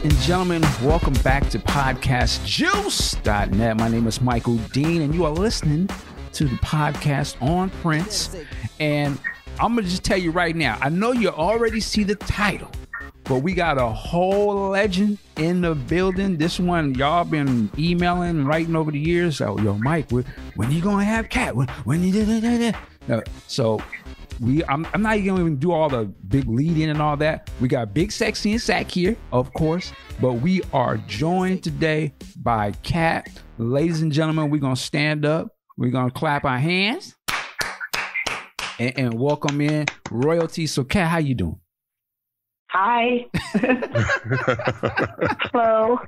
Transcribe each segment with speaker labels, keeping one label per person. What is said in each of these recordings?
Speaker 1: and gentlemen, welcome back to podcastjuice.net. My name is Michael Dean, and you are listening to the podcast on Prince. And I'm going to just tell you right now, I know you already see the title, but we got a whole legend in the building. This one, y'all been emailing, writing over the years. So, yo, Mike, when you going to have Cat? When you did? So I'm not even going to do all the big lead in and all that. We got Big Sexy and Sack here, of course, but we are joined today by Cat. Ladies and gentlemen, we're going to stand up. We're going to clap our hands and welcome in royalty. So, Cat, how you doing?
Speaker 2: Hi. Hello.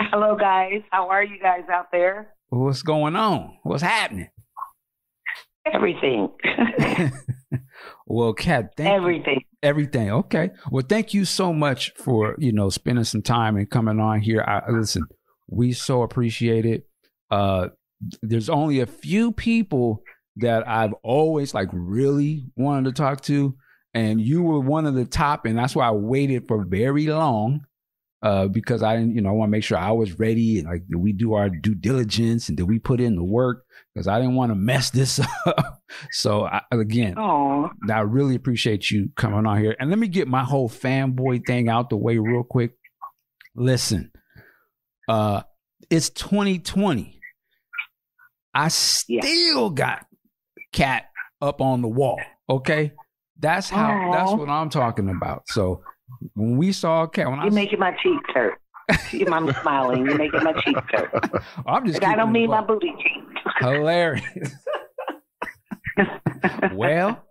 Speaker 2: Hello, guys. How are you guys out there?
Speaker 1: What's going on? What's happening?
Speaker 2: Everything.
Speaker 1: Well, Kat, everything. Okay. Well, thank you so much for, spending some time and coming on here. Listen, we so appreciate it. There's only a few people that I've always really wanted to talk to, and you were one of the top, and that's why I waited for very long. Because I didn't, I want to make sure I was ready and did we do our due diligence and did we put in the work? Because I didn't want to mess this up. So I really appreciate you coming on here. And let me get my whole fanboy thing out the way real quick. Listen, it's 2020. I still got Cat up on the wall. Okay, that's what I'm talking about. So. When we saw Cat,
Speaker 2: you're making my cheeks hurt. I'm smiling. You're making my cheeks hurt. I don't mean my booty cheeks.
Speaker 1: Hilarious. Well,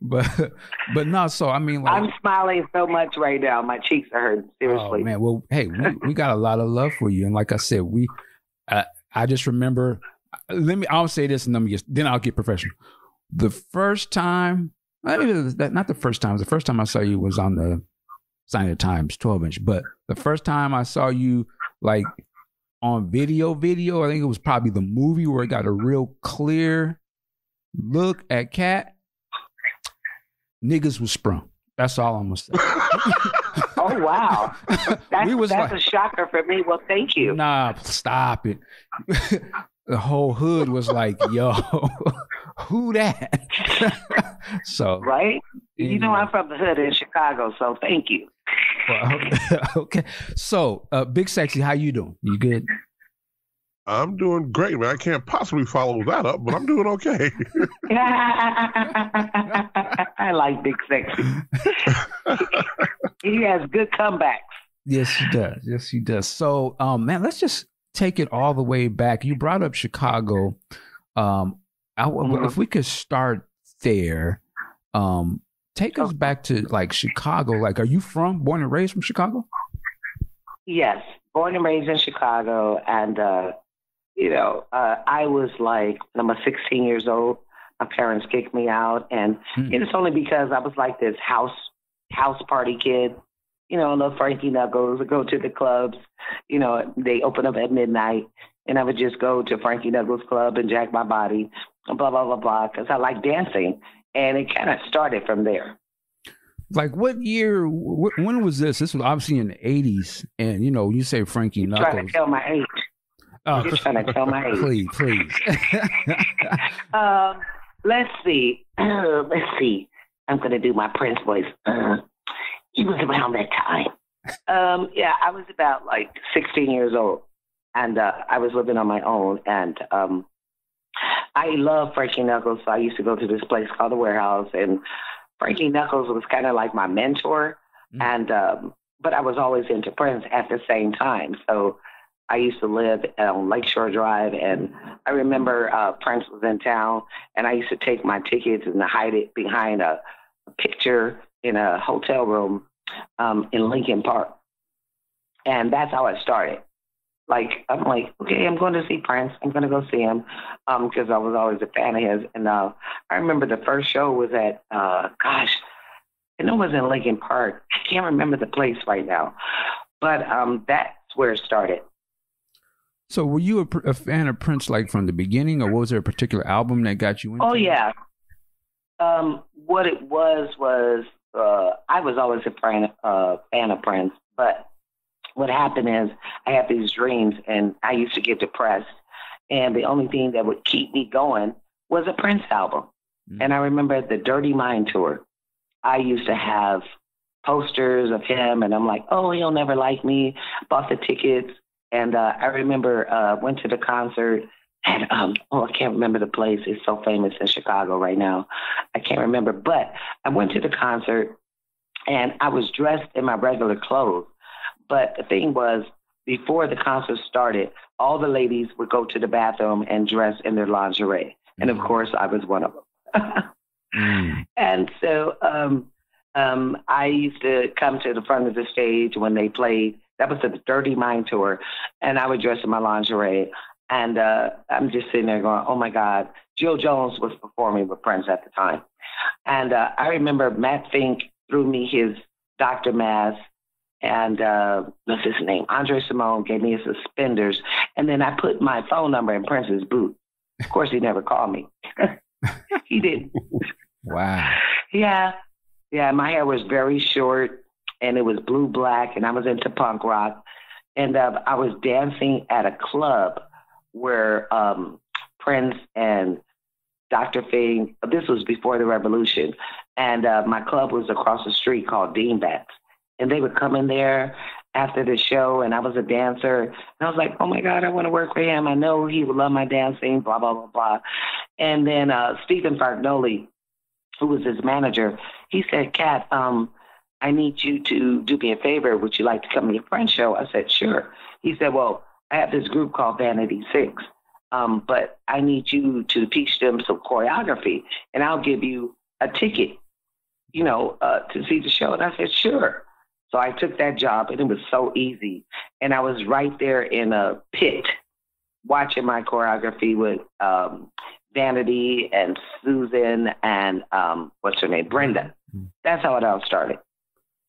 Speaker 1: but no. So I mean,
Speaker 2: I'm smiling so much right now. My cheeks are hurting. Seriously.
Speaker 1: Oh, man. Well, hey, we got a lot of love for you, and like I said, I just remember. I'll say this, and then I'll get professional. The first time. Not the first time. The first time I saw you was on the Sign of the Times 12-inch. But the first time I saw you on video, I think it was probably the movie where it got a real clear look at Cat. Niggas was sprung. That's all I'm going to say.
Speaker 2: Oh, wow. That's a shocker for me. Well, thank you.
Speaker 1: Nah, stop it. The whole hood was like, yo, who that? So
Speaker 2: right? Anyway. I'm from the hood in Chicago, so thank you.
Speaker 1: Well, okay. So, Big Sexy, how you doing? You good?
Speaker 3: I'm doing great, man. I can't possibly follow that up, but I'm doing okay.
Speaker 2: I like Big Sexy. He has good comebacks.
Speaker 1: Yes, he does. So, man, let's just take it all the way back. You brought up Chicago. If we could start there, take us back to Chicago. Are you born and raised from Chicago?
Speaker 2: Yes, born and raised in Chicago. And, I was when I was 16 years old, my parents kicked me out. And it's only because I was this house party kid. I love Frankie Knuckles. I go to the clubs. They open up at midnight, and I would just go to Frankie Knuckles Club and jack my body, and blah, blah, blah, blah, because I like dancing. And it kind of started from there.
Speaker 1: What year, when was this? This was obviously in the 80s. And, you say Frankie Knuckles.
Speaker 2: You're trying to tell my age.
Speaker 1: Oh,
Speaker 2: you're trying to tell my age.
Speaker 1: Please.
Speaker 2: Let's see. I'm going to do my Prince voice. He was around that time. I was about 16 years old, and I was living on my own, and I love Frankie Knuckles, so I used to go to this place called The Warehouse, and Frankie Knuckles was kind of like my mentor, and but I was always into Prince at the same time, so I used to live on Lakeshore Drive, and I remember Prince was in town, and I used to take my tickets and hide it behind a picture in a hotel room in Lincoln Park. And that's how it started. I'm okay, I'm going to see Prince. I'm going to go see him because I was always a fan of his. And I remember the first show was at, it was in Lincoln Park. I can't remember the place right now. But that's where it started.
Speaker 1: So were you a fan of Prince from the beginning, or was there a particular album that got you into it?
Speaker 2: Oh, yeah. What it was I was always a fan of Prince, But what happened is I had these dreams and I used to get depressed. And the only thing that would keep me going was a Prince album. And I remember the Dirty Mind tour, I used to have posters of him, and I'm like, oh, he'll never like me. Bought the tickets. And I remember went to the concert. And, I can't remember the place. It's so famous in Chicago right now. I can't remember. But I went to the concert, and I was dressed in my regular clothes. But the thing was, before the concert started, all the ladies would go to the bathroom and dress in their lingerie. And, of course, I was one of them. And so I used to come to the front of the stage when they played. That was the Dirty Mind tour. And I would dress in my lingerie. And I'm just sitting there going, oh, my God. Jill Jones was performing with Prince at the time. And I remember Matt Fink threw me his Dr. Mass. And what's his name? Andre Simone gave me his suspenders. And then I put my phone number in Prince's boot. Of course, he never called me. He didn't.
Speaker 1: Wow.
Speaker 2: Yeah. My hair was very short, and it was blue-black, and I was into punk rock. And I was dancing at a club where Prince and Dr. Fing, this was before the revolution, and my club was across the street called Beanbats. And they would come in there after the show, and I was a dancer. And I was like, oh, my God, I want to work with him. I know he would love my dancing, blah, blah, blah, blah. And then Stephen Fargnoli, who was his manager, he said, Kat, I need you to do me a favor. Would you like to come to your friend's show? I said, sure. He said, well, I have this group called Vanity 6, but I need you to teach them some choreography, and I'll give you a ticket, to see the show. And I said, sure. So I took that job, and it was so easy. And I was right there in a pit watching my choreography with Vanity and Susan and what's her name, Brenda. That's how it all started.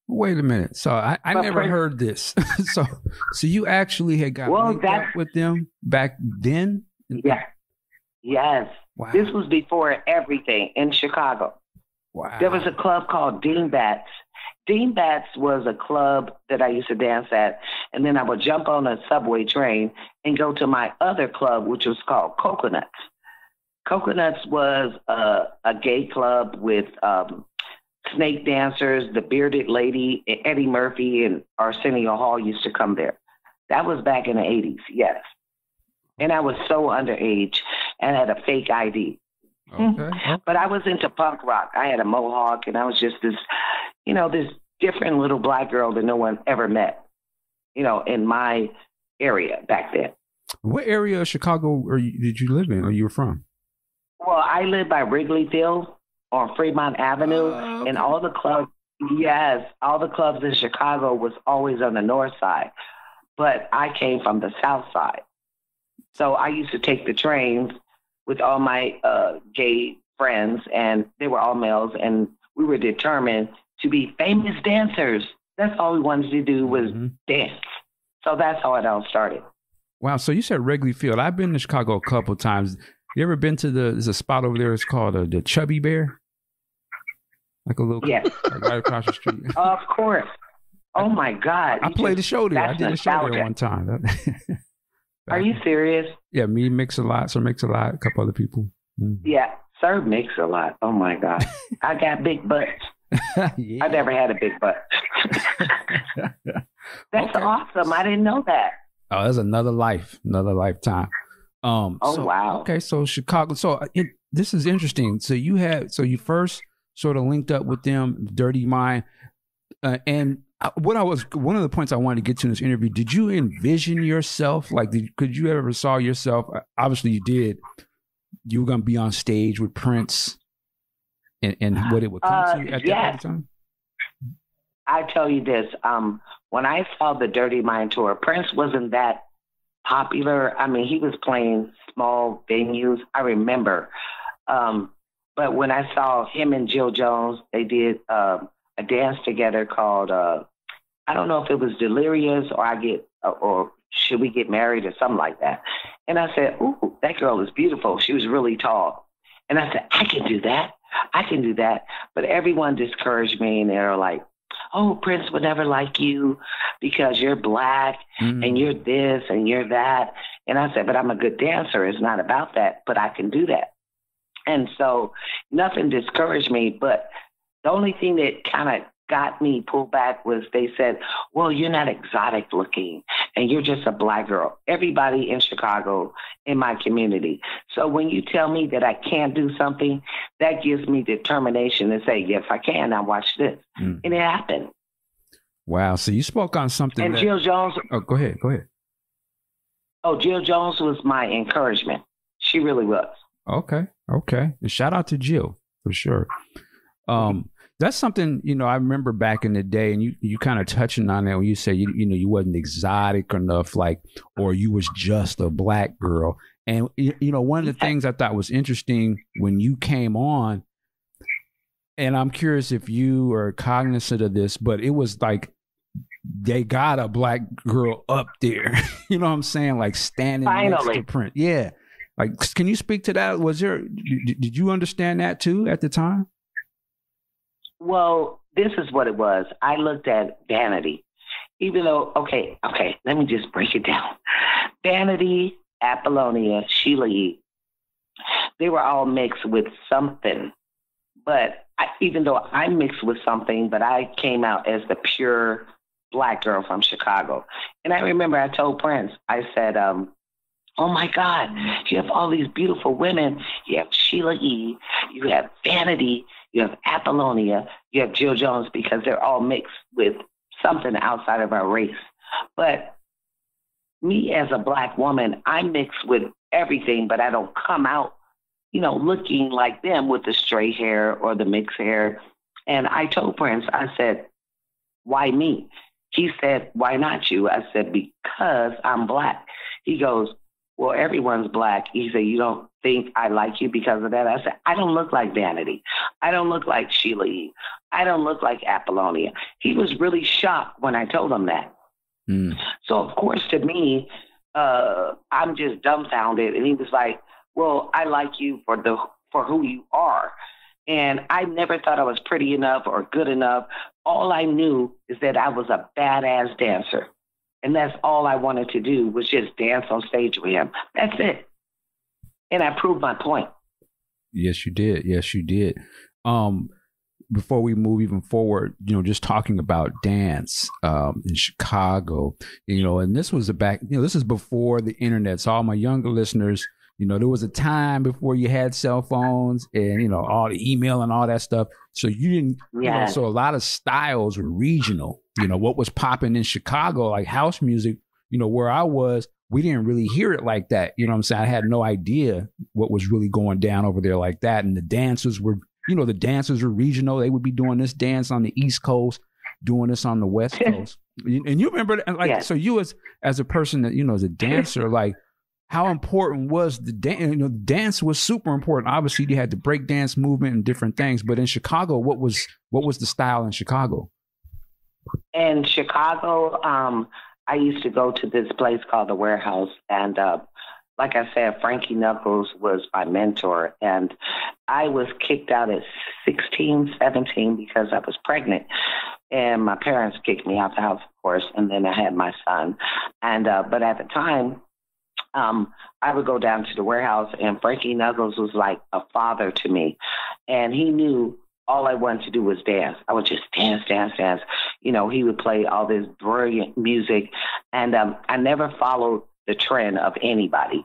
Speaker 1: Wait a minute. So I never heard this. so you actually had got linked up with them back then?
Speaker 2: Yeah. Yes.
Speaker 1: Wow.
Speaker 2: This was before everything in Chicago.
Speaker 1: Wow.
Speaker 2: There was a club called Beanbats. Beanbats was a club that I used to dance at, and then I would jump on a subway train and go to my other club, which was called Coconuts. Coconuts was a gay club with snake dancers, the bearded lady, Eddie Murphy, and Arsenio Hall used to come there. That was back in the 80s, yes. And I was so underage and had a fake ID.
Speaker 1: Okay.
Speaker 2: But I was into punk rock. I had a mohawk, and I was just this, this different little black girl that no one ever met, in my area back then.
Speaker 1: What area of Chicago did you live in, or you were from?
Speaker 2: Well, I lived by Wrigley Field on Fremont Avenue,
Speaker 1: okay.
Speaker 2: And all the clubs in Chicago was always on the north side. But I came from the south side. So I used to take the trains with all my gay friends, and they were all males, and we were determined to be famous dancers. That's all we wanted to do was dance. So that's how it all started.
Speaker 1: Wow. So you said Wrigley Field. I've been to Chicago a couple of times. You ever been to there's a spot over there, it's called the Chubby Bear? Like a little,
Speaker 2: yes.
Speaker 1: Like right across the street.
Speaker 2: Of course. Oh my God.
Speaker 1: I played the show there. I did a show
Speaker 2: nostalgia.
Speaker 1: there one time.
Speaker 2: Are you serious?
Speaker 1: Yeah, me, Mix-a-Lot, Sir Mix-a-Lot, a couple other people. Mm-hmm.
Speaker 2: Yeah, Sir Mix-a-Lot. Oh my God. I got big butts.
Speaker 1: Yeah.
Speaker 2: I never had a big butt. That's awesome. I didn't know that.
Speaker 1: Oh, that's another lifetime.
Speaker 2: Wow.
Speaker 1: Okay, so Chicago. So this is interesting. So you first sort of linked up with them, Dirty Mind, and one of the points I wanted to get to in this interview. Did you envision yourself could you ever saw yourself? Obviously, you did. You were going to be on stage with Prince, and what it would come to at that time.
Speaker 2: I tell you this. When I saw the Dirty Mind tour, Prince wasn't that popular. I mean, he was playing small venues. I remember. But when I saw him and Jill Jones, they did a dance together called, I don't know if it was Delirious or Should We Get Married or something like that. And I said, ooh, that girl is beautiful. She was really tall. And I said, I can do that. But everyone discouraged me, and they were like, oh, Prince would never like you because you're black and you're this and you're that. And I said, but I'm a good dancer. It's not about that, but I can do that. And so nothing discouraged me, but the only thing that kind of got me pulled back was they said, well, you're not exotic looking and you're just a black girl. Everybody in Chicago, in my community. So when you tell me that I can't do something, that gives me determination to say, yes, I can. Now watch this. And it happened.
Speaker 1: Wow. So you spoke on something.
Speaker 2: And Jill Jones.
Speaker 1: Oh, go ahead.
Speaker 2: Oh, Jill Jones was my encouragement. She really was.
Speaker 1: Okay. And shout out to Jill for sure. That's something, I remember back in the day, and you kind of touching on that when you say, you wasn't exotic enough, or you was just a black girl. And, one of the things I thought was interesting when you came on, and I'm curious if you are cognizant of this, but it was like they got a black girl up there, you know what I'm saying? Like standing next to Prince. Yeah. Like, can you speak to that? Did you understand that too at the time?
Speaker 2: Well, this is what it was. I looked at Vanity, even though, okay, let me just break it down. Vanity, Apollonia, Sheila E., they were all mixed with something. But even though I mixed with something, but I came out as the pure black girl from Chicago. And I remember I told Prince, I said, oh my God, you have all these beautiful women. You have Sheila E., you have Vanity, you have Apollonia, you have Jill Jones, because they're all mixed with something outside of our race. But me as a black woman, I'm mixed with everything, but I don't come out, looking like them with the straight hair or the mixed hair. And I told Prince, I said, why me? He said, why not you? I said, because I'm black. He goes, well, everyone's black. He said, you don't think I like you because of that? I said, I don't look like Vanity. I don't look like Sheila E. I don't look like Apollonia. He was really shocked when I told him that. So, of course, to me, I'm just dumbfounded. And he was like, well, I like you for who you are. And I never thought I was pretty enough or good enough. All I knew is that I was a badass dancer. And that's all I wanted to do was just dance on stage with him. That's it. And I proved my point.
Speaker 1: Yes, you did. Before we move even forward, just talking about dance in Chicago, and this was this is before the internet. So all my younger listeners, there was a time before you had cell phones and, all the email and all that stuff. So you didn't, so a lot of styles were regional. What was popping in Chicago, like house music, where I was, we didn't really hear it like that. You know what I'm saying? I had no idea what was really going down over there like that. And the dancers were, regional. They would be doing this dance on the East Coast, doing this on the West Coast. And you remember, so you as a person that, as a dancer, like, how important was the dance? Dance was super important. Obviously, you had the break dance movement and different things. But in Chicago, what was the style in Chicago?
Speaker 2: In Chicago, I used to go to this place called the Warehouse, and like I said, Frankie Knuckles was my mentor, and I was kicked out at 16, 17 because I was pregnant, and my parents kicked me out the house, of course, and then I had my son, and but at the time, I would go down to the Warehouse, and Frankie Knuckles was like a father to me. And he knew all I wanted to do was dance. I would just dance. He would play all this brilliant music. And I never followed the trend of anybody.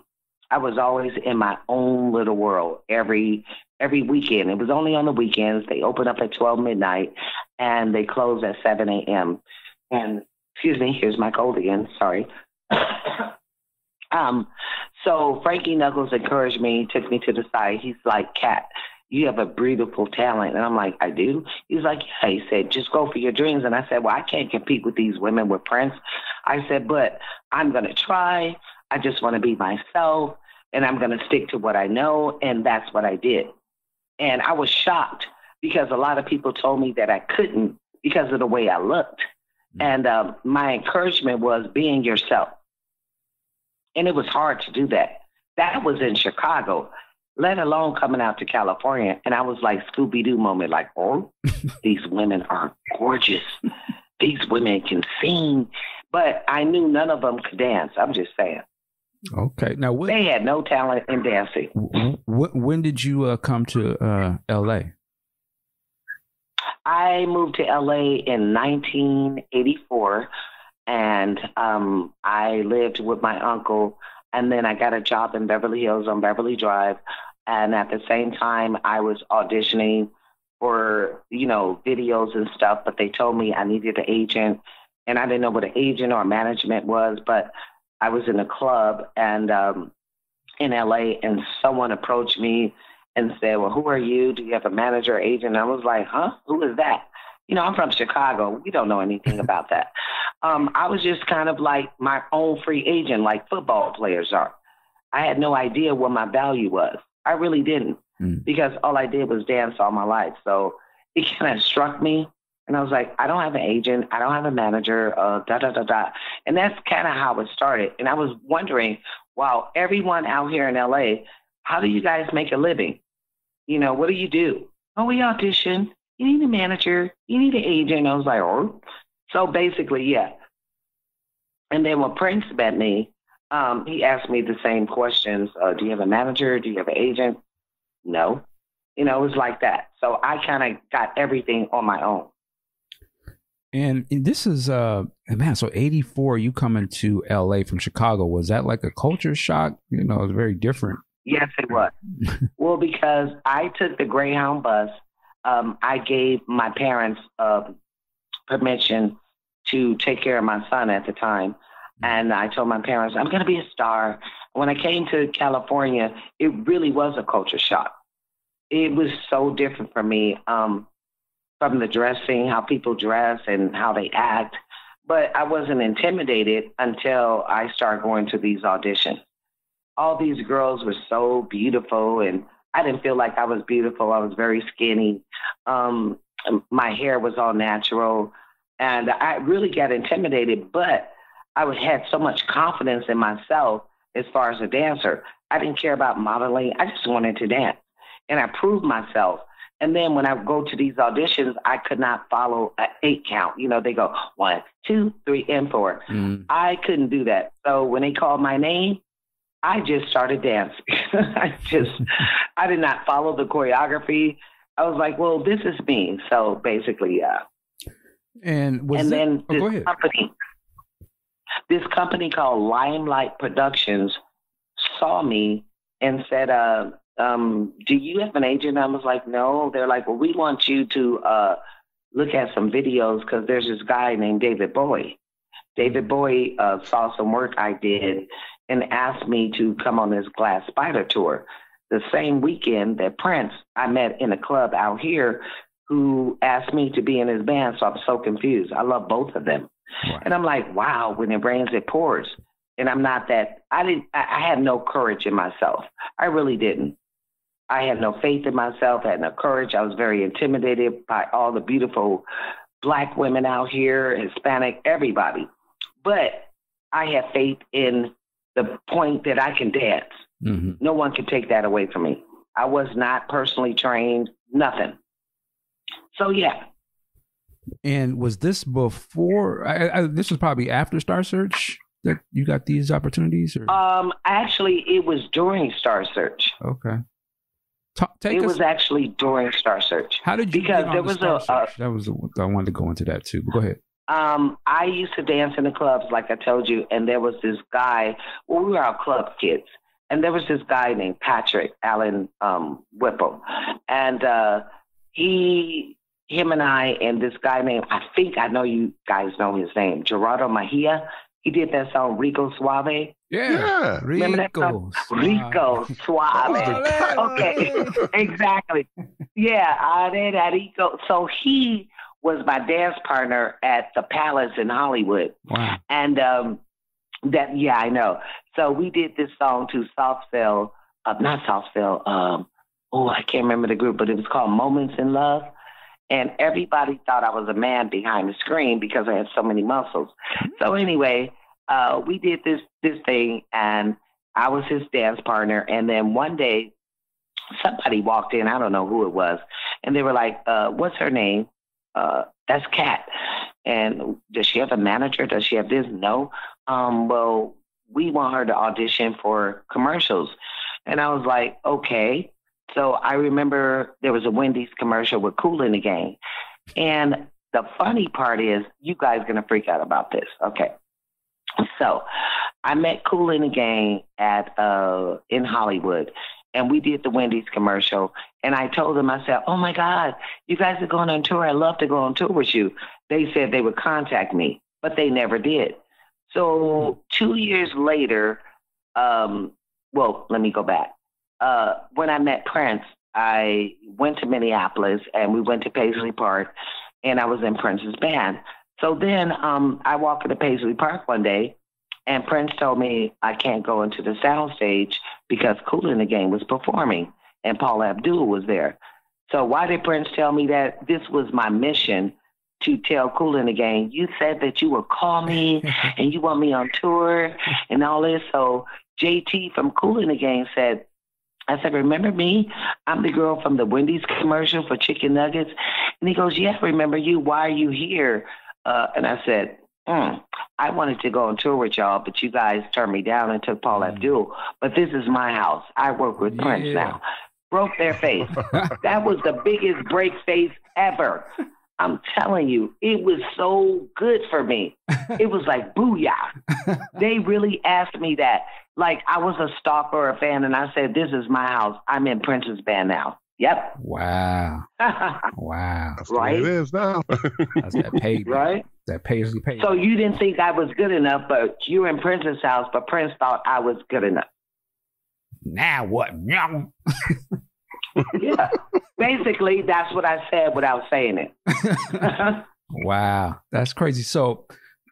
Speaker 2: I was always in my own little world every weekend. It was only on the weekends. They open up at 12 midnight, and they close at 7 a.m. And, excuse me, here's my cold again. Sorry. So Frankie Knuckles encouraged me, took me to the side. He's like, Kat, you have a beautiful talent. And I'm like, I do? He's like, yeah. He said, just go for your dreams. And I said, well, I can't compete with these women with Prince. I said, but I'm going to try. I just want to be myself, and I'm going to stick to what I know. And that's what I did. And I was shocked because a lot of people told me that I couldn't because of the way I looked. And my encouragement was being yourself. And it was hard to do that. That was in Chicago. let alone coming out to California. And I was like Scooby-Doo moment, like, oh, these women are gorgeous. These women can sing. But I knew none of them could dance. I'm just saying.
Speaker 1: Okay. Now,
Speaker 2: they had no talent in dancing.
Speaker 1: When did you come to L.A.?
Speaker 2: I moved to L.A. in 1984, and I lived with my uncle, and then I got a job in Beverly Hills on Beverly Drive, and at the same time, I was auditioning for, videos and stuff, but they told me I needed an agent, and I didn't know what an agent or management was, but I was in a club and in LA, and someone approached me and said, well, who are you? Do you have a manager or agent? And I was like, huh? Who is that? I'm from Chicago. We don't know anything about that. I was just kind of like my own free agent, like football players are. I had no idea what my value was. I really didn't, because all I did was dance all my life. So it kind of struck me. And I was like, I don't have an agent. I don't have a manager, And that's kind of how it started. And I was wondering, wow, everyone out here in LA, how do you guys make a living? What do you do? Oh, we audition. You need a manager. You need an agent. I was like, oh. So basically, yeah. And then when Prince met me, he asked me the same questions. Do you have a manager? Do you have an agent? No. It was like that. So I kind of got everything on my own.
Speaker 1: And this is, so 84, you coming to LA from Chicago. Was that like a culture shock? It was very different.
Speaker 2: Yes, it was. Well, because I took the Greyhound bus. I gave my parents permission to take care of my son at the time. And I told my parents, I'm going to be a star. When I came to California, it really was a culture shock. It was so different for me. From the dressing, how people dress and how they act. But I wasn't intimidated until I started going to these auditions. All these girls were so beautiful, and I didn't feel like I was beautiful. I was very skinny. My hair was all natural, and I really got intimidated, but I had so much confidence in myself as far as a dancer. I didn't care about modeling. I just wanted to dance, and I proved myself. And then when I go to these auditions, I could not follow an 8 count. They go 1, 2, 3, and 4. I couldn't do that. So when they called my name, I just started dancing. I did not follow the choreography. I was like, well, this is me. So basically, yeah. This company called Limelight Productions saw me and said, do you have an agent? I was like, no. They're like, well, we want you to look at some videos because there's this guy named David Bowie. David Bowie saw some work I did and asked me to come on this Glass Spider tour. The same weekend that Prince, I met in a club out here, who asked me to be in his band. So I'm so confused. I love both of them. Wow. And I'm like, wow, when it rains, it pours. And I'm not that, I had no courage in myself. I really didn't. I had no faith in myself, I had no courage. I was very intimidated by all the beautiful Black women out here, Hispanic, everybody. But I had faith in the point that I can dance. Mm-hmm. No one can take that away from me. I was not personally trained, nothing. So, yeah.
Speaker 1: And was this before, this was probably after Star Search that you got these opportunities? Or?
Speaker 2: Actually, it was during Star Search.
Speaker 1: Okay.
Speaker 2: It was actually during Star Search.
Speaker 1: How did you get on the Star Search? That was I wanted to go into that too. But go ahead.
Speaker 2: I used to dance in the clubs, like I told you, and there was this guy. Well, we were all club kids, and there was this guy named Patrick Allen Whipple, and him and I, and this guy named, I think I know you guys know his name, Gerardo Mejia. He did that song Rico Suave.
Speaker 1: Yeah.
Speaker 2: Remember that song? Rico Suave. Okay, exactly. Yeah, Rico. So he was my dance partner at the Palace in Hollywood.
Speaker 1: Wow.
Speaker 2: And I know. So we did this song to Soft Cell, not Soft Cell, I can't remember the group, but it was called Moments in Love. And everybody thought I was a man behind the screen because I had so many muscles. So anyway, we did this thing, and I was his dance partner. And then one day, somebody walked in, I don't know who it was, and they were like, what's her name? That's Kat. And does she have a manager? Does she have this? No. Well, we want her to audition for commercials. And I was like, okay. So I remember there was a Wendy's commercial with Kool in the Gang. And the funny part is, you guys are going to freak out about this. Okay. So I met Kool in the Gang at in Hollywood, and we did the Wendy's commercial. And I told them, I said, oh my God, you guys are going on tour. I'd love to go on tour with you. They said they would contact me, but they never did. So 2 years later, well, let me go back. When I met Prince, I went to Minneapolis and we went to Paisley Park, and I was in Prince's band. So then I walked into Paisley Park one day, and Prince told me I can't go into the sound stage because Kool in the Gang was performing and Paul Abdul was there. So why did Prince tell me that? This was my mission, to tell Kool in the Gang, you said that you would call me and you want me on tour and all this. So JT from Kool in the Gang said, I said, remember me? I'm the girl from the Wendy's commercial for chicken nuggets. And he goes, yeah, remember you. Why are you here? And I said, I wanted to go on tour with y'all, but you guys turned me down and took Paul Abdul. But this is my house. I work with Prince now. Broke their face. That was the biggest break face ever. I'm telling you, it was so good for me. It was like, booyah. They really asked me that. Like, I was a stalker or a fan, and I said, this is my house. I'm in Prince's band now. Yep.
Speaker 1: Wow. Wow.
Speaker 3: That's right. The way it is now.
Speaker 1: That's that paid.
Speaker 2: Right?
Speaker 1: That Paisley paid.
Speaker 2: So you didn't think I was good enough, but you were in Prince's house, but Prince thought I was good enough.
Speaker 1: Now what?
Speaker 2: Yeah. Basically, that's what I said without saying it.
Speaker 1: Wow. That's crazy. So,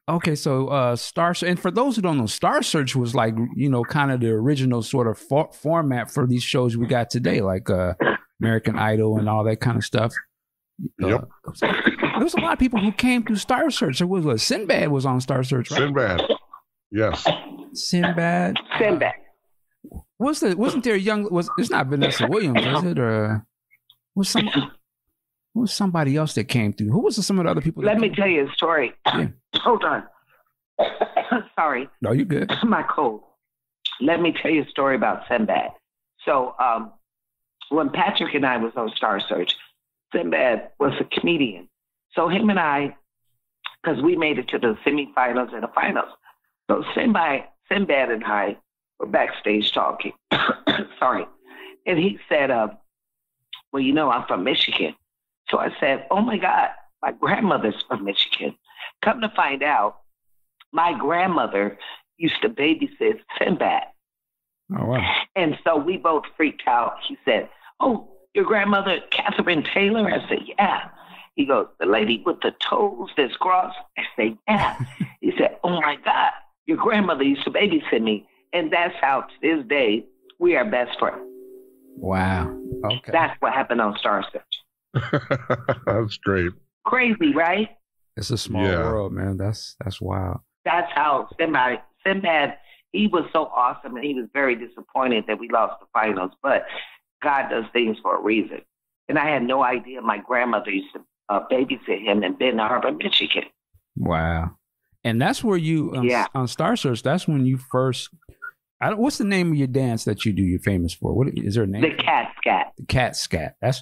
Speaker 1: okay. So, Star Search, and for those who don't know, Star Search was like, you know, kind of the original sort of format for these shows we got today, like American Idol and all that kind of stuff.
Speaker 3: Yep.
Speaker 1: There was a lot of people who came through Star Search. There was Sinbad was on Star Search, right?
Speaker 3: Sinbad. Yes.
Speaker 1: Sinbad.
Speaker 2: Sinbad.
Speaker 1: Wasn't there a young? It's not Vanessa Williams, is it? Or was somebody else that came through? Who was some of the other people?
Speaker 2: Let me tell you a story.
Speaker 1: Yeah.
Speaker 2: Hold on. Sorry.
Speaker 1: No, you're good.
Speaker 2: My cold. Let me tell you a story about Sinbad. So when Patrick and I was on Star Search, Sinbad was a comedian. So him and I, because we made it to the semifinals and the finals. So Sinbad and I were backstage talking. Sorry. And he said, well, you know, I'm from Michigan. So I said, oh my God, my grandmother's from Michigan. Come to find out, my grandmother used to babysit Sinbad.
Speaker 1: Oh, wow.
Speaker 2: And so we both freaked out. He said, oh, your grandmother, Catherine Taylor? I said, yeah. He goes, the lady with the toes that's crossed? I said, yeah. He said, oh my God, your grandmother used to babysit me. And that's how, to this day, we are best friends.
Speaker 1: Wow. Okay.
Speaker 2: That's what happened on Star Search.
Speaker 3: That's great.
Speaker 2: Crazy, right?
Speaker 1: It's a small world, man. That's wild.
Speaker 2: That's how Sinbad, he was so awesome, and he was very disappointed that we lost the finals. But God does things for a reason. And I had no idea my grandmother used to babysit him in Benton Harbor, Michigan.
Speaker 1: Wow. And that's where you, on Star Search, that's when you first, what's the name of your dance that you do, you're famous for? What is there a name?
Speaker 2: The Cat Scat.
Speaker 1: The Cat Scat. I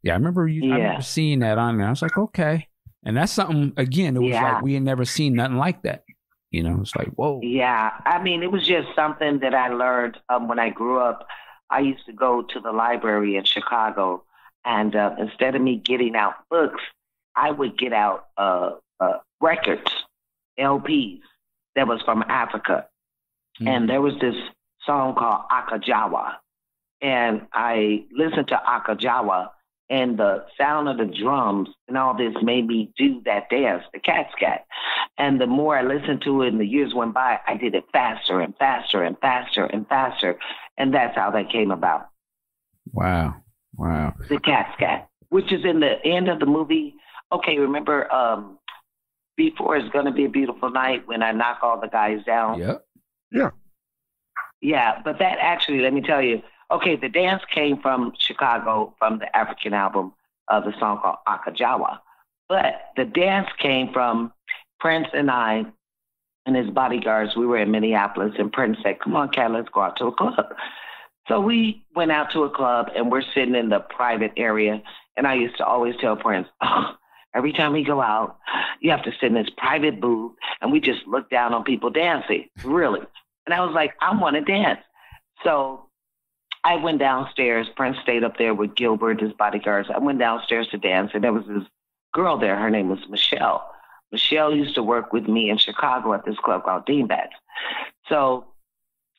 Speaker 1: remember I remember seeing that on there. I was like, okay. And that's something, again, it was like, we had never seen nothing like that. You know, it's like, whoa.
Speaker 2: Yeah. I mean, it was just something that I learned when I grew up. I used to go to the library in Chicago, and instead of me getting out books, I would get out records, LPs that was from Africa. Mm-hmm. And there was this song called Akajawa. And I listened to Akajawa, and the sound of the drums and all this made me do that dance, the Cat Scat. And the more I listened to it and the years went by, I did it faster and faster and faster and faster. And that's how that came about.
Speaker 1: Wow. Wow.
Speaker 2: The Cat Scat, which is in the end of the movie. Okay, remember Before It's Gonna Be a Beautiful Night, when I knock all the guys down?
Speaker 1: Yep.
Speaker 3: Yeah.
Speaker 2: Yeah, but that actually, let me tell you, Okay, the dance came from Chicago from the African album of the song called Akajawa. But the dance came from Prince and I and his bodyguards. We were in Minneapolis, and Prince said, come on, Cat, let's go out to a club. So we went out to a club, and we're sitting in the private area. And I used to always tell Prince, every time we go out, you have to sit in this private booth, and we just look down on people dancing, really. And I was like, I want to dance. So I went downstairs. Prince stayed up there with Gilbert, his bodyguards. I went downstairs to dance, and there was this girl there. Her name was Michelle. Michelle used to work with me in Chicago at this club called Deanbacks. So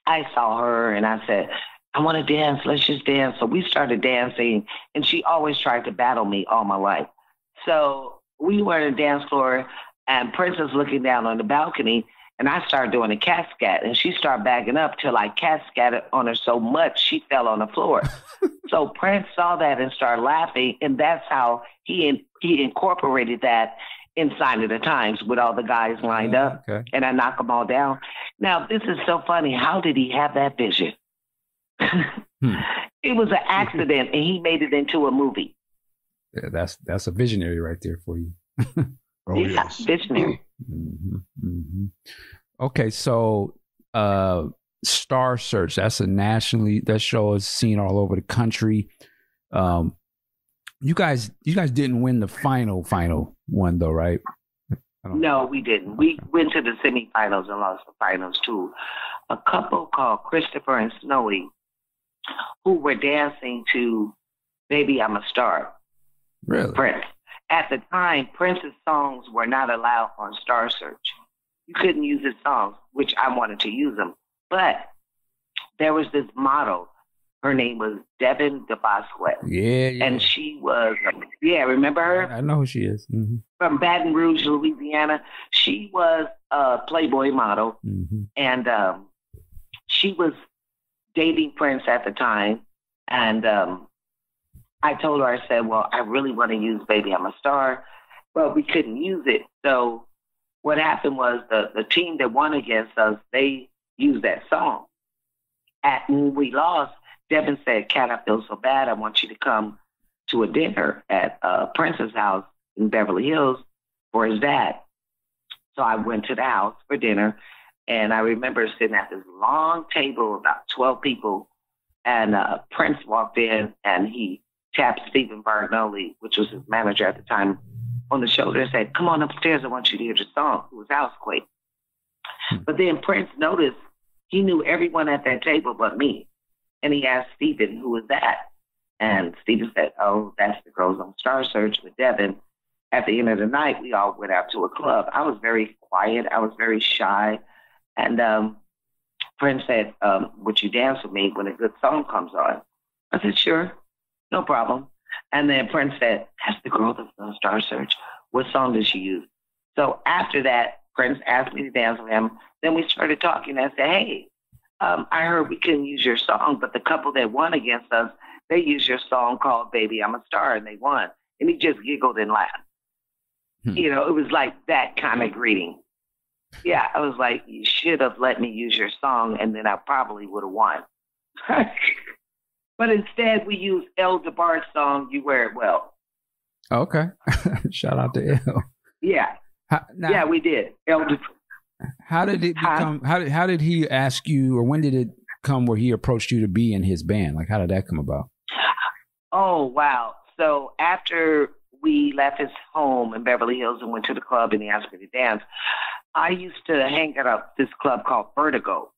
Speaker 2: I saw her, and I said, I want to dance. Let's just dance. So we started dancing, and she always tried to battle me all my life. So we were on the dance floor, and Prince is looking down on the balcony, and I started doing a cat scat, and she started backing up till I cat scattered on her so much she fell on the floor. So Prince saw that and started laughing, and that's how he incorporated that in Sign of the Times with all the guys lined up, and I knock them all down. Now, this is so funny. How did he have that vision? It was an accident, and he made it into a movie.
Speaker 1: Yeah, that's a visionary right there for you.
Speaker 2: Yes. Visionary.
Speaker 1: Mm-hmm, mm-hmm. Okay, so Star Search, that's that show is seen all over the country. You guys didn't win the final one though, right?
Speaker 2: No, we didn't. We went to the semifinals and lost the finals to a couple called Christopher and Snowy, who were dancing to Baby I'm a Star.
Speaker 1: Really?
Speaker 2: Prince. At the time, Prince's songs were not allowed on Star Search. You couldn't use his songs, which I wanted to use them. But there was this model. Her name was Devin DeBosquet.
Speaker 1: Yeah.
Speaker 2: And she was, remember her?
Speaker 1: I know who she is. Mm-hmm.
Speaker 2: From Baton Rouge, Louisiana. She was a Playboy model.
Speaker 1: Mm-hmm.
Speaker 2: And she was dating Prince at the time. And I told her, I said, well, I really want to use Baby I'm a Star. But we couldn't use it. So what happened was the team that won against us, they used that song. When we lost, Devin said, Cat, I feel so bad. I want you to come to a dinner at Prince's house in Beverly Hills for his dad. So I went to the house for dinner, and I remember sitting at this long table, about 12 people, and Prince walked in, and he tapped Stephen Bargnoli, which was his manager at the time, on the shoulder and said, come on upstairs, I want you to hear the song. It was Housequake. But then Prince noticed he knew everyone at that table but me. And he asked Stephen, who was that? And Stephen said, oh, that's the girls on Star Search with Devin. At the end of the night, we all went out to a club. I was very quiet. I was very shy. And Prince said, would you dance with me when a good song comes on? I said, sure, no problem. And then Prince said, that's the girl that's on Star Search. What song did she use? So after that, Prince asked me to dance with him. Then we started talking. I said, hey, I heard we couldn't use your song, but the couple that won against us, they used your song called Baby I'm a Star, and they won. And he just giggled and laughed. You know, it was like that kind of greeting. Yeah, I was like, you should have let me use your song, and then I probably would have won. But instead, we used El DeBar's song, You Wear It Well.
Speaker 1: Okay. Shout out to El.
Speaker 2: Yeah. Yeah, we did. El DeBar.
Speaker 1: How did it become? How did he ask you, or when did it come where he approached you to be in his band? Like, how did that come about?
Speaker 2: Oh, wow. So after we left his home in Beverly Hills and went to the club and he asked me to dance, I used to hang at this club called Vertigo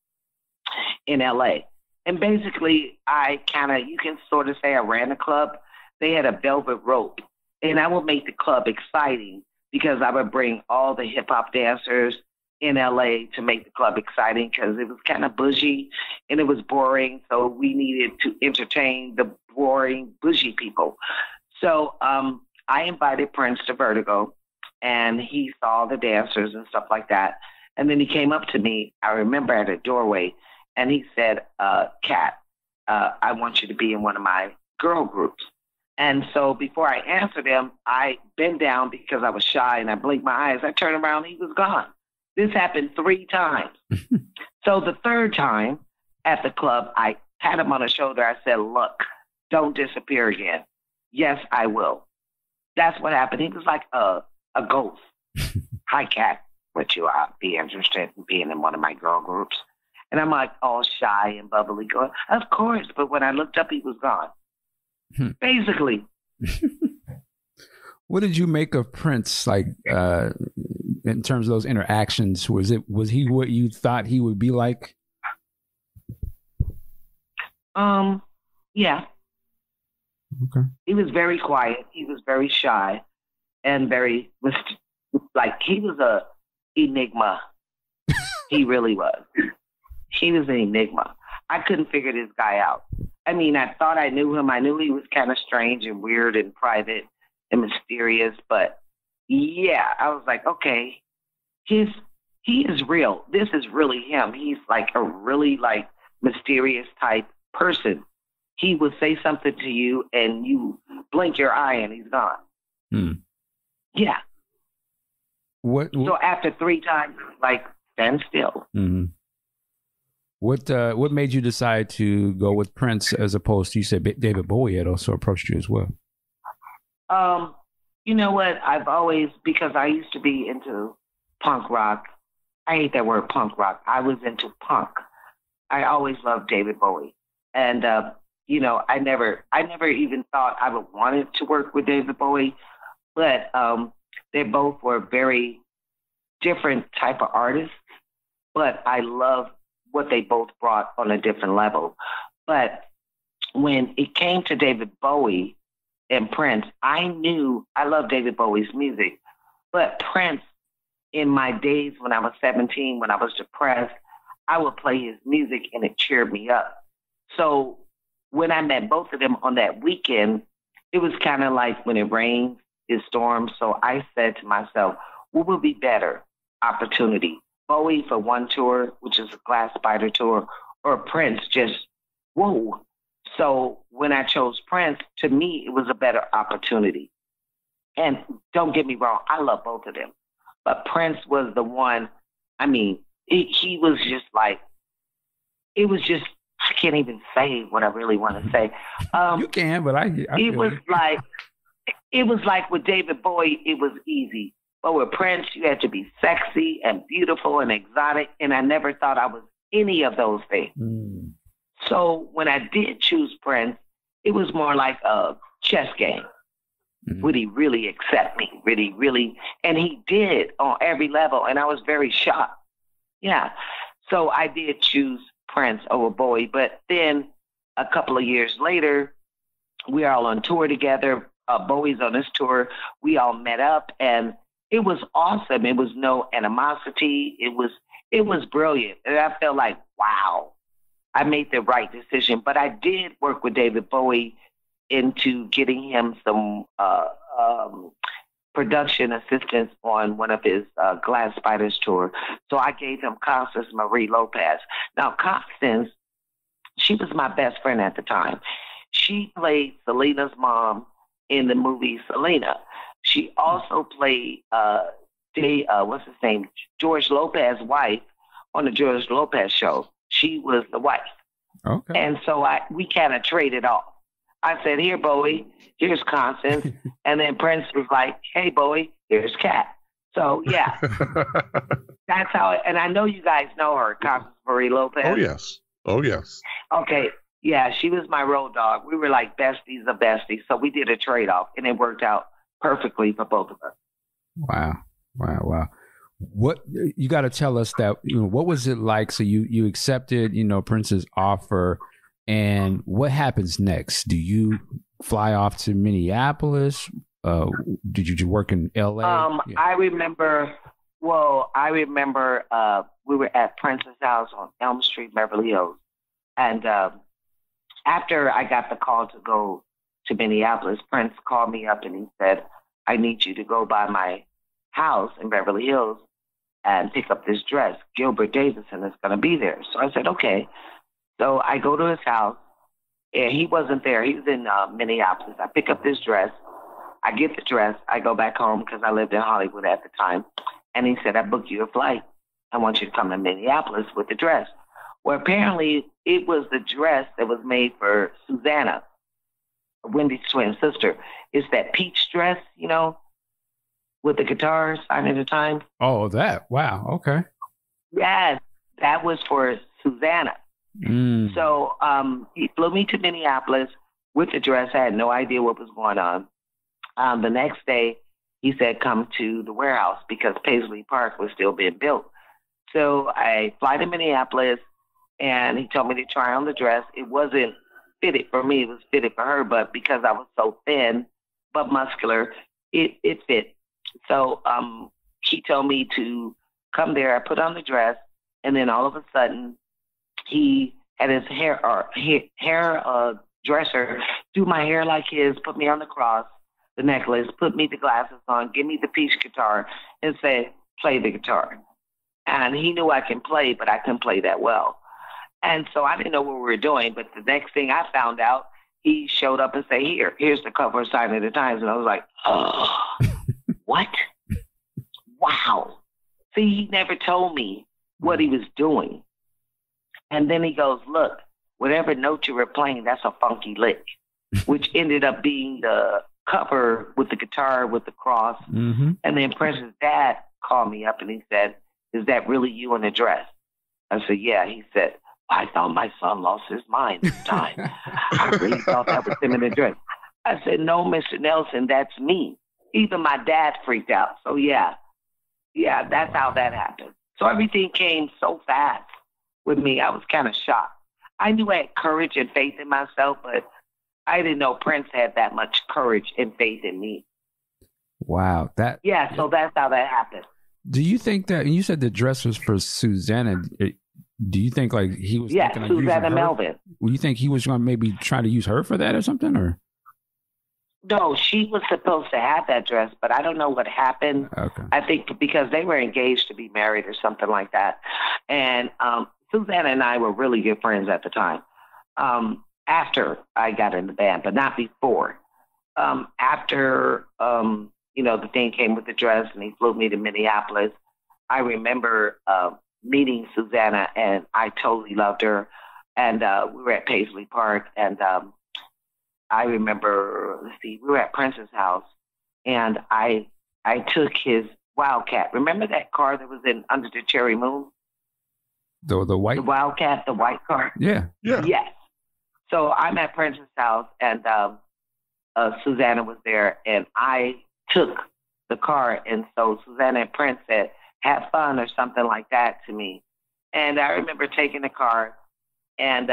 Speaker 2: in LA. And basically, you can sort of say I ran the club. They had a velvet rope, and I would make the club exciting because I would bring all the hip hop dancers in LA to make the club exciting because it was kind of bougie and it was boring. So we needed to entertain the boring, bougie people. So I invited Prince to Vertigo, and he saw the dancers and stuff like that. And then he came up to me, I remember, at a doorway, and he said, Kat, I want you to be in one of my girl groups. And so before I answered him, I bent down because I was shy, and I blinked my eyes. I turned around, and he was gone. This happened 3 times. So the third time at the club, I pat him on the shoulder. I said, look, don't disappear again. Yes, I will. That's what happened. He was like a ghost. Hi, Cat. Would you be interested in being in one of my girl groups? And I'm like all shy and bubbly going, of course. But when I looked up, he was gone. Basically.
Speaker 1: What did you make of Prince, like, in terms of those interactions? Was he what you thought he would be like?
Speaker 2: Yeah.
Speaker 1: Okay.
Speaker 2: He was very quiet. He was very shy and very, like, he was a enigma. He really was. He was an enigma. I couldn't figure this guy out. I mean, I thought I knew him. I knew he was kind of strange and weird and private and mysterious, but yeah, I was like, okay, he is real. This is really him. He's like a really like mysterious type person. He would say something to you and you blink your eye and he's gone. Yeah.
Speaker 1: What?
Speaker 2: So after 3 times, like, stand still.
Speaker 1: Mm-hmm. What made you decide to go with Prince as opposed to, you said David Bowie had also approached you as well?
Speaker 2: You know what? I've always, because I used to be into punk rock. I hate that word punk rock. I was into punk. I always loved David Bowie. And, you know, I never even thought I would want to work with David Bowie, but they both were very different type of artists, but I love what they both brought on a different level. But when it came to David Bowie and Prince, I knew I love David Bowie's music, but Prince, in my days when I was 17, when I was depressed, I would play his music and it cheered me up. So when I met both of them on that weekend, it was kind of like when it rains, it storms. So I said to myself, what would be better opportunity? Bowie for one tour, which is a Glass Spider tour, or Prince just, whoa. So when I chose Prince, to me, it was a better opportunity. And don't get me wrong, I love both of them. But Prince was the one, I mean, he was just like, it was just, I can't even say what I really want to say.
Speaker 1: You can, but
Speaker 2: it was like with David Bowie, it was easy. But with Prince, you had to be sexy and beautiful and exotic, and I never thought I was any of those things. So when I did choose Prince, it was more like a chess game. Would he really accept me? Really? And he did on every level, and I was very shocked. Yeah. So I did choose Prince over Bowie, but then a couple of years later, we are all on tour together. Bowie's on this tour. We all met up, and it was awesome. It was no animosity. It was brilliant. And I felt like, wow, I made the right decision. But I did work with David Bowie into getting him some production assistance on one of his Glass Spiders tour. So I gave him Constance Marie Lopez. Now, Constance, she was my best friend at the time. She played Selena's mom in the movie Selena. She also played what's his name? George Lopez's wife on the George Lopez show. She was the wife.
Speaker 1: Okay.
Speaker 2: And so we kind of traded off. I said, here, Bowie, here's Constance. And then Prince was like, hey, Bowie, here's Kat. So, yeah, that's how and I know you guys know her, Constance Marie Lopez.
Speaker 3: Oh, yes.
Speaker 2: Okay. Yeah, she was my road dog. We were like besties of besties. So we did a trade-off, and it worked out perfectly for both of us.
Speaker 1: Wow. What you got to tell us that, what was it like? So you accepted, Prince's offer, and what happens next? Do you fly off to Minneapolis? Did you work in LA? Yeah.
Speaker 2: I remember we were at Prince's house on Elm Street, Beverly Hills. And after I got the call to go to Minneapolis, Prince called me up and he said, I need you to go by my house in Beverly Hills and pick up this dress. Gilbert Davidson is going to be there. So I said, okay. So I go to his house, and he wasn't there. He was in Minneapolis. I pick up this dress. I get the dress. I go back home because I lived in Hollywood at the time. And he said, I booked you a flight. I want you to come to Minneapolis with the dress. Well, apparently it was the dress that was made for Susanna, Wendy's twin sister. It's that peach dress, with the guitar, Sign of the Times.
Speaker 1: Oh, that. Wow. Okay.
Speaker 2: Yes, that was for Susanna.
Speaker 1: Mm.
Speaker 2: So he flew me to Minneapolis with the dress. I had no idea what was going on. The next day, he said, come to the warehouse because Paisley Park was still being built. So I fly to Minneapolis, and he told me to try on the dress. It wasn't fitted for me. It was fitted for her, but because I was so thin but muscular, it fit. So he told me to come there. I put on the dress, and then all of a sudden, he had his hair dresser do my hair like his, put me on the cross, the necklace, put me the glasses on, give me the peach guitar, and say, play the guitar. And he knew I can play, but I couldn't play that well. And so I didn't know what we were doing. But the next thing I found out, he showed up and said, here's the cover of Sign of the Times. And I was like, oh, what? Wow. See, he never told me what he was doing. And then he goes, look, whatever note you were playing, that's a funky lick, which ended up being the cover with the guitar with the cross.
Speaker 1: Mm-hmm.
Speaker 2: And then Prince's dad called me up and he said, is that really you in the dress? I said, yeah. He said, I thought my son lost his mind this time. I really thought that was him in the dress. I said, no, Mr. Nelson, that's me. Even my dad freaked out. So, yeah, that's how that happened. So everything came so fast with me. I was kind of shocked. I knew I had courage and faith in myself, but I didn't know Prince had that much courage and faith in me.
Speaker 1: Wow.
Speaker 2: So that's how that happened.
Speaker 1: Do you think that, and you said the dress was for Susanna, do you think like he was thinking of
Speaker 2: Susanna
Speaker 1: using
Speaker 2: Melvin.
Speaker 1: her? Well, you think he was going to maybe try to use her for that or something, or?
Speaker 2: No, she was supposed to have that dress, but I don't know what happened.
Speaker 1: Okay.
Speaker 2: I think because they were engaged to be married or something like that. And Susanna and I were really good friends at the time. After I got in the band, but not before. After, the thing came with the dress and he flew me to Minneapolis, I remember meeting Susanna and I totally loved her. And we were at Paisley Park and I remember, we were at Prince's house and I took his Wildcat. Remember that car that was in Under the Cherry Moon?
Speaker 1: The white?
Speaker 2: The Wildcat, the white car?
Speaker 1: Yeah.
Speaker 2: Yes. So I'm at Prince's house and Susanna was there and I took the car. And so Susanna and Prince said, have fun or something like that to me. And I remember taking the car and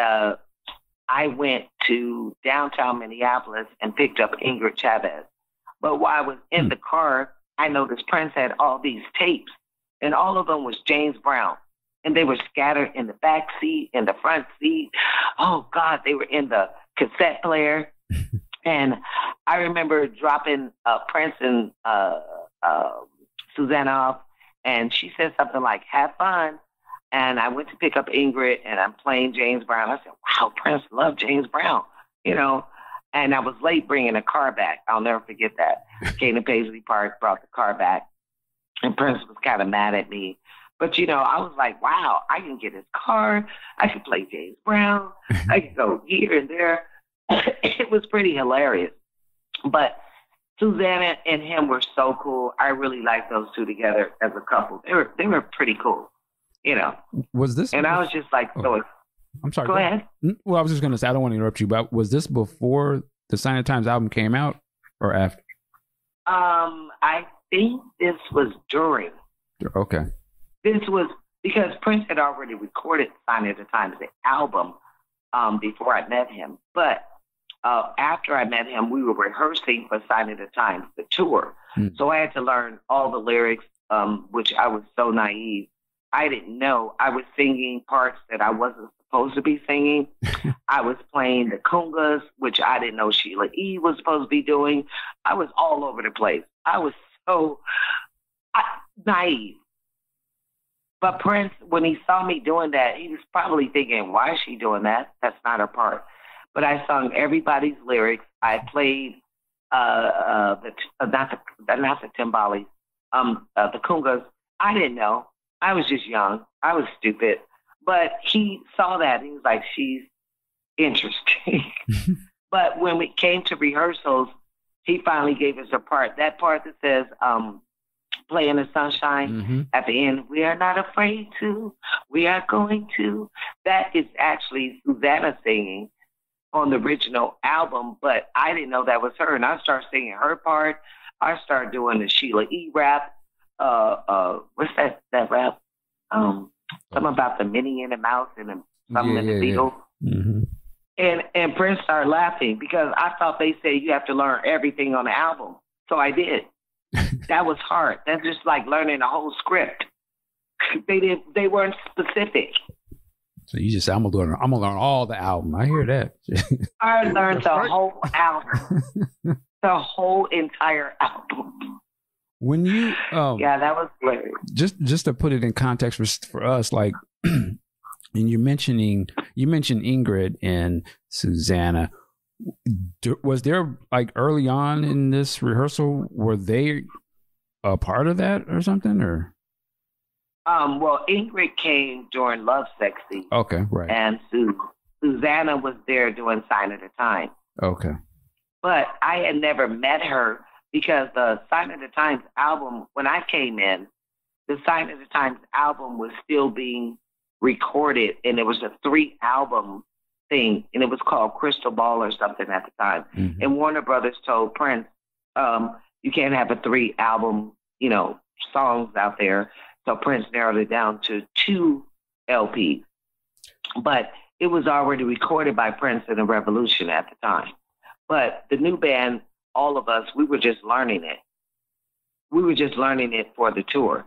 Speaker 2: I went to downtown Minneapolis and picked up Ingrid Chavez. But while I was in the car, I noticed Prince had all these tapes and all of them was James Brown. And they were scattered in the back seat, in the front seat. Oh, God, they were in the cassette player. And I remember dropping Prince and Susanna off, and she said something like, have fun. And I went to pick up Ingrid, and I'm playing James Brown. I said, wow, Prince loved James Brown, And I was late bringing the car back. I'll never forget that. Came to Paisley Park, brought the car back, and Prince was kind of mad at me. But, I was like, wow, I can get his car. I can play James Brown. I can go here and there. It was pretty hilarious. But Susanna and him were so cool. I really liked those two together as a couple. They were pretty cool,
Speaker 1: Was this?
Speaker 2: And I was just like,
Speaker 1: I'm sorry.
Speaker 2: Go ahead.
Speaker 1: Well, I was just going to say, I don't want to interrupt you, but was this before the Sign of Times album came out or after?
Speaker 2: I think this was during.
Speaker 1: Okay.
Speaker 2: This was because Prince had already recorded Sign of the Times, the album, before I met him. But after I met him, we were rehearsing for Sign of the Times, the tour. So I had to learn all the lyrics, which I was so naive. I didn't know. I was singing parts that I wasn't supposed to be singing. I was playing the congas, which I didn't know Sheila E. was supposed to be doing. I was all over the place. I was so naive. But Prince, when he saw me doing that, he was probably thinking, why is she doing that? That's not her part. But I sung everybody's lyrics. I played not the timbales, the congas. I didn't know. I was just young. I was stupid. But he saw that. He was like, she's interesting. But when we came to rehearsals, he finally gave us a part. That part that says, play in the sunshine at the end. We are not afraid to. We are going to. That is actually Susanna singing on the original album, but I didn't know that was her. And I started singing her part. I started doing the Sheila E. rap. What's that rap? Something about the Minnie and the Mouse and something in the Beatles. And Prince started laughing because I thought they said you have to learn everything on the album. So I did. That was hard. That's just like learning a whole script. They weren't specific.
Speaker 1: So you just said, I'm gonna learn all the album. I hear that.
Speaker 2: I learned the whole album. The whole entire album.
Speaker 1: When you
Speaker 2: yeah, that was hilarious.
Speaker 1: Just to put it in context for us, like and you mentioned Ingrid and Susanna. Was there, like, early on in this rehearsal, were they a part of that or something, or?
Speaker 2: Well, Ingrid came during Lovesexy.
Speaker 1: Okay, right.
Speaker 2: And Susanna was there doing Sign of the Times.
Speaker 1: Okay.
Speaker 2: But I had never met her because the Sign of the Times album, when I came in, the Sign of the Times album was still being recorded, and it was a 3-album thing, and it was called Crystal Ball or something at the time. And Warner Brothers told Prince, you can't have a 3-album, songs out there. So Prince narrowed it down to 2 LPs. But it was already recorded by Prince and the Revolution at the time. But the new band, all of us, we were just learning it. We were just learning it for the tour.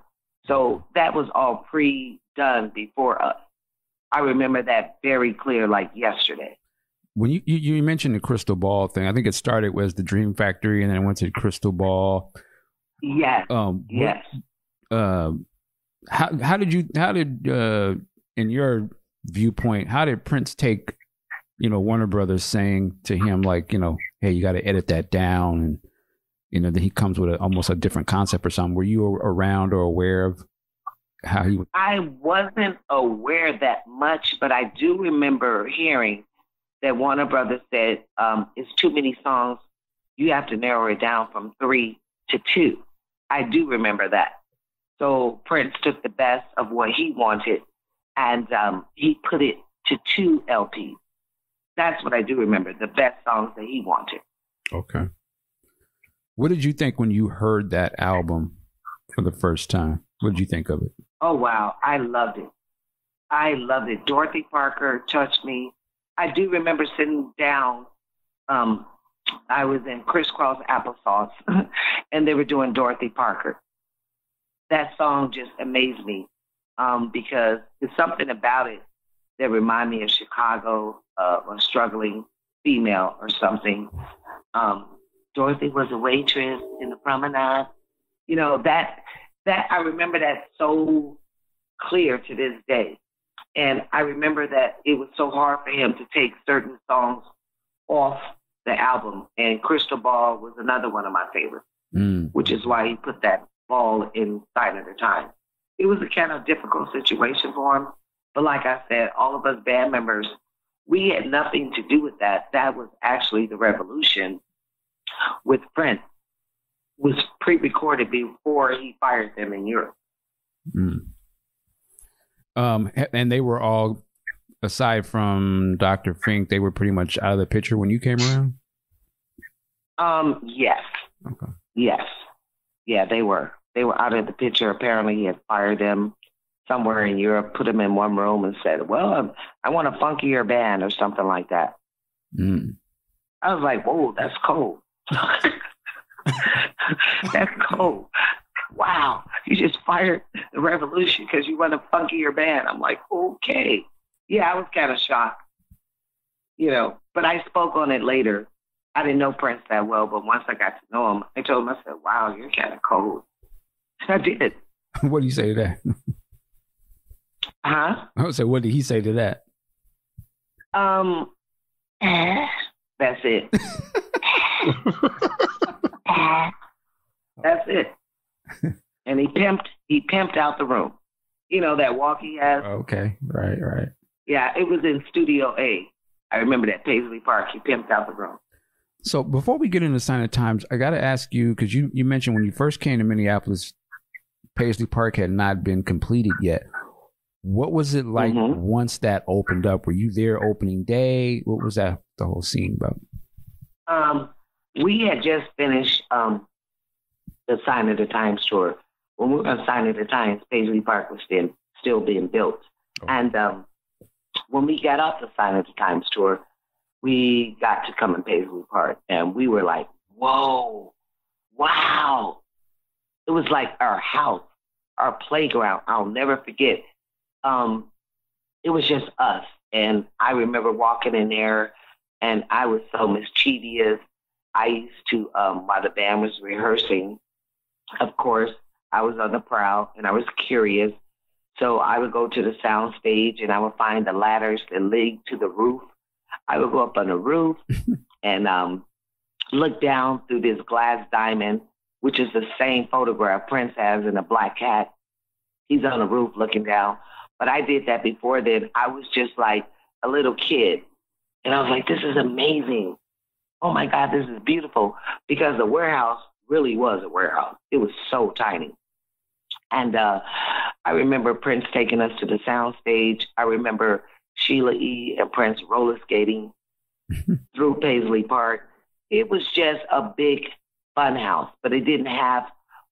Speaker 2: So that was all pre-done before us. I remember that very clear, like yesterday.
Speaker 1: When you mentioned the Crystal Ball thing, I think it started with the Dream Factory, and then it went to Crystal Ball.
Speaker 2: Yes. Yes.
Speaker 1: How did in your viewpoint, how did Prince take, Warner Brothers saying to him, like, hey, you got to edit that down, and then he comes with almost a different concept or something. Were you around or aware of how he?
Speaker 2: I wasn't aware that much, but I do remember hearing that Warner Brothers said, it's too many songs. You have to narrow it down from 3 to 2. I do remember that. So Prince took the best of what he wanted, and he put it to 2 LPs. That's what I do remember, the best songs that he wanted.
Speaker 1: Okay. What did you think when you heard that album for the first time? What did you think of it?
Speaker 2: Oh, wow. I loved it. I loved it. Dorothy Parker touched me. I do remember sitting down. I was in Crisscross Applesauce, and they were doing Dorothy Parker. That song just amazed me because there's something about it that reminded me of Chicago, a struggling female or something. Dorothy was a waitress in the promenade. That I remember that so clear to this day. And I remember that it was so hard for him to take certain songs off the album. And Crystal Ball was another one of my favorites, which is why he put that ball in Sign of the Times. It was a kind of difficult situation for him. But like I said, all of us band members, we had nothing to do with that. That was actually the Revolution with Prince. Was pre-recorded before he fired them in Europe.
Speaker 1: And they were all, aside from Dr. Fink, they were pretty much out of the picture when you came around?
Speaker 2: Yes.
Speaker 1: Okay.
Speaker 2: Yes. Yeah, they were. They were out of the picture. Apparently he had fired them somewhere in Europe, put them in one room and said, well, I want a funkier band or something like that. I was like, whoa, that's cold. That's cold. Wow, you just fired the Revolution because you want a funkier band. I'm like, okay. Yeah, I was kind of shocked, but I spoke on it later. I didn't know Prince that well, but once I got to know him, I told him, I said, wow, you're kind of cold. I did.
Speaker 1: What did you say to that?
Speaker 2: Huh?
Speaker 1: I said, what did he say to that?
Speaker 2: That's it. That's it. And he pimped out the room. You know, that walk he has.
Speaker 1: Okay, right.
Speaker 2: Yeah, it was in Studio A. I remember that Paisley Park. He pimped out the room.
Speaker 1: So before we get into Sign of Times, I got to ask you, because you mentioned when you first came to Minneapolis, Paisley Park had not been completed yet. What was it like once that opened up? Were you there opening day? What was that, the whole scene about?
Speaker 2: We had just finished the Sign of the Times tour. When we were on Sign of the Times, Paisley Park was still being built. Oh. And when we got off the Sign of the Times tour, we got to come in Paisley Park, and we were like, whoa, wow. It was like our house, our playground. I'll never forget. It was just us. And I remember walking in there, and I was so mischievous. I used to, while the band was rehearsing, of course, I was on the prowl, and I was curious. So I would go to the sound stage, and I would find the ladders that lead to the roof. I would go up on the roof and look down through this glass diamond, which is the same photograph Prince has in a black hat. He's on the roof looking down. But I did that before then. I was just like a little kid. And I was like, this is amazing. Oh, my God, this is beautiful. Because the warehouse really was a warehouse. It was so tiny. And I remember Prince taking us to the sound stage. I remember Sheila E. and Prince roller skating through Paisley Park. It was just a big fun house, but it didn't have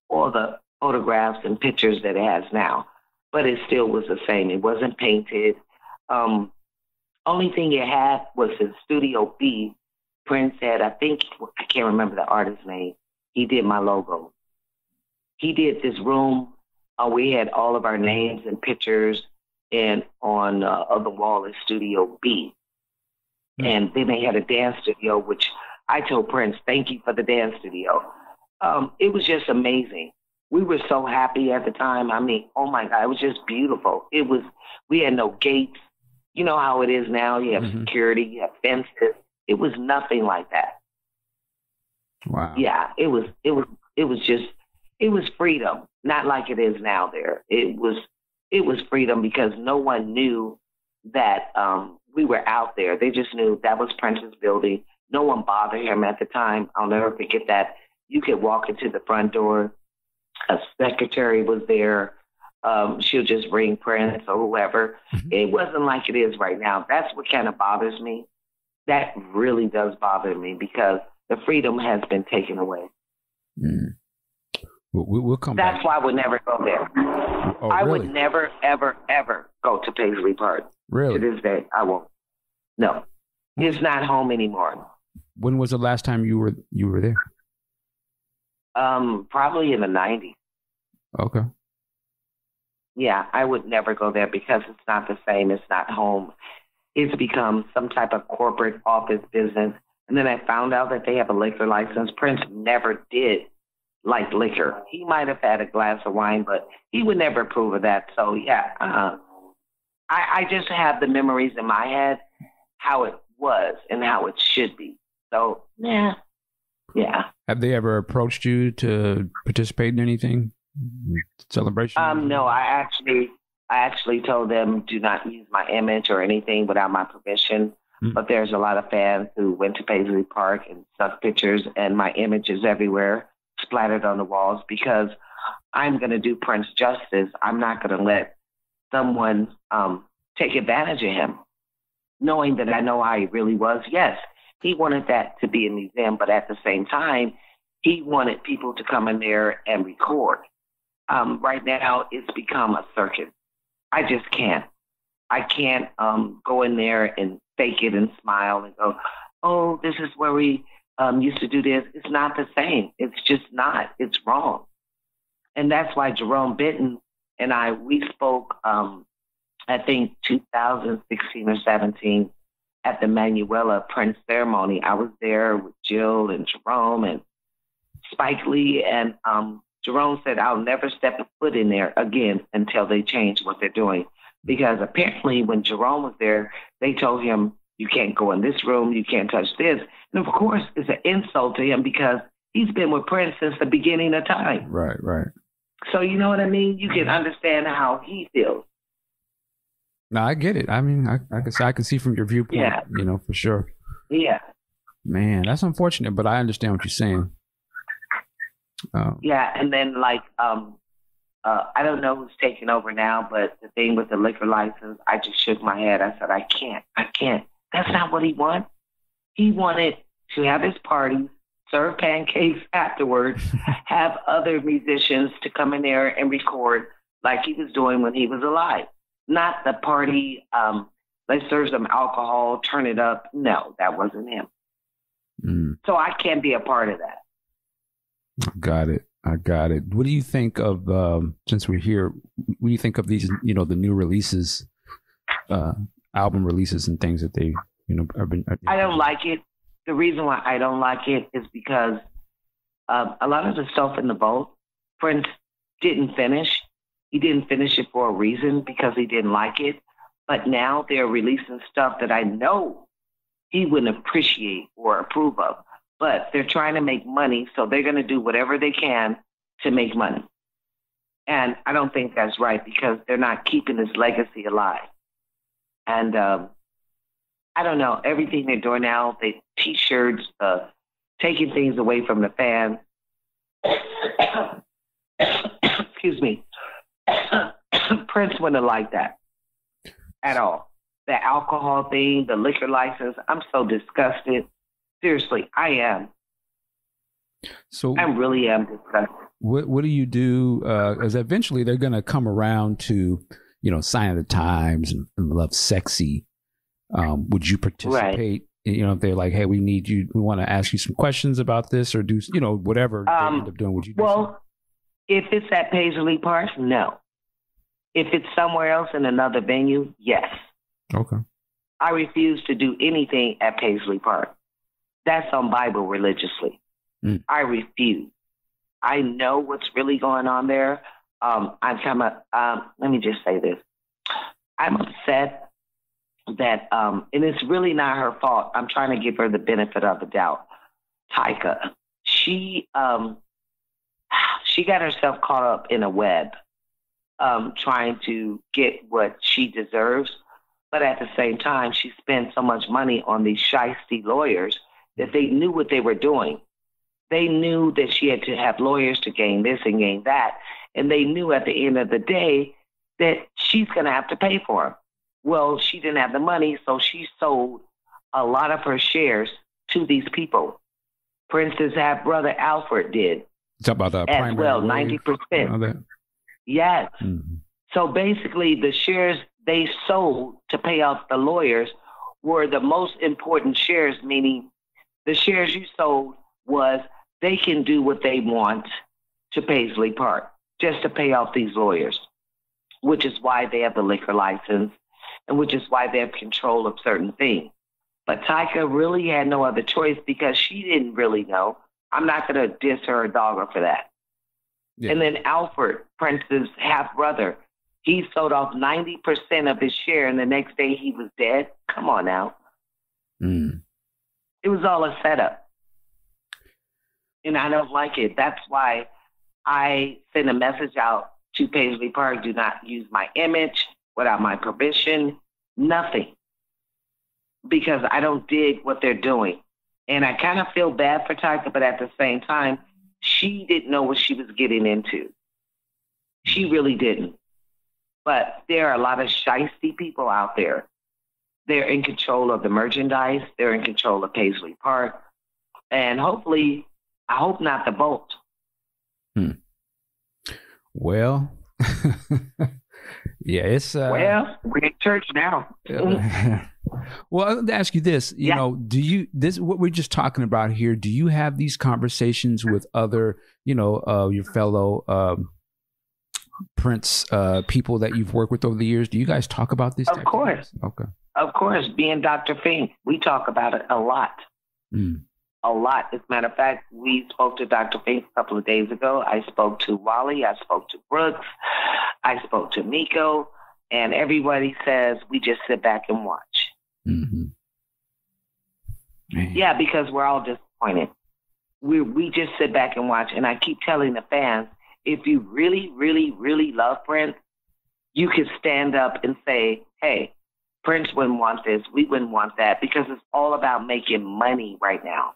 Speaker 2: all the photographs and pictures that it has now. But it still was the same. It wasn't painted. Only thing it had was in Studio B. Prince had, I can't remember the artist's name. He did my logo. He did this room. We had all of our names and pictures and on the wall in Studio B. And then they had a dance studio, which I told Prince, thank you for the dance studio. It was just amazing. We were so happy at the time. I mean, oh my God, it was just beautiful. We had no gates. You know how it is now. You have security, you have fences. It was nothing like that.
Speaker 1: Wow.
Speaker 2: Yeah, it was freedom, not like it is now there. It was freedom because no one knew that we were out there. They just knew that was Prince's building. No one bothered him at the time. I'll never forget that. You could walk into the front door. A secretary was there. She'll just ring Prince or whoever. It wasn't like it is right now. That's what kind of bothers me. That really does bother me because the freedom has been taken away.
Speaker 1: We'll come
Speaker 2: That's
Speaker 1: back.
Speaker 2: why I would never go there.
Speaker 1: Oh,
Speaker 2: I
Speaker 1: really?
Speaker 2: would never, ever, ever go to Paisley Park.
Speaker 1: Really?
Speaker 2: To this day, I won't. No. It's not home anymore.
Speaker 1: When was the last time you were there?
Speaker 2: Probably in the 90s.
Speaker 1: Okay.
Speaker 2: Yeah, I would never go there because it's not the same. It's not home. It's become some type of corporate office business. And then I found out that they have a liquor license. Prince never did like liquor. He might have had a glass of wine, but he would never approve of that. So, yeah, I just have the memories in my head, how it was and how it should be. So, yeah.
Speaker 1: Have they ever approached you to participate in anything? Celebration?
Speaker 2: No, I actually told them do not use my image or anything without my permission. But there's a lot of fans who went to Paisley Park and took pictures, and my image is everywhere, splattered on the walls, because I'm going to do Prince justice. I'm not going to let someone take advantage of him, knowing that I know how he really was. Yes, he wanted that to be a museum, but at the same time, he wanted people to come in there and record. Right now, it's become a circus. I just can't. I can't go in there and fake it and smile and go, oh, this is where we used to do this. It's not the same. It's just not. It's wrong. And that's why Jerome Benton and we spoke, I think, 2016 or 17 at the Manuela Prince ceremony. I was there with Jill and Jerome and Spike Lee. And Jerome said, I'll never step a foot in there again until they change what they're doing. Because apparently when Jerome was there, they told him, you can't go in this room, you can't touch this. And of course, it's an insult to him because he's been with Prince since the beginning of time.
Speaker 1: Right.
Speaker 2: So you know what I mean? You can understand how he feels.
Speaker 1: No, I get it. I mean, I can see from your viewpoint,
Speaker 2: Yeah.
Speaker 1: you know, for sure.
Speaker 2: Yeah.
Speaker 1: Man, that's unfortunate, but I understand what you're saying.
Speaker 2: Yeah, and then like I don't know who's taking over now, but the thing with the liquor license, I just shook my head. I said, I can't. That's not what he wanted. He wanted to have his parties, serve pancakes afterwards, have other musicians to come in there and record like he was doing when he was alive. Not the party, let's serve some alcohol, turn it up. No, that wasn't him. So I can't be a part of that.
Speaker 1: I got it. What do you think of, since we're here, what do you think of these, you know, the new releases, album releases and things that they, you know,
Speaker 2: I don't like it. The reason why I don't like it is because a lot of the stuff in the vault, Prince didn't finish. He didn't finish it for a reason, because he didn't like it. But now they're releasing stuff that I know he wouldn't appreciate or approve of. But they're trying to make money, so they're going to do whatever they can to make money. And I don't think that's right, because they're not keeping his legacy alive. And I don't know, everything they're doing now, they T-shirts, taking things away from the fans. Excuse me. Prince wouldn't have liked that at all. The alcohol thing, the liquor license, I'm so disgusted. Seriously, I am.
Speaker 1: So
Speaker 2: I really am disgusted.
Speaker 1: What do you do? As eventually they're going to come around to, you know, Sign of the Times and Lovesexy. Would you participate?
Speaker 2: Right.
Speaker 1: You know, if they're like, hey, we need you, we want to ask you some questions about this, or do, you know, whatever they end up doing. Would you do something?
Speaker 2: If it's at Paisley Park, no. If it's somewhere else in another venue, yes.
Speaker 1: Okay.
Speaker 2: I refuse to do anything at Paisley Park. That's on Bible religiously. I refuse. I know what's really going on there. Let me just say this. I'm upset that, and it's really not her fault. I'm trying to give her the benefit of the doubt. Tyka, she got herself caught up in a web, trying to get what she deserves. But at the same time, she spent so much money on these shiesty lawyers that they knew what they were doing. They knew that she had to have lawyers to gain this and gain that. And they knew at the end of the day that she's going to have to pay for them. Well, she didn't have the money, so she sold a lot of her shares to these people. Prince's half-brother Alfred did.
Speaker 1: Talk about that
Speaker 2: as well, 90%. Yes. Mm-hmm. So basically, the shares they sold to pay off the lawyers were the most important shares, meaning the shares you sold was they can do what they want to Paisley Park just to pay off these lawyers, which is why they have the liquor license and which is why they have control of certain things. But Tyka really had no other choice because she didn't really know. I'm not going to diss her or dog her for that. Yeah. And then Alfred, Prince's half-brother, he sold off 90% of his share, and the next day he was dead. Come on now. It was all a setup. And I don't like it. That's why I send a message out to Paisley Park. Do not use my image without my permission. Nothing. Because I don't dig what they're doing. And I kind of feel bad for Tyka, but at the same time, she didn't know what she was getting into. She really didn't. But there are a lot of shiesty people out there. They're in control of the merchandise. They're in control of Paisley Park. And hopefully, I hope not the boat.
Speaker 1: Well, yeah, it's...
Speaker 2: well, we're in church now.
Speaker 1: Well, I'll ask you this. You know, do you... This what we're just talking about here, do you have these conversations with other, you know, your fellow... Prince people that you've worked with over the years? Do you guys talk about this?
Speaker 2: Of course.
Speaker 1: Okay.
Speaker 2: Of course. Being Dr. Fink, we talk about it a lot. A lot. As a matter of fact, we spoke to Dr. Fink a couple of days ago. I spoke to Wally. I spoke to Brooks. I spoke to Miko. And everybody says we just sit back and watch. Yeah, because we're all disappointed. We just sit back and watch. And I keep telling the fans, if you really, really, really love Prince, you can stand up and say, hey, Prince wouldn't want this, we wouldn't want that, because it's all about making money right now.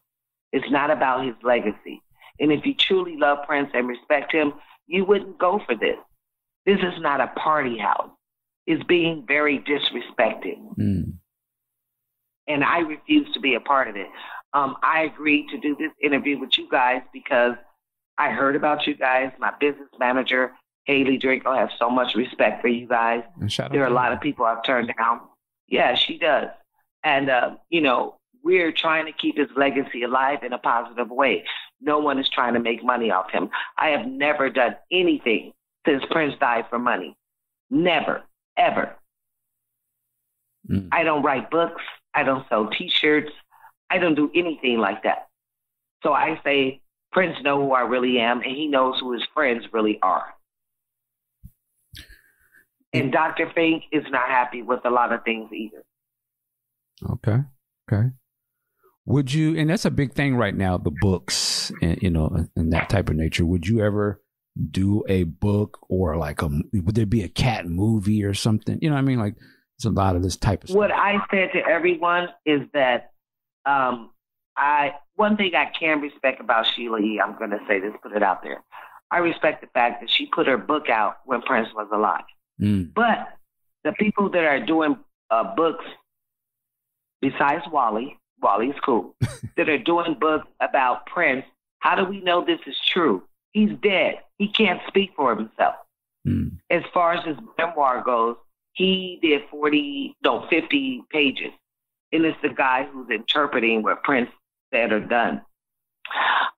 Speaker 2: It's not about his legacy. And if you truly love Prince and respect him, you wouldn't go for this. This is not a party house. It's being very disrespecting.
Speaker 1: Mm.
Speaker 2: And I refuse to be a part of it. I agreed to do this interview with you guys because I heard about you guys. My business manager, Haley Draco, has so much respect for you guys. There are a lot of people I've turned down. Yeah, she does. And, we're trying to keep his legacy alive in a positive way. No one is trying to make money off him. I have never done anything since Prince died for money. Never, ever.
Speaker 1: Mm.
Speaker 2: I don't write books. I don't sell T-shirts. I don't do anything like that. So I say, Prince knows who I really am, and he knows who his friends really are. And Dr. Fink is not happy with a lot of things either.
Speaker 1: Okay. Would you, and that's a big thing right now, the books and, and that type of nature. Would you ever do a book or would there be a cat movie or something? You know what I mean? Like, it's a lot of this type of stuff.
Speaker 2: What I said to everyone is that one thing I can respect about Sheila E., I'm going to say this, put it out there. I respect the fact that she put her book out when Prince was alive.
Speaker 1: Mm.
Speaker 2: But the people that are doing books, besides Wally's cool, that are doing books about Prince, how do we know this is true? He's dead. He can't speak for himself.
Speaker 1: Mm.
Speaker 2: As far as his memoir goes, he did 50 pages. And it's the guy who's interpreting what Prince said or done.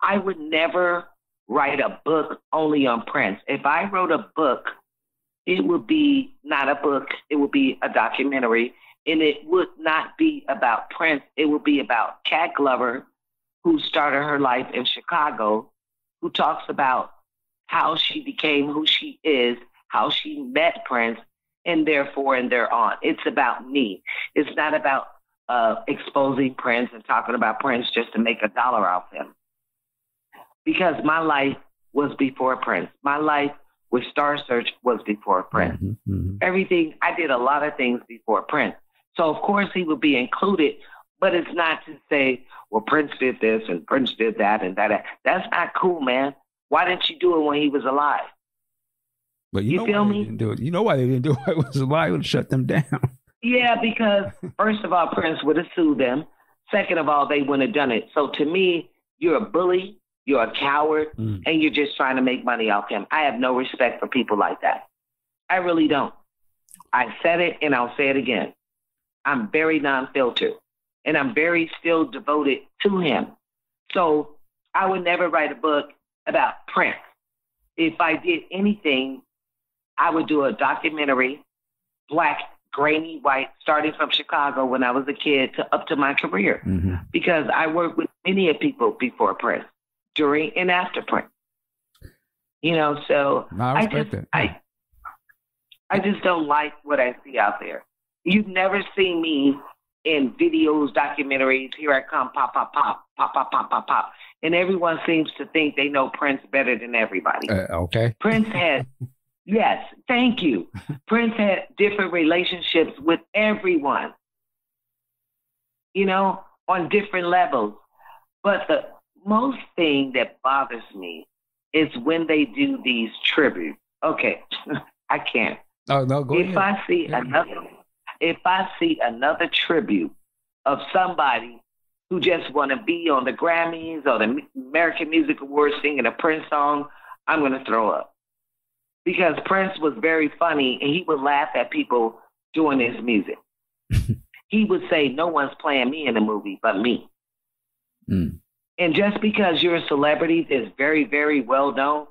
Speaker 2: I would never write a book only on Prince. If I wrote a book, it would be not a book. It would be a documentary. And it would not be about Prince. It would be about Cat Glover, who started her life in Chicago, who talks about how she became who she is, how she met Prince, and therefore and thereon. It's about me. It's not about exposing Prince and talking about Prince just to make $1 off him. Because my life was before Prince. My life with Star Search was before Prince.
Speaker 1: Mm-hmm, mm-hmm.
Speaker 2: Everything, I did a lot of things before Prince. So, of course, he would be included, but it's not to say, well, Prince did this and Prince did that and that. That's not cool, man. Why didn't you do it when he was alive?
Speaker 1: But
Speaker 2: you feel me?
Speaker 1: Didn't do it. You know why they didn't do it? It was alive. It would shut them down.
Speaker 2: Yeah, because first of all, Prince would have sued them. Second of all, they wouldn't have done it. So to me, you're a bully, you're a coward, and you're just trying to make money off him. I have no respect for people like that. I really don't. I said it and I'll say it again. I'm very non-filtered, and I'm very still devoted to him. So I would never write a book about Prince. If I did anything, I would do a documentary, black, grainy, white, starting from Chicago when I was a kid to up to my career.
Speaker 1: Mm-hmm.
Speaker 2: Because I worked with many people before Prince, during and after Prince. So
Speaker 1: no, I respect that.
Speaker 2: I just don't like what I see out there. You've never seen me in videos, documentaries. Here I come, pop, pop, pop, pop, pop, pop, pop, pop. And everyone seems to think they know Prince better than everybody.
Speaker 1: Okay.
Speaker 2: Prince had, yes, thank you. Prince had different relationships with everyone, on different levels. But the most thing that bothers me is when they do these tributes. Okay, I can't.
Speaker 1: Oh, no, go ahead.
Speaker 2: If I see another tribute of somebody who just want to be on the Grammys or the American Music Awards singing a Prince song, I'm going to throw up. Because Prince was very funny, and he would laugh at people doing his music. He would say, no one's playing me in the movie but me.
Speaker 1: Mm.
Speaker 2: And just because you're a celebrity that's very, very well known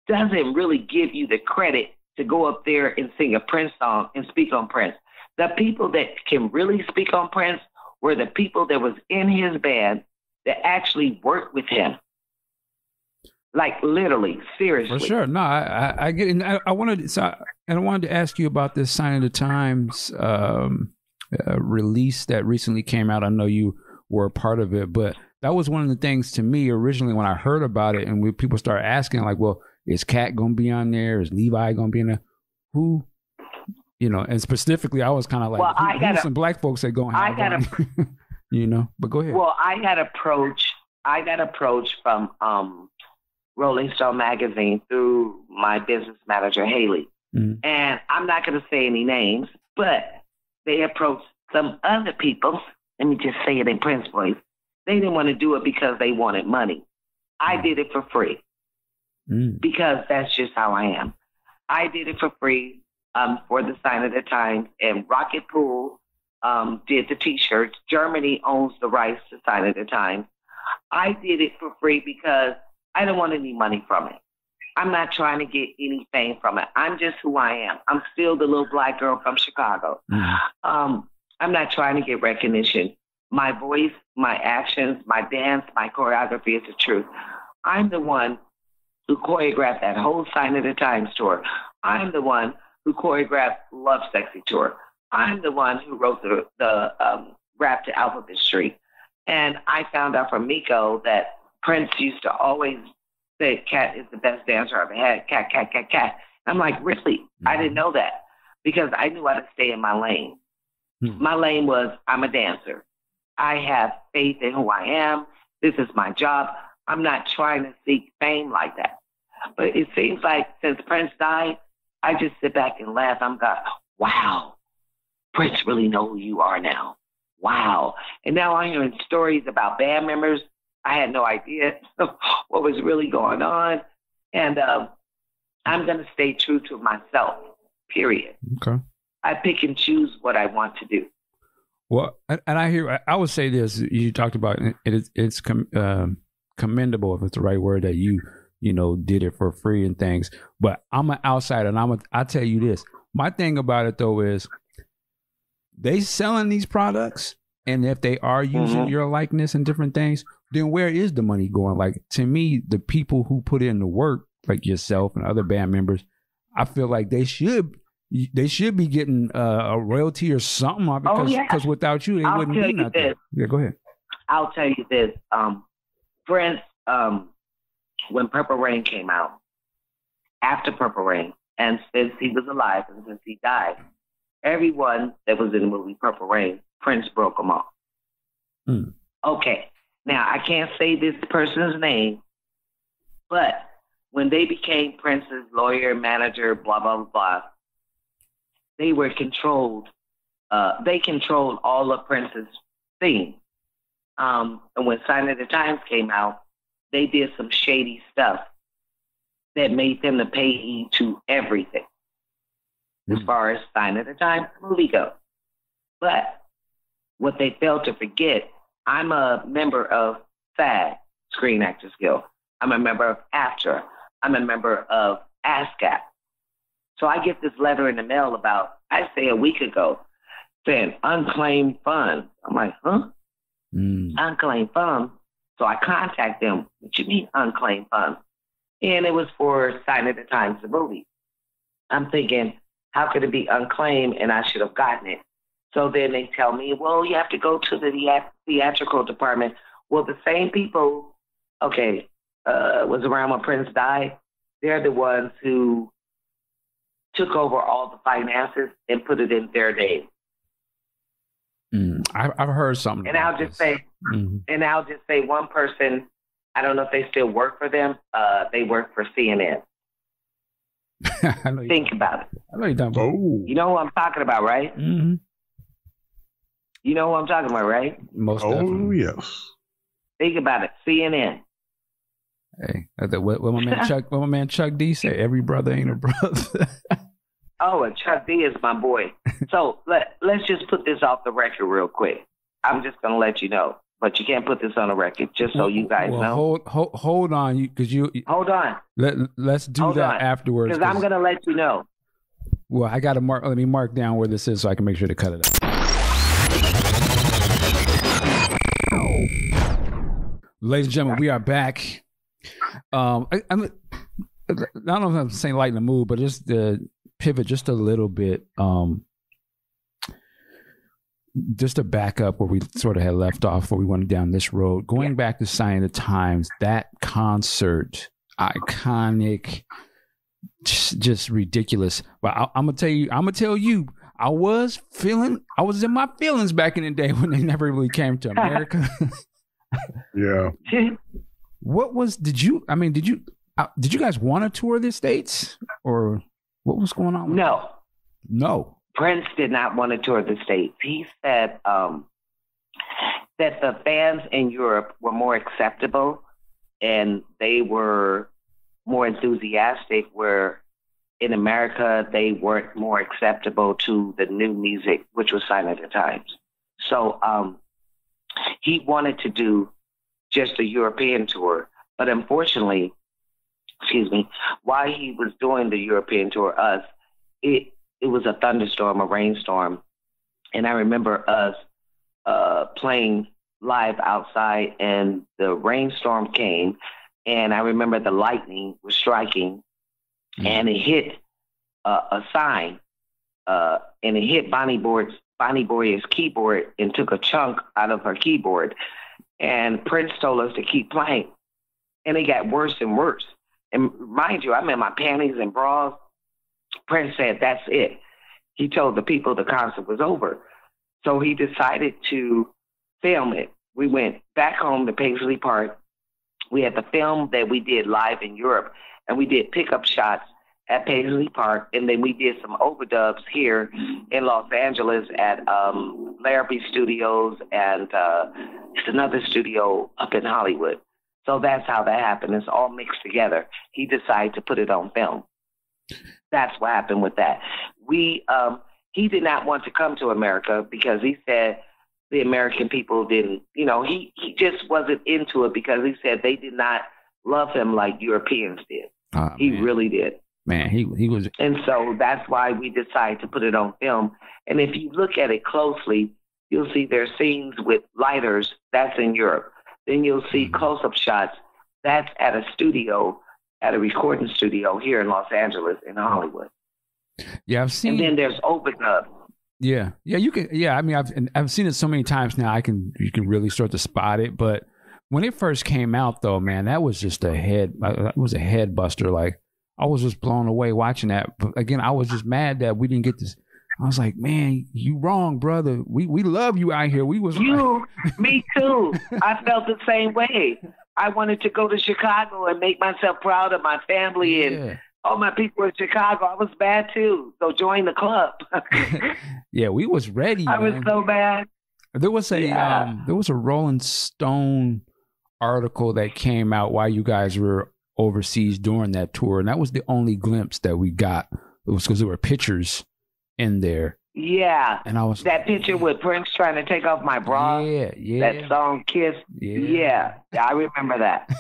Speaker 2: doesn't really give you the credit to go up there and sing a Prince song and speak on Prince. The people that can really speak on Prince were the people that was in his band that actually worked with him. Like literally, seriously.
Speaker 1: For sure. No, I get it. I wanted to ask you about this Sign of the Times release that recently came out. I know you were a part of it, but that was one of the things to me originally when I heard about it, and when people started asking, like, well, is Cat gonna be on there? Is Levi gonna be in there? Who, and specifically, I was kind of like,
Speaker 2: well,
Speaker 1: who's some black folks that gonna have on? But go ahead.
Speaker 2: Well, I got approached from Rolling Stone magazine through my business manager Haley, and I'm not going to say any names, but they approached some other people. Let me just say it in Prince voice. They didn't want to do it because they wanted money. I did it for free because that's just how I am. I did it for free for the Sign of the Times, and Rocket Pool did the T-shirts. Germany owns the rights to Sign of the Times. I did it for free because I don't want any money from it. I'm not trying to get any fame from it. I'm just who I am. I'm still the little black girl from Chicago. I'm not trying to get recognition. My voice, my actions, my dance, my choreography is the truth. I'm the one who choreographed that whole Sign of the Times tour. I'm the one who choreographed Lovesexy tour. I'm the one who wrote the rap to Alphabet Street. And I found out from Miko that Prince used to always say, Cat is the best dancer I've ever had. Cat, cat, cat, cat. I'm like, really? I didn't know that because I knew how to stay in my lane. My lane was, I'm a dancer. I have faith in who I am. This is my job. I'm not trying to seek fame like that. But it seems like since Prince died, I just sit back and laugh. I'm going, wow, Prince really know who you are now. Wow. And now I'm hearing stories about band members. I had no idea what was really going on. And I'm going to stay true to myself, period.
Speaker 1: Okay.
Speaker 2: I pick and choose what I want to do.
Speaker 1: Well, and I would say this, you talked about it's commendable, if it's the right word, that you did it for free and things. But I'm an outsider, and I tell you this. My thing about it though is they selling these products, and if they are using your likeness and different things, then where is the money going? Like, to me, the people who put in the work, like yourself and other band members, I feel like they should be getting a royalty or something, because without you, they wouldn't do nothing. Yeah, go ahead.
Speaker 2: I'll tell you this. Prince, when Purple Rain came out, after Purple Rain, and since he was alive and since he died, everyone that was in the movie Purple Rain, Prince broke them off. Okay. Now, I can't say this person's name, but when they became Prince's lawyer, manager, blah, blah, blah, they were controlled. They controlled all of Prince's things. And when Sign of the Times came out, they did some shady stuff that made them to pay heed to everything as far as Sign of the Times movie goes. But what they failed to forget, I'm a member of SAG, Screen Actors Guild. I'm a member of AFTRA. I'm a member of ASCAP. So I get this letter in the mail about, I say a week ago, saying unclaimed funds. I'm like, huh? Unclaimed funds? So I contact them. What you mean unclaimed funds? And it was for Sign of the Times, the movie. I'm thinking, how could it be unclaimed and I should have gotten it? So then they tell me, well, you have to go to the theatrical department. Well, the same people, was around when Prince died. They're the ones who took over all the finances and put it in their name.
Speaker 1: I've heard something.
Speaker 2: And I'll just say, one person, I don't know if they still work for them. They work for CNN. Think about it.
Speaker 1: I know you're talking about.
Speaker 2: You know who I'm talking about, right?
Speaker 1: Mm-hmm.
Speaker 2: You know who I'm talking about, right?
Speaker 1: Most definitely.
Speaker 3: Yes.
Speaker 2: Think about it. CNN.
Speaker 1: Hey, what my man Chuck D say? Every brother ain't a brother.
Speaker 2: Oh, and Chuck D is my boy. So let's just put this off the record real quick. I'm just gonna let you know, but you can't put this on the record, just so you guys know.
Speaker 1: Hold on, because you hold on. Let's do that afterwards.
Speaker 2: Because I'm gonna let you know.
Speaker 1: Well, I got to mark. Let me mark down where this is so I can make sure to cut it out. Ladies and gentlemen, we are back. I don't know if I'm saying lighten the mood, but just to pivot just a little bit. just to back up where we sort of had left off before we went down this road, going back to Sign of the Times, that concert, iconic, just ridiculous. But I'm gonna tell you, I was in my feelings back in the day when they never really came to America.
Speaker 3: Yeah.
Speaker 1: Did you guys want to tour the States, or what was going on?
Speaker 2: No. Prince did not want to tour the States. He said that the fans in Europe were more acceptable and they were more enthusiastic, where in America they weren't more acceptable to the new music, which was Sign of the Times. So he wanted to do just a European tour, but unfortunately, while he was doing the European tour, it was a thunderstorm, a rainstorm, and I remember us playing live outside, and the rainstorm came, and I remember the lightning was striking, and it hit a sign, and it hit Bonnie Boyer's keyboard and took a chunk out of her keyboard. And Prince told us to keep playing, and it got worse and worse. And mind you, I'm in my panties and bras. Prince said, "That's it." He told the people the concert was over. So he decided to film it. We went back home to Paisley Park. We had the film that we did live in Europe, and we did pickup shots at Paisley Park, and then we did some overdubs here in Los Angeles at Larrabee Studios, and it's another studio up in Hollywood. So that's how that happened. It's all mixed together. He decided to put it on film. That's what happened with that. He did not want to come to America because he said the American people didn't, he just wasn't into it, because he said they did not love him like Europeans did. He really did.
Speaker 1: Man, he was.
Speaker 2: And so that's why we decided to put it on film. And if you look at it closely, you'll see there's scenes with lighters. That's in Europe. Then you'll see close-up shots. That's at a studio, at a recording studio here in Los Angeles, in Hollywood.
Speaker 1: Yeah, I've seen.
Speaker 2: And then there's overdub.
Speaker 1: Yeah, you can. Yeah, I mean, I've seen it so many times now. You can really start to spot it. But when it first came out, though, man, that was just it was a head buster. Like, I was just blown away watching that. But again, I was just mad that we didn't get this. I was like, man, you wrong, brother. We love you out here.
Speaker 2: Me too. I felt the same way. I wanted to go to Chicago and make myself proud of my family and all my people in Chicago. I was bad too. So join the club.
Speaker 1: Yeah, we was ready.
Speaker 2: I was so bad.
Speaker 1: There was a Rolling Stone article that came out while you guys were overseas during that tour, and that was the only glimpse that we got. It was because there were pictures in there.
Speaker 2: Yeah.
Speaker 1: And I was
Speaker 2: that picture with Prince trying to take off my bra.
Speaker 1: Yeah.
Speaker 2: That song Kiss. Yeah. I remember that.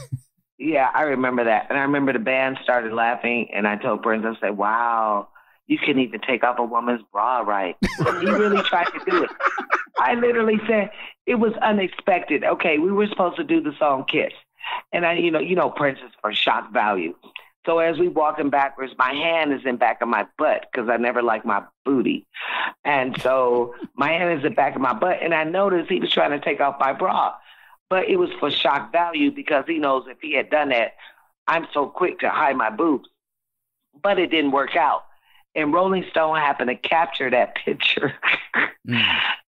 Speaker 2: Yeah, I remember that. And I remember the band started laughing, and I told Prince, I said, "Wow, you can even take off a woman's bra right." He really tried to do it. I literally said, it was unexpected. Okay, we were supposed to do the song Kiss. And I, Prince is for shock value. So as we walking backwards, my hand is in back of my butt because I never liked my booty. And so my hand is in the back of my butt, and I noticed he was trying to take off my bra. But it was for shock value because he knows if he had done that, I'm so quick to hide my boobs. But it didn't work out. And Rolling Stone happened to capture that picture.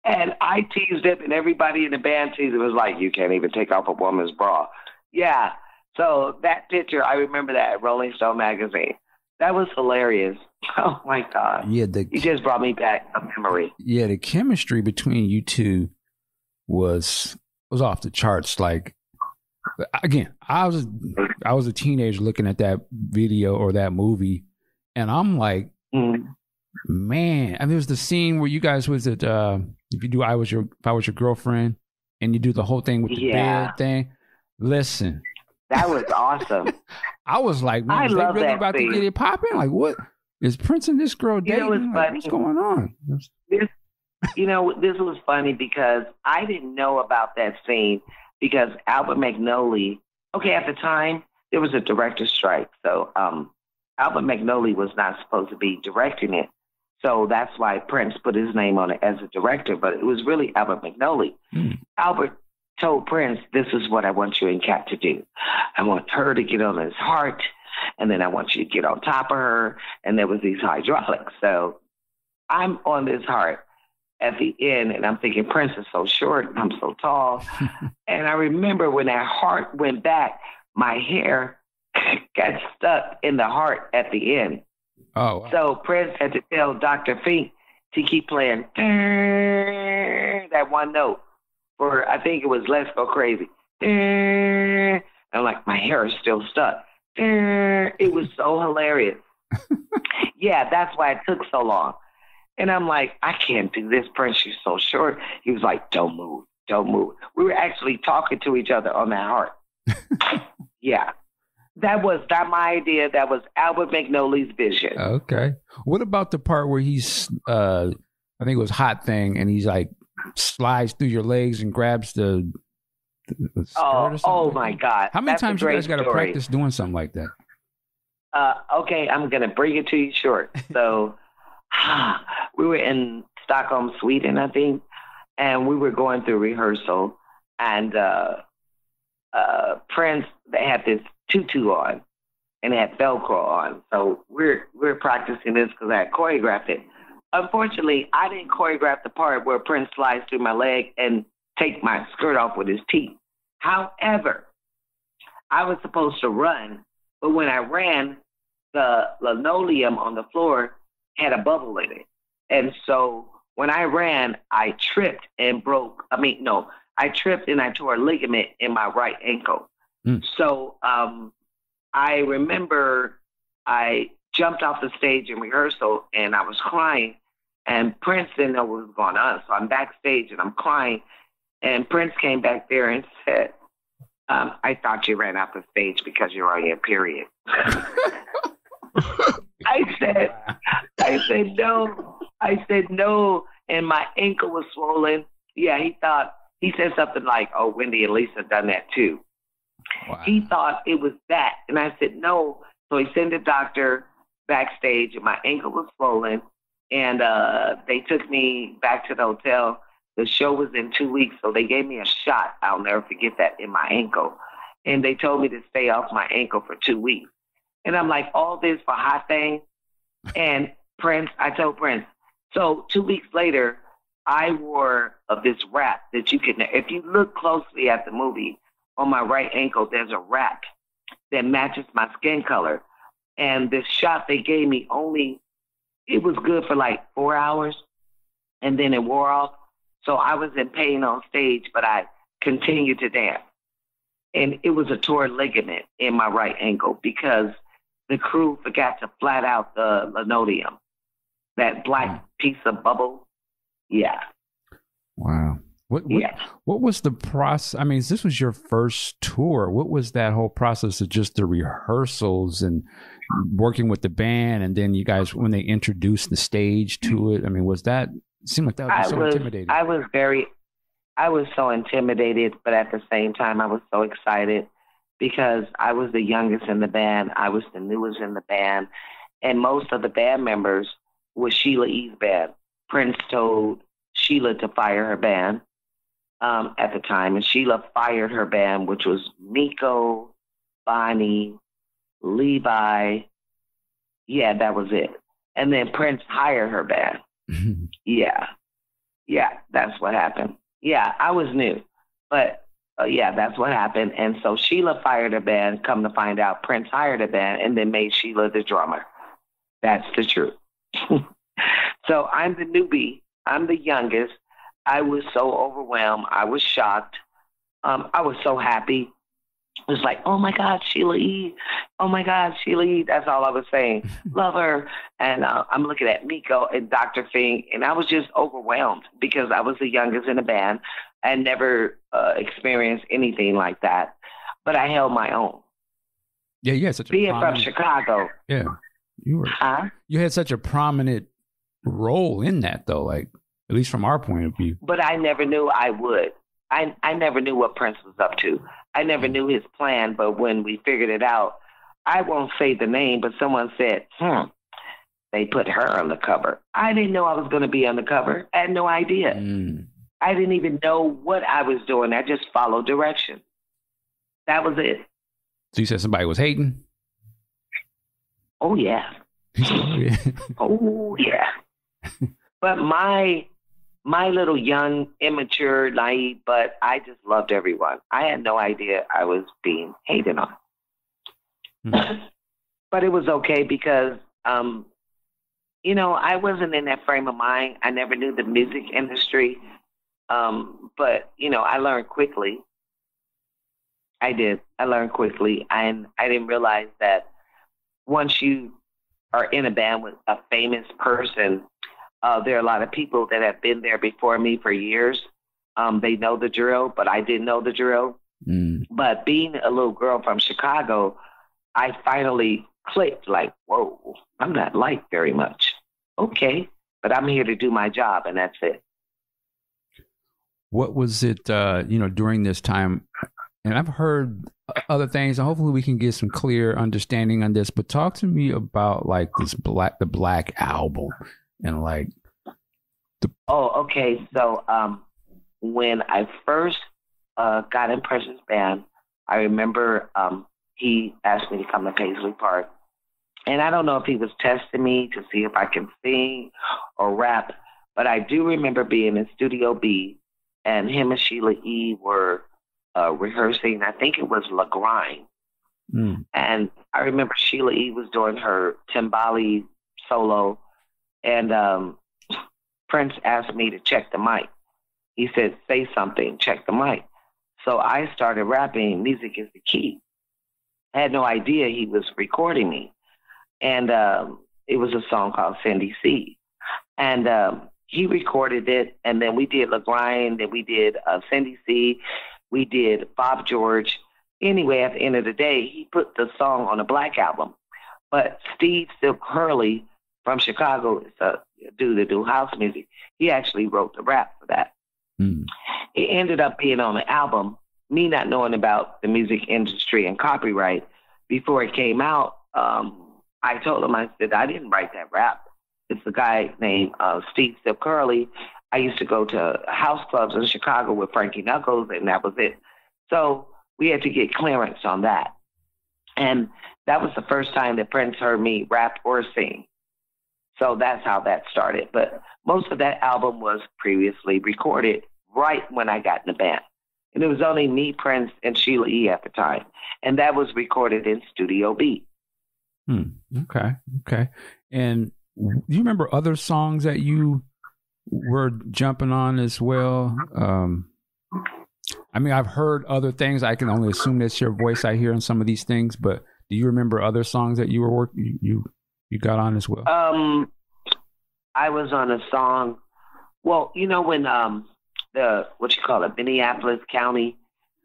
Speaker 2: And I teased him, and everybody in the band teased him. It was like, you can't even take off a woman's bra. Yeah. So that picture, I remember that at Rolling Stone magazine. That was hilarious. Oh, my God.
Speaker 1: Yeah,
Speaker 2: you just brought me back a memory.
Speaker 1: Yeah, the chemistry between you two was off the charts. Like, again, I was a teenager looking at that video or that movie, and I'm like, man. And there's the scene where you guys was at if I was your girlfriend, and you do the whole thing with the bed thing. Listen,
Speaker 2: that was awesome.
Speaker 1: I was like, man, is they really about to get it popping? Like, what is Prince and this girl dating? Like, what's going on?
Speaker 2: This was funny because I didn't know about that scene because Albert Magnoli. Okay, at the time there was a director's strike, so Albert Magnoli was not supposed to be directing it. So that's why Prince put his name on it as a director, but it was really Albert McNally. Albert told Prince, this is what I want you and Kat to do. I want her to get on his heart, and then I want you to get on top of her, and there was these hydraulics. So I'm on this heart at the end, and I'm thinking, Prince is so short, and I'm so tall. And I remember when that heart went back, my hair got stuck in the heart at the end.
Speaker 1: Oh, wow.
Speaker 2: So Prince had to tell Dr. Fink to keep playing that one note for, I think it was Let's Go Crazy. I'm like, my hair is still stuck. It was so hilarious. Yeah, that's why it took so long. And I'm like, I can't do this, Prince, you're so short. He was like, don't move, don't move. We were actually talking to each other on that heart. Yeah. That was not my idea. That was Albert McNally's vision.
Speaker 1: Okay. What about the part where he's, I think it was Hot Thing, and he's like slides through your legs and grabs the skirt or something?
Speaker 2: Oh my God.
Speaker 1: How many times you guys got to practice doing something like that?
Speaker 2: Okay, I'm going to bring it to you short. So we were in Stockholm, Sweden, I think, and we were going through rehearsal, and Prince, they had this tutu on, and it had Velcro on. So we're practicing this because I had choreographed it. Unfortunately, I didn't choreograph the part where Prince slides through my leg and take my skirt off with his teeth. However, I was supposed to run, but when I ran, the linoleum on the floor had a bubble in it. And so when I ran, I tripped and I tripped and I tore a ligament in my right ankle. So I remember I jumped off the stage in rehearsal and I was crying, and Prince didn't know what was going on. So I'm backstage and I'm crying, and Prince came back there and said, I thought you ran off the stage because you're on your period. I said no. And my ankle was swollen. Yeah, he said something like, oh, Wendy and Lisa done that too. Wow. He thought it was that. And I said, no. So he sent the doctor backstage, and my ankle was swollen. And they took me back to the hotel. The show was in 2 weeks, so they gave me a shot. I'll never forget that, in my ankle. And they told me to stay off my ankle for 2 weeks. And I'm like, all this for Hot Thing? And I told Prince. So 2 weeks later, I wore this wrap that you can, if you look closely at the movie, on my right ankle, there's a wrap that matches my skin color. And this shot they gave me it was good for like 4 hours, and then it wore off. So I was in pain on stage, but I continued to dance. And it was a torn ligament in my right ankle because the crew forgot to flat out the linoleum, that black piece of bubble. Yeah.
Speaker 1: Wow. What was the process? I mean, this was your first tour. What was that whole process of just the rehearsals and working with the band, and then you guys, when they introduced the stage to it? I mean, it seemed like that was so intimidating. I was so intimidated, but at the same time, I was so excited because I was the youngest in the band. I was the newest in the band, and most of the band members was Sheila E.'s band. Prince told Sheila to fire her band at the time, and Sheila fired her band, which was Miko, Bonnie, Levi. Yeah, that was it. And then Prince hired her band. Yeah, that's what happened. Yeah, I was new, but yeah, that's what happened. And so Sheila fired her band. Come to find out, Prince hired a band and then made Sheila the drummer. That's the truth. So I'm the newbie. I'm the youngest. I was so overwhelmed. I was shocked. I was so happy. It was like, oh my God, Sheila E. Oh my God, Sheila E. That's all I was saying. Love her. And I'm looking at Miko and Dr. Fink, and I was just overwhelmed because I was the youngest in the band. I never experienced anything like that, but I held my own. Yeah, you had such a
Speaker 2: being from Chicago.
Speaker 1: Yeah, you had such a prominent role in that, though. Like, at least from our point of view. But
Speaker 2: I never knew I would. I never knew what Prince was up to. I never knew his plan, but when we figured it out, I won't say the name, but someone said, they put her on the cover. I didn't know I was going to be on the cover. I had no idea. I didn't even know what I was doing. I just followed direction. That was it.
Speaker 1: So you said somebody was hating?
Speaker 2: Oh, yeah. Oh, yeah. But my little young, immature, naive, but I just loved everyone. I had no idea I was being hated on. But it was okay because, you know, I wasn't in that frame of mind. I never knew the music industry. But, you know, I learned quickly. I did. I learned quickly. And I didn't realize that once you are in a band with a famous person, there are a lot of people that have been there before me for years. They know the drill, but I didn't know the drill. But being a little girl from Chicago, I finally clicked like, whoa, I'm not liked very much. Okay, but I'm here to do my job, and that's it.
Speaker 1: What was it, you know, during this time? And I've heard other things, and hopefully we can get some clear understanding on this. But talk to me about like the Black album, and like.
Speaker 2: Oh, okay. So when I first got in Prince's band, I remember he asked me to come to Paisley Park, and I don't know if he was testing me to see if I can sing or rap, but I do remember being in Studio B, and him and Sheila E. were rehearsing. I think it was La Grind. And I remember Sheila E. was doing her timbali solo, and Prince asked me to check the mic. He said, say something, check the mic. So I started rapping, Music is the Key. I had no idea he was recording me. And it was a song called Cindy C. And he recorded it, and then we did La Grind, and we did Cindy C. We did Bob George. Anyway, at the end of the day, he put the song on a Black album. But Steve Silk Hurley from Chicago is a dude that do house music. He actually wrote the rap for that. It ended up being on the album. Me not knowing about the music industry and copyright, before it came out, I told him, I said, I didn't write that rap. It's a guy named Steve Silk Hurley. I used to go to house clubs in Chicago with Frankie Knuckles, and that was it. So we had to get clearance on that. And that was the first time that Prince heard me rap or sing. So that's how that started. But most of that album was previously recorded right when I got in the band. And it was only me, Prince, and Sheila E. at the time. And that was recorded in Studio B.
Speaker 1: Okay. And do you remember other songs that you were jumping on as well? I mean, I've heard other things. I can only assume that's your voice I hear in some of these things. But do you remember other songs that you were working, you got on as well?
Speaker 2: I was on a song. Well, you know when Minneapolis County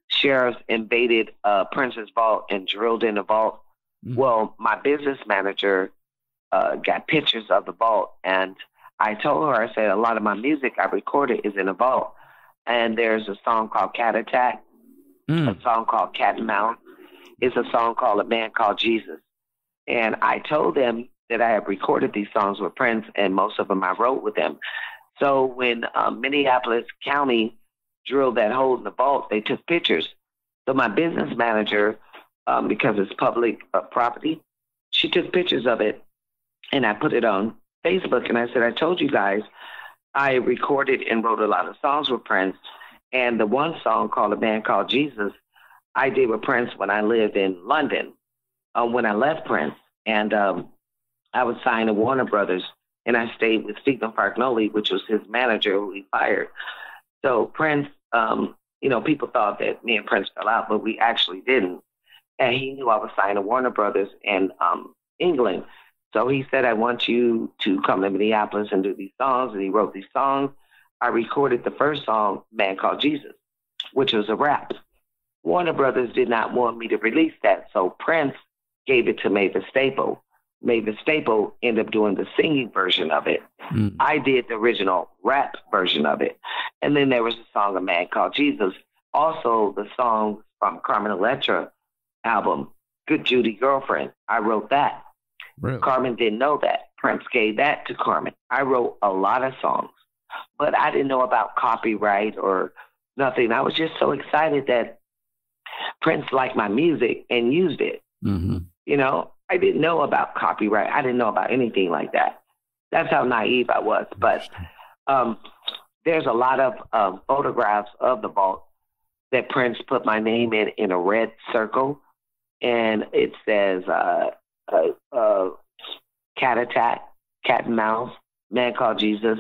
Speaker 2: sheriffs invaded Prince's vault and drilled in the vault. Well, my business manager got pictures of the vault, and I told her, I said, a lot of my music I recorded is in the vault. And there's a song called Cat Attack, a song called Cat and Mouse. It's a song called A Man Called Jesus. And I told them that I have recorded these songs with Prince, and most of them I wrote with him. So when Minneapolis County drilled that hole in the vault, they took pictures. So my business manager, because it's public property, she took pictures of it, and I put it on Facebook. And I said, I told you guys, I recorded and wrote a lot of songs with Prince. And the one song called A Man Called Jesus, I did with Prince when I lived in London, when I left Prince. And I was signed to Warner Brothers, and I stayed with Stephen Fargnoli, which was his manager who he fired. So Prince, you know, people thought that me and Prince fell out, but we actually didn't. And he knew I was signed to Warner Brothers in England. So he said, I want you to come to Minneapolis and do these songs. And he wrote these songs. I recorded the first song, Man Called Jesus, which was a rap. Warner Brothers did not want me to release that. So Prince gave it to Mavis Staple. Mavis Staple ended up doing the singing version of it. I did the original rap version of it. And then there was a song, A Man Called Jesus. Also, the song from Carmen Electra album, Good Judy Girlfriend. I wrote that.
Speaker 1: Really?
Speaker 2: Carmen didn't know that. Prince gave that to Carmen. I wrote a lot of songs, but I didn't know about copyright or nothing. I was just so excited that Prince liked my music and used it.
Speaker 1: Mm-hmm.
Speaker 2: You know, I didn't know about copyright. I didn't know about anything like that. That's how naive I was. But there's a lot of photographs of the vault that Prince put my name in a red circle, and it says Cat Attack, Cat and Mouse, Man Called Jesus,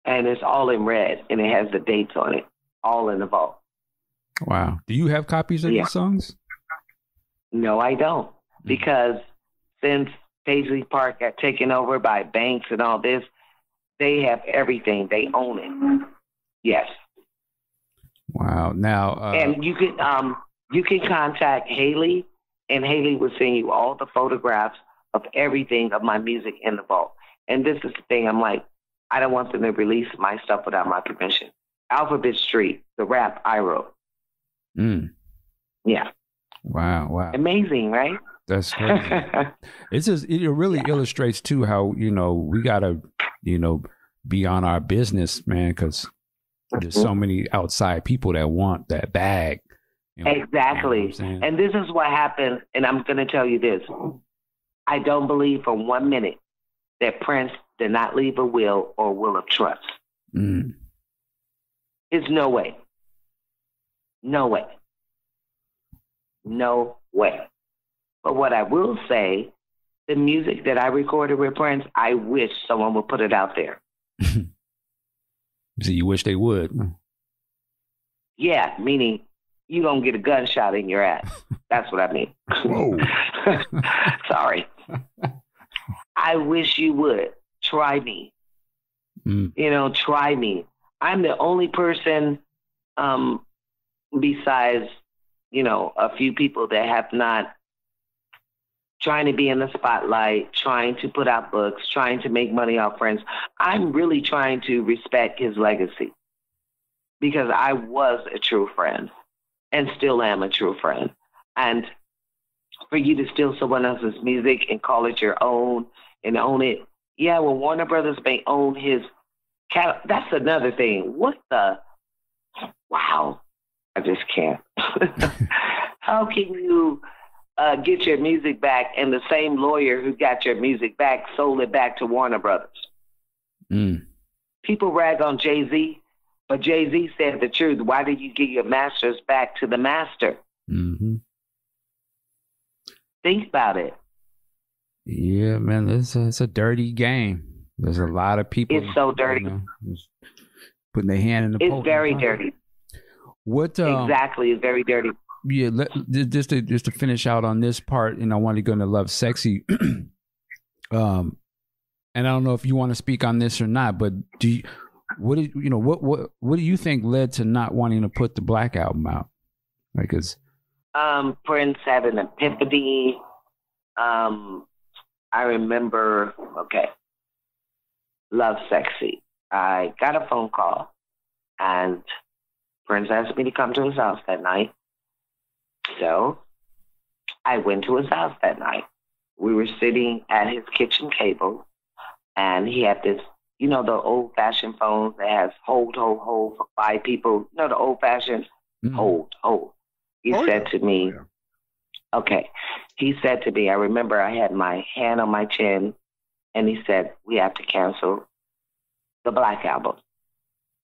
Speaker 2: and it's all in red, and it has the dates on it, all in the vault.
Speaker 1: Wow. Do you have copies of these songs?
Speaker 2: No, I don't, because since Paisley Park got taken over by banks and all this, they have everything. They own it. Yes.
Speaker 1: Wow. Now,
Speaker 2: and you can contact Haley, and Haley will send you all the photographs of everything of my music in the vault. And this is the thing. I'm like, I don't want them to release my stuff without my permission. Alphabet Street, the rap I wrote. Yeah.
Speaker 1: Wow.
Speaker 2: Amazing, right?
Speaker 1: That's crazy. It really illustrates too how, we gotta, be on our business, man, because there's so many outside people that want that bag.
Speaker 2: Exactly. And this is what happened. And I'm going to tell you this. I don't believe for 1 minute that Prince did not leave a will or will of trust. There's no way. No way. No way. But what I will say, the music that I recorded with Prince, I wish someone would put it out there.
Speaker 1: So you wish they would?
Speaker 2: Yeah, meaning you don't get a gunshot in your ass. That's what I mean.
Speaker 3: Whoa.
Speaker 2: Sorry. I wish you would. Try me. Try me. I'm the only person besides, a few people that have not trying to be in the spotlight, trying to put out books, trying to make money off Prince. I'm really trying to respect his legacy because I was a true friend and still am a true friend. And for you to steal someone else's music and call it your own and own it, yeah, well, Warner Brothers may own his catalog. That's another thing. What the? Wow. I just can't. How can you get your music back and the same lawyer who got your music back sold it back to Warner Brothers? People rag on Jay-Z, but Jay-Z said the truth. Why did you give your masters back to the master?
Speaker 1: Mm-hmm.
Speaker 2: Think about it.
Speaker 1: Yeah, man, it's a dirty game. There's a lot of people.
Speaker 2: It's so dirty.
Speaker 1: Putting their hand in the
Speaker 2: It's very dirty.
Speaker 1: What
Speaker 2: exactly? It's very dirty.
Speaker 1: Yeah, just to finish out on this part, and I want to go into Lovesexy. And I don't know if you want to speak on this or not, but what do you think led to not wanting to put the Black album out? Because
Speaker 2: Prince had an epiphany. I remember, Lovesexy. I got a phone call, and Prince asked me to come to his house that night. So I went to his house that night. We were sitting at his kitchen table, and he had this, the old-fashioned phones that has hold for 5 people. The old-fashioned hold. He said to me, he said to me, I remember I had my hand on my chin, and he said, we have to cancel the Black album.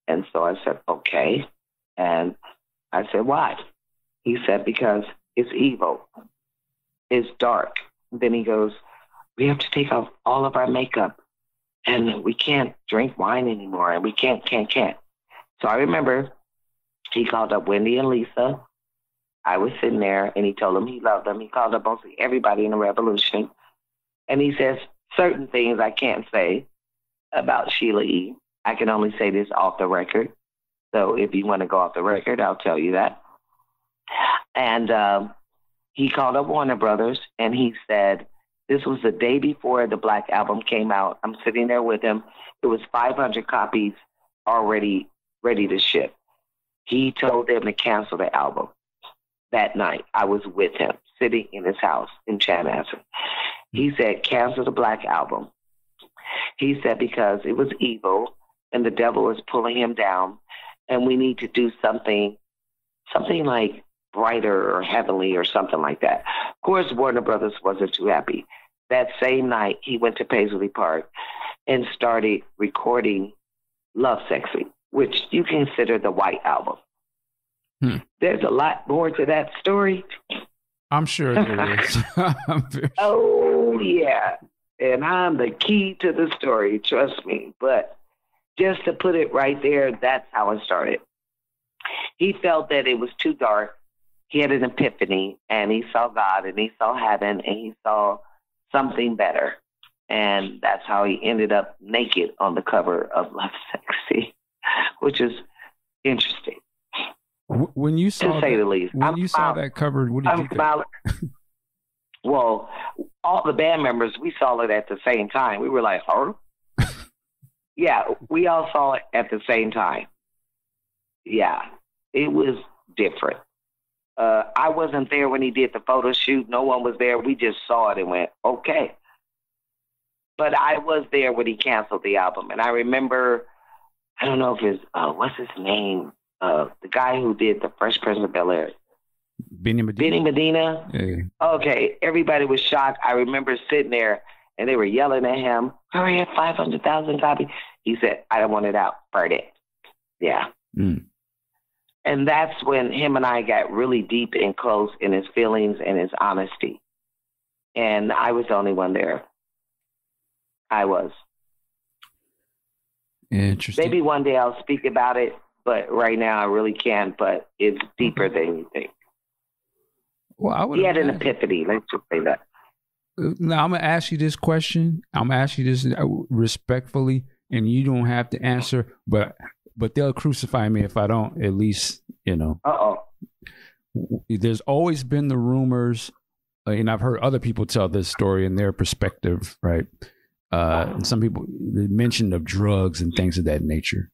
Speaker 2: And so I said, okay. And I said, why? He said, because it's evil. It's dark. Then he goes, we have to take off all of our makeup, and we can't drink wine anymore, and we can't. So I remember he called up Wendy and Lisa. I was sitting there, and he told them he loved them. He called up mostly everybody in the revolution. And he says certain things I can't say about Sheila E. I can only say this off the record. So if you want to go off the record, I'll tell you that. And he called up Warner Brothers, and he said, this was the day before the Black album came out. I'm sitting there with him. It was 500 copies already ready to ship. He told them to cancel the album. That night, I was with him, sitting in his house in Chanhassen. He said, cancel the Black album. He said because it was evil and the devil was pulling him down, and we need to do something like brighter or heavenly or something like that. Of course, Warner Brothers wasn't too happy. That same night, he went to Paisley Park and started recording Lovesexy, which you consider the White Album. There's a lot more to that story.
Speaker 1: I'm sure there is.
Speaker 2: Oh, yeah. And I'm the key to the story, trust me. But just to put it right there, that's how it started. He felt that it was too dark. He had an epiphany, and he saw God, and he saw heaven, and he saw something better. And that's how he ended up naked on the cover of Lovesexy, which is interesting.
Speaker 1: When you saw
Speaker 2: to say the least.
Speaker 1: When you saw that cover, what did you think?
Speaker 2: Well, all the band members, we saw it at the same time. We were like, oh? Yeah, we all saw it at the same time. Yeah, it was different. I wasn't there when he did the photo shoot. No one was there. We just saw it and went, okay. But I was there when he canceled the album. And I remember, I don't know if it's, what's his name? The guy who did the Fresh Prince of Bel-Air.
Speaker 1: Benny
Speaker 2: Medina?
Speaker 1: Yeah.
Speaker 2: Okay, everybody was shocked. I remember sitting there and they were yelling at him, hurry, had 500,000 copies. He said, I don't want it out. Burn it. Yeah. And that's when him and I got really deep and close in his feelings and his honesty. And I was the only one there. I was.
Speaker 1: Interesting.
Speaker 2: Maybe one day I'll speak about it, but right now I really can't. But it's deeper than you think.
Speaker 1: Well,
Speaker 2: he had an epiphany. Let's just say that.
Speaker 1: Now, I'm going to ask you this question. I'm going to ask you this respectfully, and you don't have to answer, but they'll crucify me if I don't, at least, you know. There's always been the rumors, and I've heard other people tell this story in their perspective, right? And some people mentioned of drugs and things of that nature.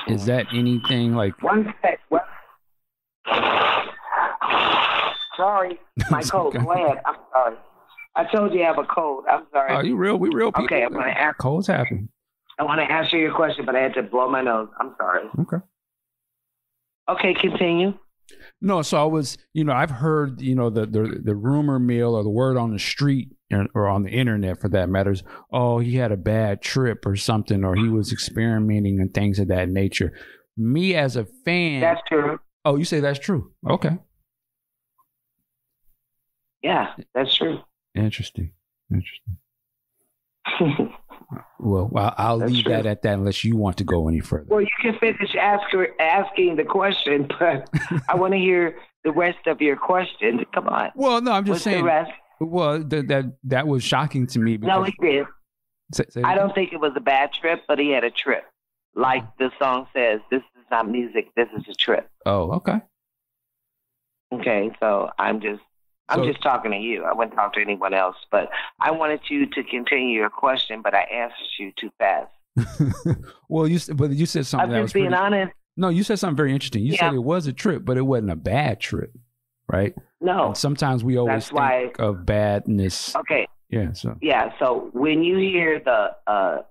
Speaker 1: Is that anything like?
Speaker 2: One sec. Sorry, my cold. Go ahead. I'm sorry. I told you I have a cold. I'm sorry.
Speaker 1: Oh, we real people.
Speaker 2: Okay, I'm going to ask.
Speaker 1: Colds happen.
Speaker 2: I want to answer your question, but I had to blow my nose. I'm sorry. Okay, continue.
Speaker 1: No, so I was, I've heard, the rumor mill or the word on the street or on the internet for that matters. Oh, he had a bad trip or something, or he was experimenting and things of that nature. Me as a fan.
Speaker 2: That's true.
Speaker 1: Oh, you say that's true. Okay.
Speaker 2: Yeah, that's true.
Speaker 1: Interesting. Well, I'll leave that at that unless you want to go any further.
Speaker 2: Well, you can finish asking the question, but I want to hear the rest of your question. Come on.
Speaker 1: Well, no, I'm just
Speaker 2: What's
Speaker 1: saying.
Speaker 2: The rest?
Speaker 1: Well, that was shocking to me.
Speaker 2: No, he did. I don't think it was a bad trip, but he had a trip. Like the song says, this is not music, this is a trip.
Speaker 1: Oh, okay.
Speaker 2: Okay, so I'm just talking to you. I wouldn't talk to anyone else, but I wanted you to continue your question, but I answered you too fast.
Speaker 1: Well, you said something.
Speaker 2: I'm just being honest.
Speaker 1: No, you said something very interesting. You said it was a trip, but it wasn't a bad trip, right?
Speaker 2: No.
Speaker 1: And sometimes we always think of badness.
Speaker 2: Okay.
Speaker 1: Yeah.
Speaker 2: So when you hear the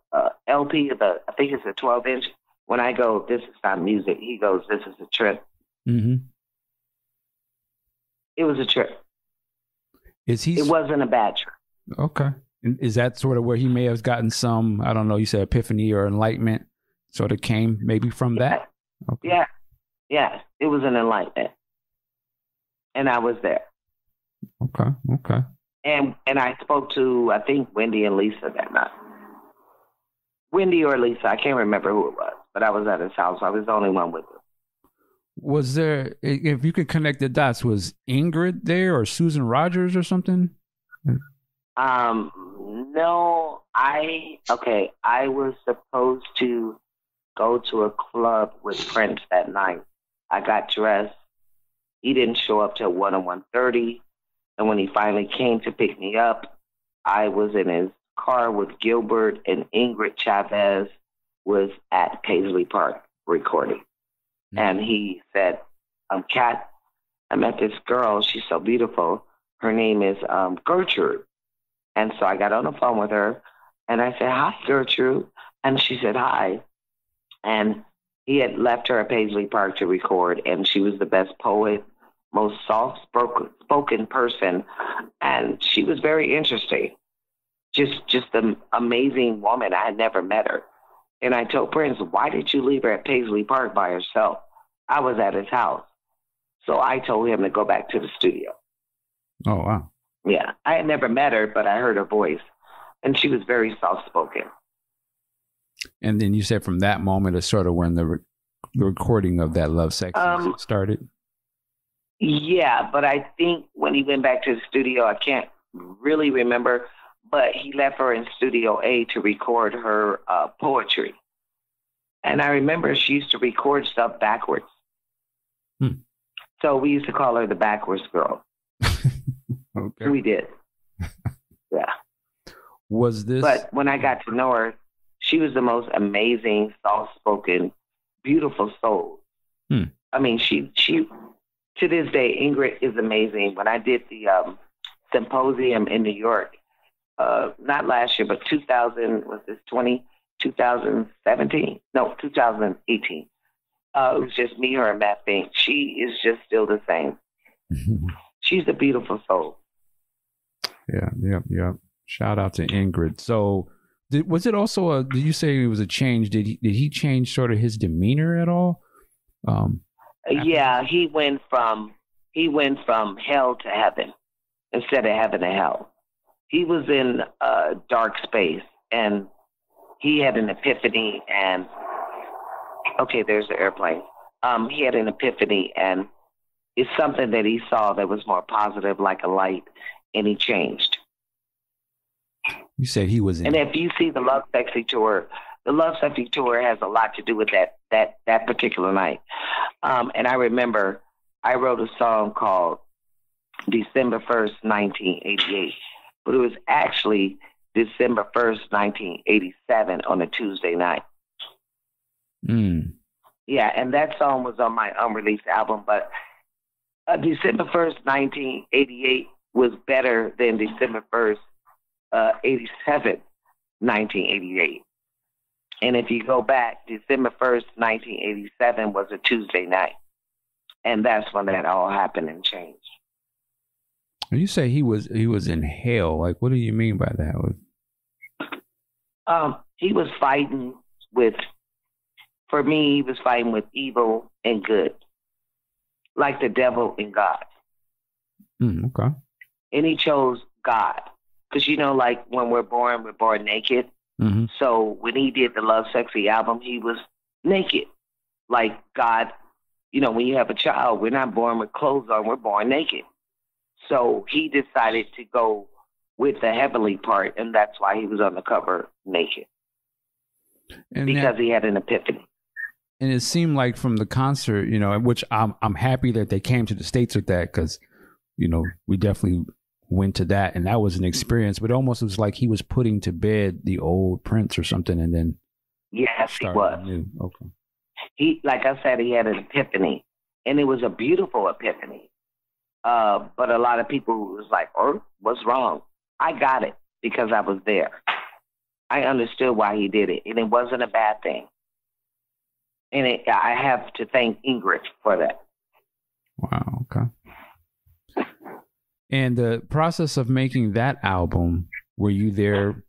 Speaker 2: LP, I think it's a 12-inch. When I go, this is not music. He goes, this is a trip.
Speaker 1: Mm-hmm.
Speaker 2: It was a trip. It wasn't a bad trip.
Speaker 1: Okay. Is that sort of where he may have gotten some, I don't know, you said epiphany or enlightenment sort of came maybe from that? Okay.
Speaker 2: Yeah. It was an enlightenment. And I was there.
Speaker 1: Okay.
Speaker 2: And I spoke to, I think, Wendy and Lisa that night. Wendy or Lisa, I can't remember who it was, but I was at his house. I was the only one with him.
Speaker 1: Was there, if you could connect the dots, was Ingrid there or Susan Rogers or something?
Speaker 2: No, I was supposed to go to a club with Prince that night. I got dressed. He didn't show up till 1 or 1:30. And when he finally came to pick me up, I was in his car with Gilbert, and Ingrid Chavez was at Paisley Park recording. And he said, Kat, I met this girl. She's so beautiful. Her name is Gertrude. And so I got on the phone with her. And I said, hi, Gertrude. And she said, hi. And he had left her at Paisley Park to record, and she was the best poet, most soft-spoken person, and she was very interesting. Just an amazing woman. I had never met her. And I told Prince, why did you leave her at Paisley Park by herself? I was at his house. So I told him to go back to the studio.
Speaker 1: Oh, wow.
Speaker 2: Yeah. I had never met her, but I heard her voice. And she was very soft-spoken.
Speaker 1: And then you said from that moment is sort of when the recording of that Lovesexy started?
Speaker 2: Yeah, but I think when he went back to the studio, I can't really remember, but he left her in Studio A to record her poetry. And I remember she used to record stuff backwards. So we used to call her the backwards girl.
Speaker 1: Okay.
Speaker 2: We did. Yeah.
Speaker 1: Was this?
Speaker 2: But when I got to know her, she was the most amazing, soft-spoken, beautiful soul. I mean, she to this day, Ingrid is amazing. When I did the symposium in New York, not last year, but 2017? No, 2018. It was just me, her, and Matt Fink. She is just still the same. She's a beautiful soul.
Speaker 1: Yeah. Shout out to Ingrid. So, was it also did you say it was a change? Did he change sort of his demeanor at all?
Speaker 2: Yeah, he went from hell to heaven instead of heaven to hell. He was in a dark space, and he had an epiphany. And okay, there's the airplane. He had an epiphany, and it's something that he saw that was more positive, like a light, and he changed.
Speaker 1: You said he was in.
Speaker 2: And if you see the Lovesexy tour, the Lovesexy tour has a lot to do with that particular night. And I remember I wrote a song called December 1st, 1988. But it was actually December 1st, 1987 on a Tuesday night. Yeah, and that song was on my unreleased album. But December 1st, 1988 was better than December 1st, 87, 1988. And if you go back, December 1st, 1987 was a Tuesday night. And that's when that all happened and changed.
Speaker 1: When you say he was in hell, like, what do you mean by that?
Speaker 2: He was fighting with, for me, he was fighting with evil and good. Like the devil and God.
Speaker 1: Okay.
Speaker 2: And he chose God. Because, like when we're born naked.
Speaker 1: Mm-hmm.
Speaker 2: So when he did the Lovesexy album, he was naked. Like God, when you have a child, we're not born with clothes on, we're born naked. So he decided to go with the heavenly part, and that's why he was on the cover naked. And because he had an epiphany.
Speaker 1: And it seemed like from the concert, which I'm happy that they came to the States with that, because, we definitely went to that, and that was an experience, but almost it was like he was putting to bed the old Prince or something, and then
Speaker 2: yes, he was.
Speaker 1: Okay.
Speaker 2: He, like I said, he had an epiphany, and it was a beautiful epiphany. But a lot of people was like, "Oh, what's wrong?" I got it because I was there. I understood why he did it, and it wasn't a bad thing. And I have to thank Ingrid for that.
Speaker 1: Wow. Okay. And the process of making that album, were you there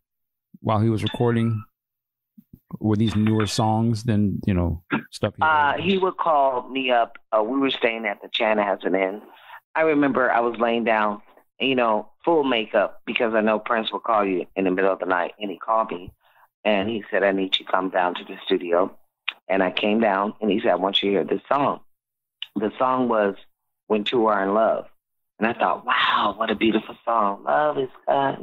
Speaker 1: while he was recording? Were these newer songs than, stuff?
Speaker 2: He would call me up. We were staying at the Chanhassen Inn. I remember I was laying down, full makeup, because I know Prince will call you in the middle of the night. And he called me, and he said, I need you to come down to the studio. And I came down, and he said, I want you to hear this song. The song was When Two Are in Love. And I thought, wow, what a beautiful song. Love is, and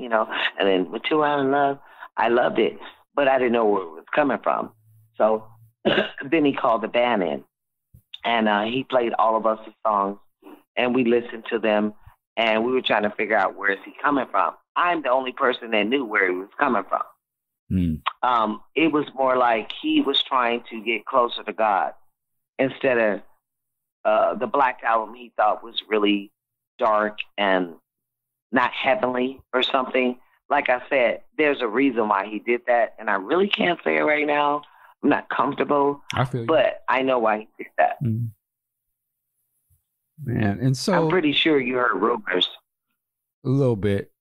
Speaker 2: then When Two Are in Love, I loved it, but I didn't know where it was coming from. So then he called the band in, and he played all of us the songs, and we listened to them, and we were trying to figure out where is he coming from. I'm the only person that knew where he was coming from. It was more like he was trying to get closer to God instead of the Black Album he thought was really dark and not heavenly or something. like I said, there's a reason why he did that, and I really can't say it right now. I'm not comfortable,
Speaker 1: I feel you.
Speaker 2: But I know why he did that.
Speaker 1: Mm. Man, and so
Speaker 2: I'm pretty sure you heard rumors.
Speaker 1: a little bit,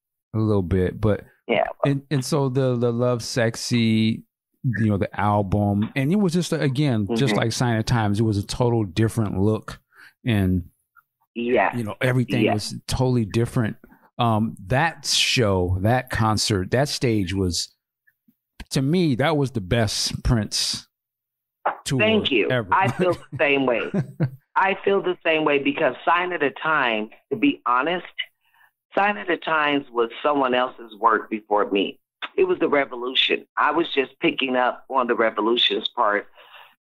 Speaker 1: but
Speaker 2: yeah.
Speaker 1: And so the Lovesexy, the album, and it was just again, just like Sign of Times, it was a total different look, and everything was totally different. That show, that concert, that stage was, to me, that was the best Prince tour.
Speaker 2: Thank you.
Speaker 1: Ever.
Speaker 2: I feel the same way. I feel the same way because Sign of the Times, to be honest, Sign of the Times was someone else's work before me. It was the revolution. I was just picking up on the revolution's part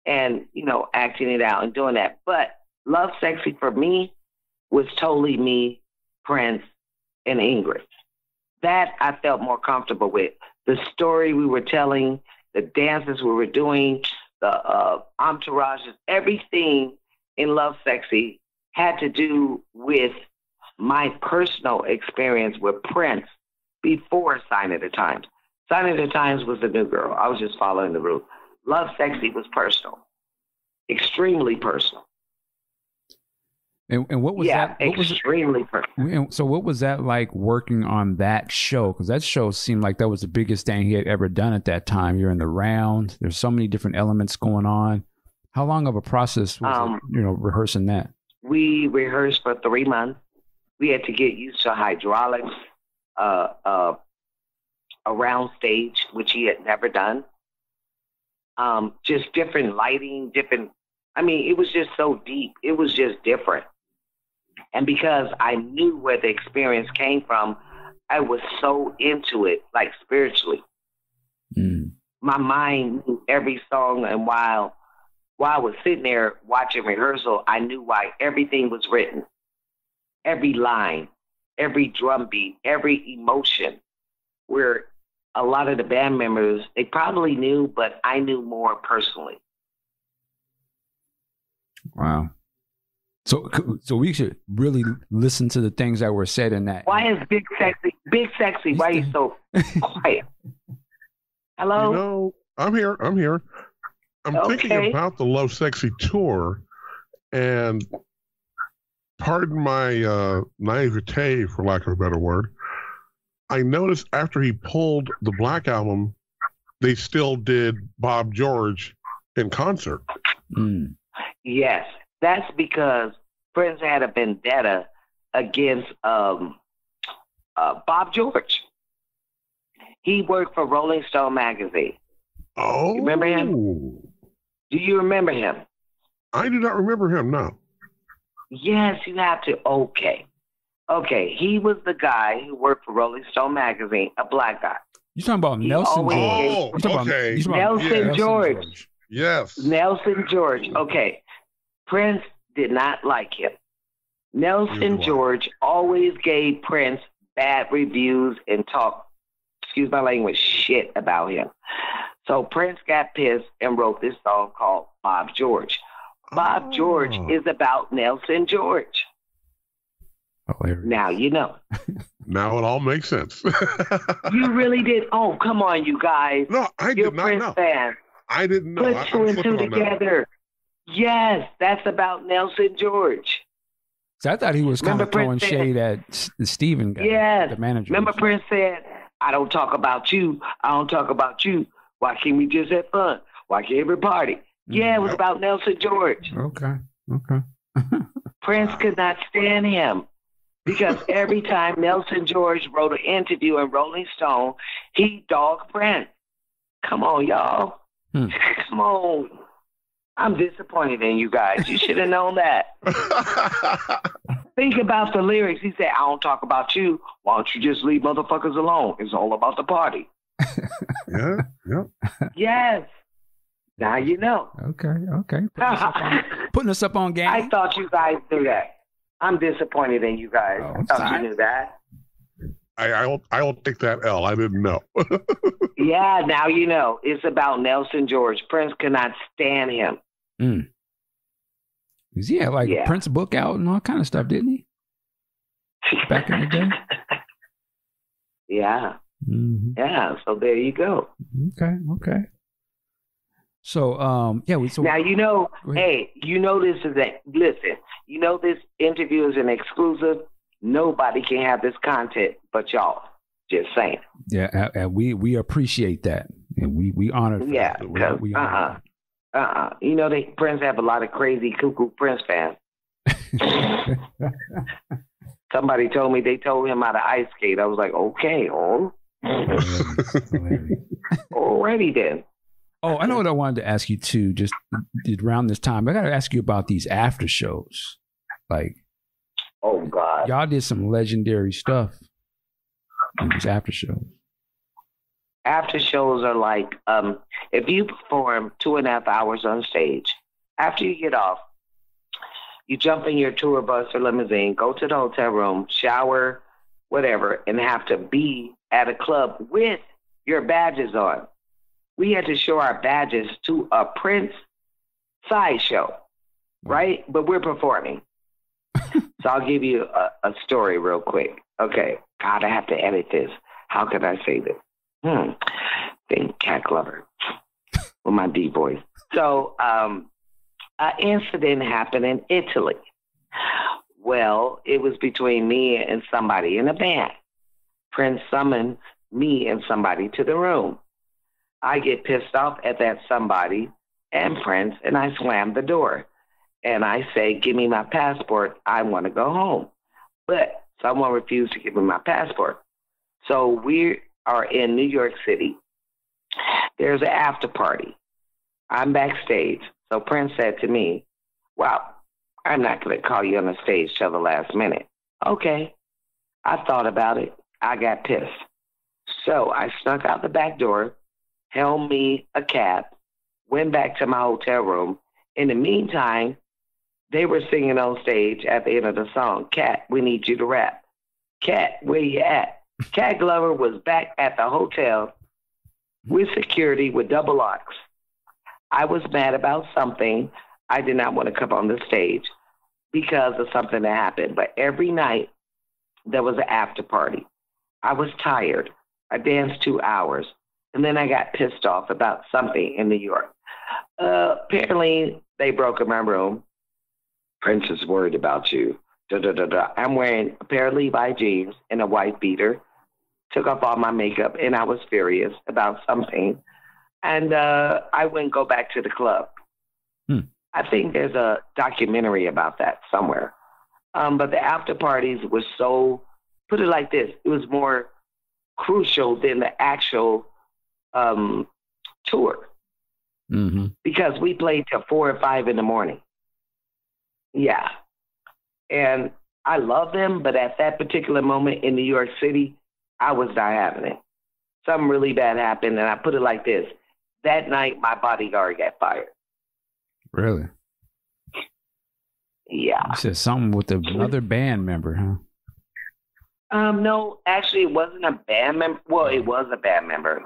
Speaker 2: and, acting it out and doing that. But Lovesexy for me was totally me, Prince, and Ingrid. That I felt more comfortable with. The story we were telling, the dances we were doing, the entourages, everything in Lovesexy had to do with my personal experience with Prince before Sign of the Times. Sign of the Times was the new girl. I was just following the route. Lovesexy was personal, extremely personal.
Speaker 1: And what was that? What
Speaker 2: extremely personal.
Speaker 1: So what was that like working on that show? Because that show seemed like that was the biggest thing he had ever done at that time. You're in the round. There's so many different elements going on. How long of a process was it, rehearsing that?
Speaker 2: We rehearsed for 3 months. We had to get used to hydraulics, a round stage, which he had never done. Just different lighting, it was just so deep. It was just different. And because I knew where the experience came from, I was so into it, like spiritually.
Speaker 1: Mm.
Speaker 2: My mind knew every song, and while I was sitting there watching rehearsal, I knew why everything was written. Every line, every drum beat, every emotion, where a lot of the band members, they probably knew, but I knew more personally.
Speaker 1: Wow. So we should really listen to the things that were said in that.
Speaker 2: Why is Big Sexy, why are you so quiet? Hello?
Speaker 3: I'm here. I'm thinking about the Lovesexy tour, and pardon my naivete, for lack of a better word, I noticed after he pulled the Black Album, they still did Bob George in concert.
Speaker 1: Mm.
Speaker 2: Yes, that's because Prince had a vendetta against Bob George. He worked for Rolling Stone magazine.
Speaker 3: Oh.
Speaker 2: You remember him? Do you remember him?
Speaker 3: I do not remember him, no.
Speaker 2: Yes, you have to. Okay, he was the guy who worked for Rolling Stone magazine, a black guy.
Speaker 1: You talking about Nelson George?
Speaker 2: Nelson George.
Speaker 3: Yes.
Speaker 2: Nelson George. Okay. Prince did not like him. Nelson George always gave Prince bad reviews and talked, excuse my language, shit about him. So Prince got pissed and wrote this song called Bob George. Bob George is about Nelson George. Now you know.
Speaker 3: Now it all makes sense.
Speaker 2: You really did? Oh, come on, you guys.
Speaker 3: No, I did not know.
Speaker 2: Fan.
Speaker 3: I didn't know.
Speaker 2: Put two and two together. Yes, that's about Nelson George.
Speaker 1: So I thought he was kind of throwing shade at Steven guy,
Speaker 2: yes.
Speaker 1: The manager.
Speaker 2: Remember Prince said, I don't talk about you. I don't talk about you. Why can't we just have fun? Why can't we party? Yeah, it was about Nelson George.
Speaker 1: Okay.
Speaker 2: Prince could not stand him because every time Nelson George wrote an interview in Rolling Stone, he dogged Prince. Come on, y'all. Come on. I'm disappointed in you guys. You should have known that. Think about the lyrics. He said, I don't talk about you. Why don't you just leave motherfuckers alone? It's all about the party.
Speaker 3: Yeah.
Speaker 2: Yes. Now you know.
Speaker 1: Okay. Putting us up on game.
Speaker 2: I thought you guys knew that. I'm disappointed in you guys. I thought you knew that.
Speaker 3: I'll take that L. I didn't know.
Speaker 2: Yeah, now you know. It's about Nelson George. Prince could not stand him.
Speaker 1: He had a Prince book out and all kind of stuff, didn't he? Back in the day.
Speaker 2: Yeah.
Speaker 1: Mm-hmm.
Speaker 2: Yeah, so there you go.
Speaker 1: Okay. So, yeah. So
Speaker 2: now, hey, this is listen, this interview is an exclusive. Nobody can have this content but y'all. Just saying.
Speaker 1: Yeah, and we appreciate that, and we honor.
Speaker 2: Yeah, because Prince have a lot of crazy cuckoo Prince fans. Somebody told me they told him how to ice skate. I was like, okay, alrighty then.
Speaker 1: Oh, I know what I wanted to ask you too. Just around this time, I got to ask you about these after shows. Like,
Speaker 2: oh God,
Speaker 1: y'all did some legendary stuff in these after shows.
Speaker 2: After shows are like, if you perform 2.5 hours on stage, after you get off, you jump in your tour bus or limousine, go to the hotel room, shower, whatever, and have to be at a club with your badges on. We had to show our badges to a Prince sideshow, right? But we're performing. So I'll give you a story real quick. Okay. God, I have to edit this. How could I say this? Think Cat Glover with my deep voice. So an incident happened in Italy. Well, it was between me and somebody in a band. Prince summoned me and somebody to the room. I get pissed off at that somebody and Prince, and I slam the door. And I say, give me my passport. I want to go home. But someone refused to give me my passport. So we are in New York City. There's an after party. I'm backstage. So Prince said to me, well, I'm not going to call you on the stage till the last minute. Okay. I thought about it. I got pissed. So I snuck out the back door, held me a cab, went back to my hotel room. In the meantime, they were singing on stage at the end of the song, Cat, we need you to rap. Cat, where you at? Cat Glover was back at the hotel with security with double locks. I was mad about something. I did not want to come on the stage because of something that happened. But every night there was an after party. I was tired. I danced 2 hours. And then I got pissed off about something in New York. Apparently, they broke in my room. Prince is worried about you. I'm wearing a pair of Levi jeans and a white beater. Took off all my makeup, and I was furious about something. And I wouldn't go back to the club. I think there's a documentary about that somewhere. But the after parties were so, put it like this, it was more crucial than the actual tour.
Speaker 1: Mm-hmm.
Speaker 2: Because we played till 4 or 5 in the morning. Yeah. And I love them, but at that particular moment in New York City, I was not having it. Something really bad happened, and I put it like this. That night, my bodyguard got fired.
Speaker 1: Really?
Speaker 2: Yeah.
Speaker 1: You said something with another band member, huh?
Speaker 2: No, actually, it wasn't a band member. Well, it was a band member.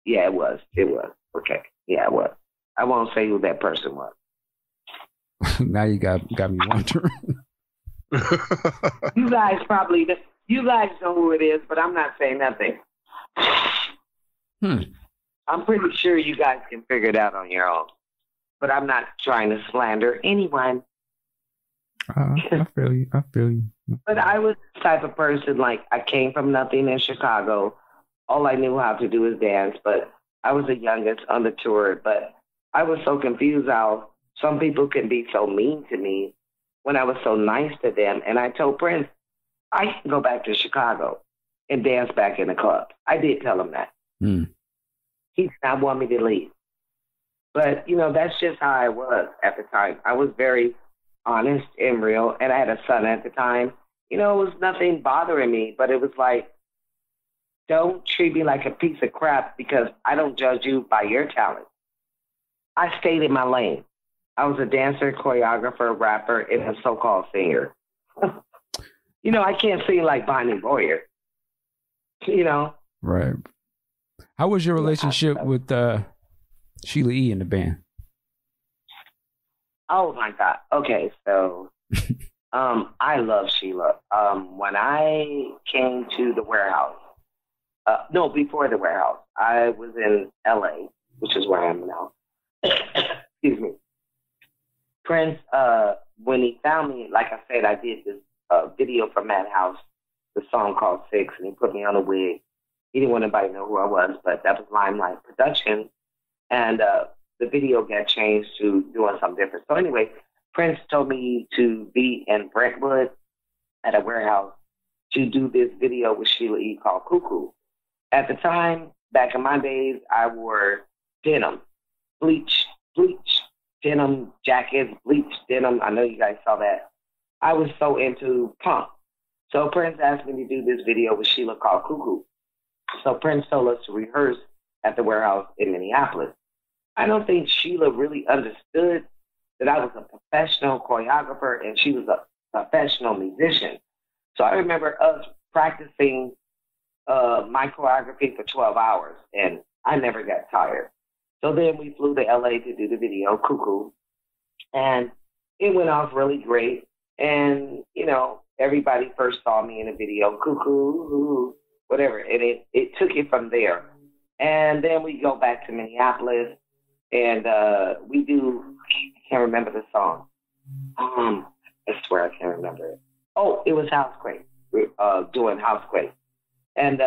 Speaker 2: Yeah, it was. It was. Okay. Yeah, it was. I won't say who that person was.
Speaker 1: Now you got me wondering.
Speaker 2: You guys know who it is, but I'm not saying nothing. I'm pretty sure you guys can figure it out on your own. But I'm not trying to slander anyone.
Speaker 1: I feel you.
Speaker 2: But I was the type of person, like, I came from nothing in Chicago. All I knew how to do is dance, but I was the youngest on the tour. But I was so confused how some people can be so mean to me when I was so nice to them. And I told Prince, I can go back to Chicago and dance back in the club. I did tell him that. He did not want me to leave. But, that's just how I was at the time. I was very honest and real, and I had a son at the time. It was nothing bothering me, but it was like, don't treat me like a piece of crap because I don't judge you by your talent. I stayed in my lane. I was a dancer, choreographer, rapper, and a so-called singer. I can't sing like Bonnie Boyer.
Speaker 1: Right. How was your relationship with Sheila E. in the band?
Speaker 2: Oh my God. Okay, so I love Sheila. When I came to the warehouse, No, before the warehouse. I was in LA, which is where I am now. Excuse me. Prince, when he found me, like I said, I did this video for Madhouse, the song called Six, and he put me on a wig. He didn't want anybody to know who I was, but that was Limelight Production. And the video got changed to doing something different. So anyway, Prince told me to be in Brentwood at a warehouse to do this video with Sheila E. called Cuckoo. At the time, back in my days, I wore denim, bleach denim jackets, bleach denim. I know you guys saw that. I was so into punk. So Prince asked me to do this video with Sheila called Cuckoo. So Prince told us to rehearse at the warehouse in Minneapolis. I don't think Sheila really understood that I was a professional choreographer and she was a professional musician. So I remember us practicing my choreography for 12 hours, and I never got tired. So then we flew to LA to do the video, Cuckoo, and it went off really great. And, you know, everybody first saw me in the video, Cuckoo, whatever, and it took it from there. And then we go back to Minneapolis, and we do, I can't remember the song. I swear I can't remember it. Oh, it was Housequake. We're doing Housequake. And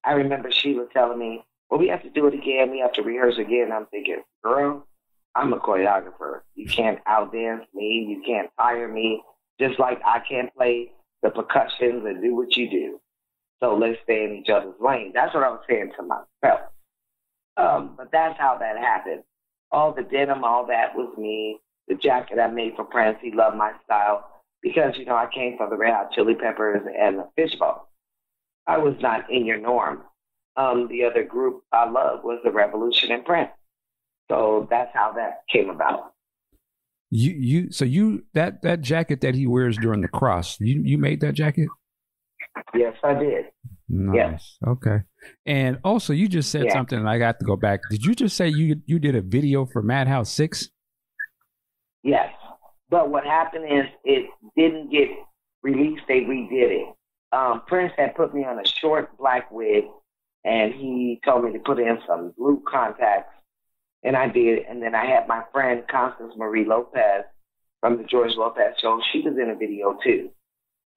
Speaker 2: I remember Sheila telling me, well, we have to do it again. We have to rehearse again. I'm thinking, girl, I'm a choreographer. You can't outdance me. You can't tire me. Just like I can't play the percussions and do what you do. So let's stay in each other's lane. That's what I was saying to myself. But that's how that happened. All the denim, all that was me. The jacket I made for Prince, he loved my style. Because, you know, I came from the Red Hot Chili Peppers and the Fishbowl. I was not in your norm. The other group I loved was the Revolution and Prince. So that's how that came about. That jacket that he wears during the cross, you made that jacket? Yes, I did.
Speaker 1: Nice. Yes. Okay. And also, you just said something, and I got to go back. Did you just say you did a video for Madhouse 6?
Speaker 2: Yes. But what happened is it didn't get released. They redid it. Prince had put me on a short black wig, and he told me to put in some blue contacts, and I did. And then I had my friend Constance Marie Lopez from the George Lopez Show. She was in a video too.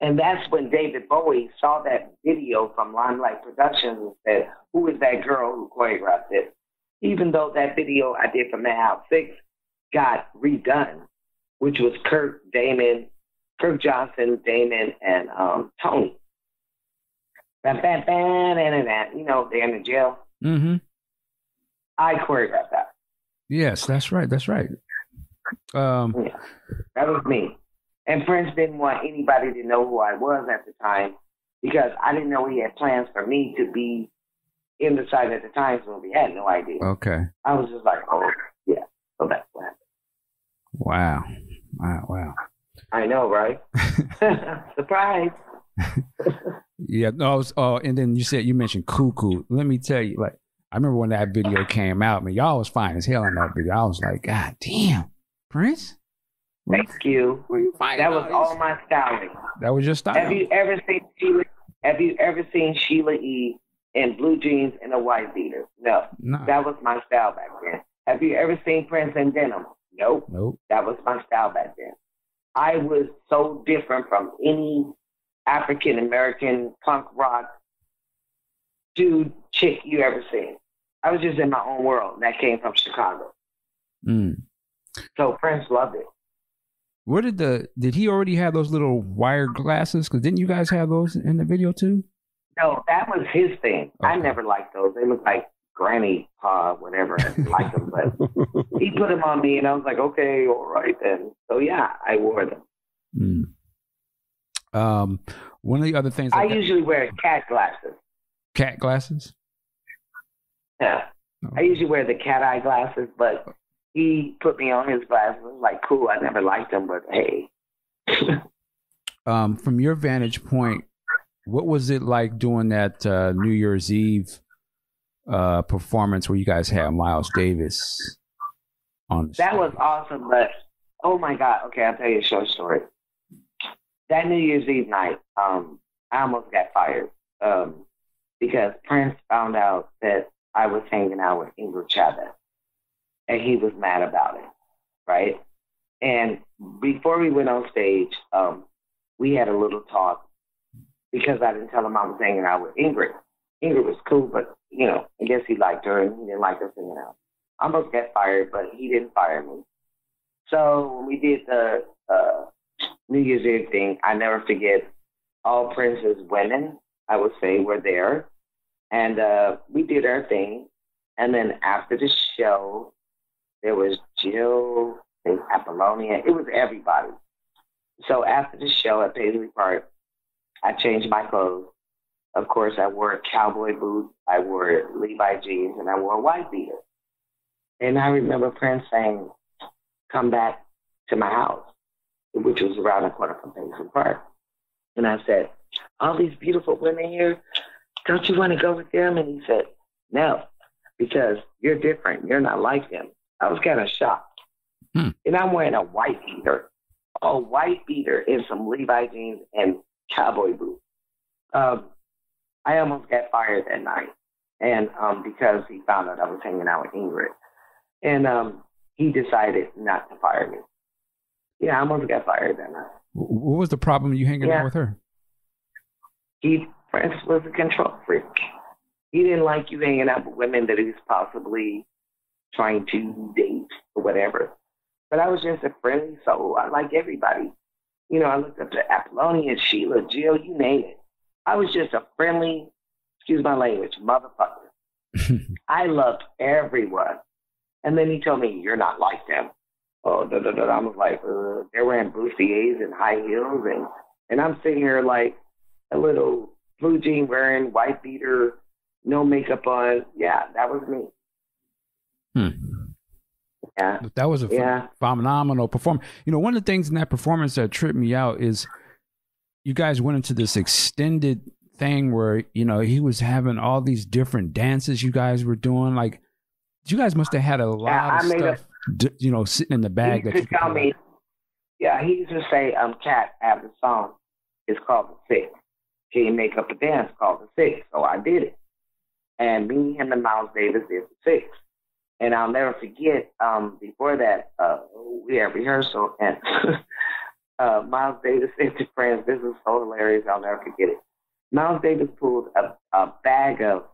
Speaker 2: And that's when David Bowie saw that video from Limelight Productions and said, who is that girl who choreographed it? Even though that video I did for Madhouse 6 got redone, which was Kirk Johnson, Damon, and Tony. You know, they're in the jail.
Speaker 1: Mm-hmm.
Speaker 2: I choreographed that.
Speaker 1: Yes, that's right. That's right.
Speaker 2: Yeah, that was me. And Prince didn't want anybody to know who I was at the time because I didn't know he had plans for me to be in the side at the Times movie. I had no idea.
Speaker 1: Okay.
Speaker 2: I was just like, oh, yeah. So that's what happened.
Speaker 1: Wow.
Speaker 2: I know, right? Surprise.
Speaker 1: Yeah. No. And then you mentioned Cuckoo. Let me tell you, like, I remember when that video came out. I mean, y'all was fine as hell in that video. I was like, God damn, Prince.
Speaker 2: Thank you. That was all my styling.
Speaker 1: That was your style.
Speaker 2: Have you ever seen Sheila E. in blue jeans and a white beater? No. That was my style back then. Have you ever seen Prince in denim? Nope. That was my style back then. I was so different from any African American punk rock dude, chick you ever seen. I was just in my own world. That came from Chicago. So Prince loved it.
Speaker 1: Where did he already have those little wire glasses? Because didn't you guys have those in the video too?
Speaker 2: No, that was his thing. Okay. I never liked those. They looked like granny whatever. I didn't like them, but he put them on me, and I was like, okay, all right then. So yeah, I wore them.
Speaker 1: One of the other things
Speaker 2: I usually wear cat glasses.
Speaker 1: Cat glasses?
Speaker 2: Yeah. Okay. I usually wear the cat eye glasses, but he put me on his glasses. I was like, cool, I never liked them, but hey.
Speaker 1: From your vantage point, what was it like doing that New Year's Eve performance where you guys had Miles Davis on the
Speaker 2: That
Speaker 1: stage?
Speaker 2: Was awesome, but oh my God. Okay, I'll tell you a short story. That New Year's Eve night, I almost got fired. because Prince found out that I was hanging out with Ingrid Chavez, and he was mad about it, right? And before we went on stage, we had a little talk because I didn't tell him I was hanging out with Ingrid. Ingrid was cool, but, you know, I guess he liked her and he didn't like us hanging out. I almost got fired, but he didn't fire me. So when we did the New Year's Eve thing, I never forget, all Prince's women, I would say, were there. And we did our thing. And then after the show, there was Jill and Apollonia. It was everybody. So after the show at Paisley Park, I changed my clothes. Of course, I wore cowboy boots, I wore Levi jeans, and I wore a white beater. And I remember Prince saying, "Come back to my house," which was around the corner from Paisley Park. And I said, "All these beautiful women here, don't you want to go with them?" And he said, "No, because you're different. You're not like them." I was kind of shocked. And I'm wearing a white beater and some Levi jeans and cowboy boots. I almost got fired that night, and because he found out I was hanging out with Ingrid. And he decided not to fire me. Yeah, I almost got fired that night.
Speaker 1: What was the problem you hanging out with her?
Speaker 2: Prince was a control freak. He didn't like you hanging out with women that he was possibly trying to date or whatever. But I was just a friendly soul. I like everybody. You know, I looked up to Apollonia, Sheila, Jill, you name it. I was just a friendly, excuse my language, motherfucker. I loved everyone. And then he told me, "You're not like them." Oh, I was like, they're wearing bustiers and high heels. And I'm sitting here like a little blue jean wearing, white beater, no makeup on. Yeah, that was me. Yeah.
Speaker 1: That was a phenomenal performance. You know, one of the things in that performance that tripped me out is you guys went into this extended thing where, you know, he was having all these different dances you guys were doing. Like, you guys must have had a lot of stuff, you know, sitting in the bag.
Speaker 2: He used to tell me, he used to say, Cat, I have the song. It's called The Six. Can you make up a dance called The Six? So I did it. And me, him, and Miles Davis did The Six. And I'll never forget, before that, we had rehearsal, and Miles Davis said to friends, this is so hilarious, I'll never forget it. Miles Davis pulled a bag of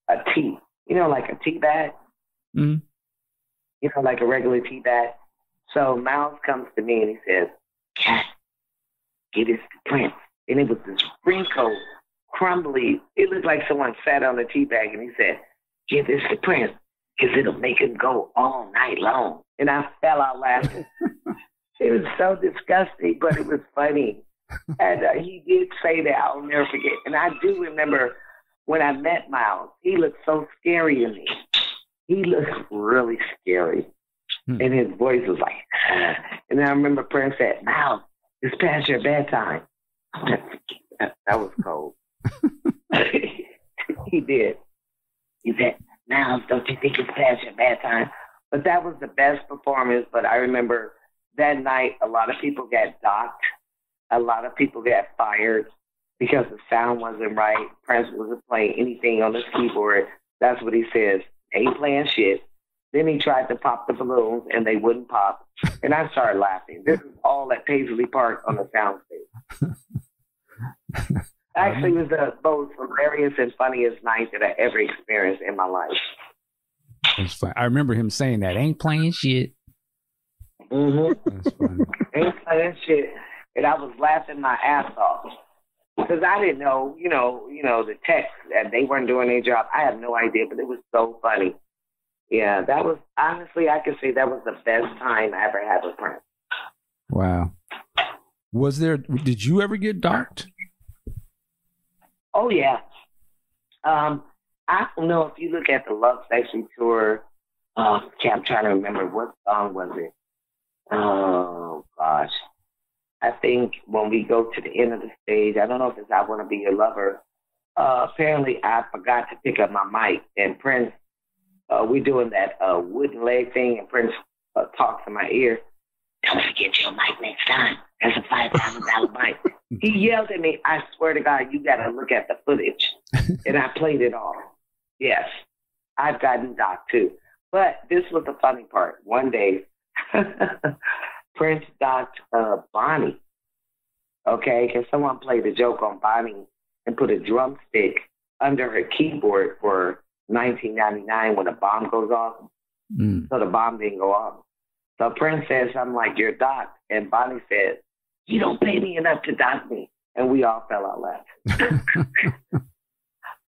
Speaker 2: a tea, you know, like a tea bag. Mm-hmm. You know, like a regular tea bag. So Miles comes to me and he says, "Cat, get this to Prince." And it was this wrinkled, crumbly, it looked like someone sat on the tea bag, and he said, "Give this to Prince, because it'll make him go all night long." And I fell out laughing. It was so disgusting, but it was funny. And he did say that. I'll never forget. And I do remember when I met Miles, he looked so scary to me. He looked really scary. And his voice was like, and I remember Prince said, "Miles, it's past your bedtime." That was cold. He did. He said, "Miles, don't you think it's past your bedtime?" But that was the best performance. But I remember that night, a lot of people got docked. A lot of people got fired because the sound wasn't right. Prince wasn't playing anything on his keyboard. That's what he says. Ain't playing shit. Then he tried to pop the balloons, and they wouldn't pop. And I started laughing. This is all at Paisley Park on the soundstage. Actually, it was the most hilarious and funniest night that I ever experienced in my life.
Speaker 1: That's fun. I remember him saying that. Ain't playing shit.
Speaker 2: Mm-hmm.
Speaker 1: That's funny.
Speaker 2: Ain't playing shit. And I was laughing my ass off. Because I didn't know, you know, the text, that they weren't doing their job. I had no idea, but it was so funny. Yeah, that was, honestly, I could say that was the best time I ever had with Prince.
Speaker 1: Wow. Did you ever get docked?
Speaker 2: Oh, yeah. I don't know if you look at the Lovesexy tour. I'm trying to remember, what song was it? Oh, gosh. I think when we go to the end of the stage, I don't know if it's "I Want to Be Your Lover." Apparently, I forgot to pick up my mic, and Prince, we're doing that wooden leg thing, and Prince talks in my ear, "Don't forget your mic next time." That's a $5,000 bike. He yelled at me, I swear to God, you got to look at the footage. And I played it all. Yes, I've gotten docked too. But this was the funny part. One day, Prince docked Bonnie. Okay, because someone played a joke on Bonnie and put a drumstick under her keyboard for 1999 when a bomb goes off. So the bomb didn't go off. So Prince says, I'm like, you're docked. And Bonnie said, you don't pay me enough to dock me. And we all fell out laughing.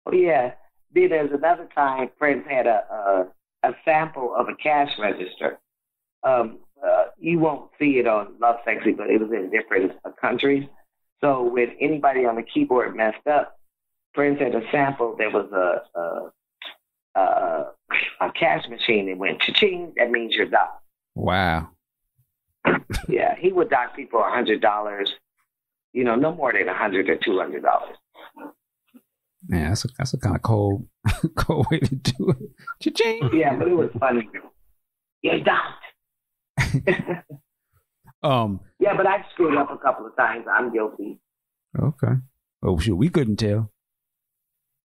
Speaker 2: Oh, yeah. Then there's another time Prince had a sample of a cash register. You won't see it on Lovesexy, but it was in different countries. So when anybody on the keyboard messed up, Prince had a sample. There was a cash machine that went cha-ching. That means you're docked.
Speaker 1: Wow.
Speaker 2: Yeah, he would dock people $100. No more than $100 or $200.
Speaker 1: Man, that's a kind of cold way to do it. Cha-ching.
Speaker 2: Yeah, but it was funny. You're docked. Yeah, but I've screwed up a couple of times. I'm guilty.
Speaker 1: Okay. Oh, shoot, we couldn't tell.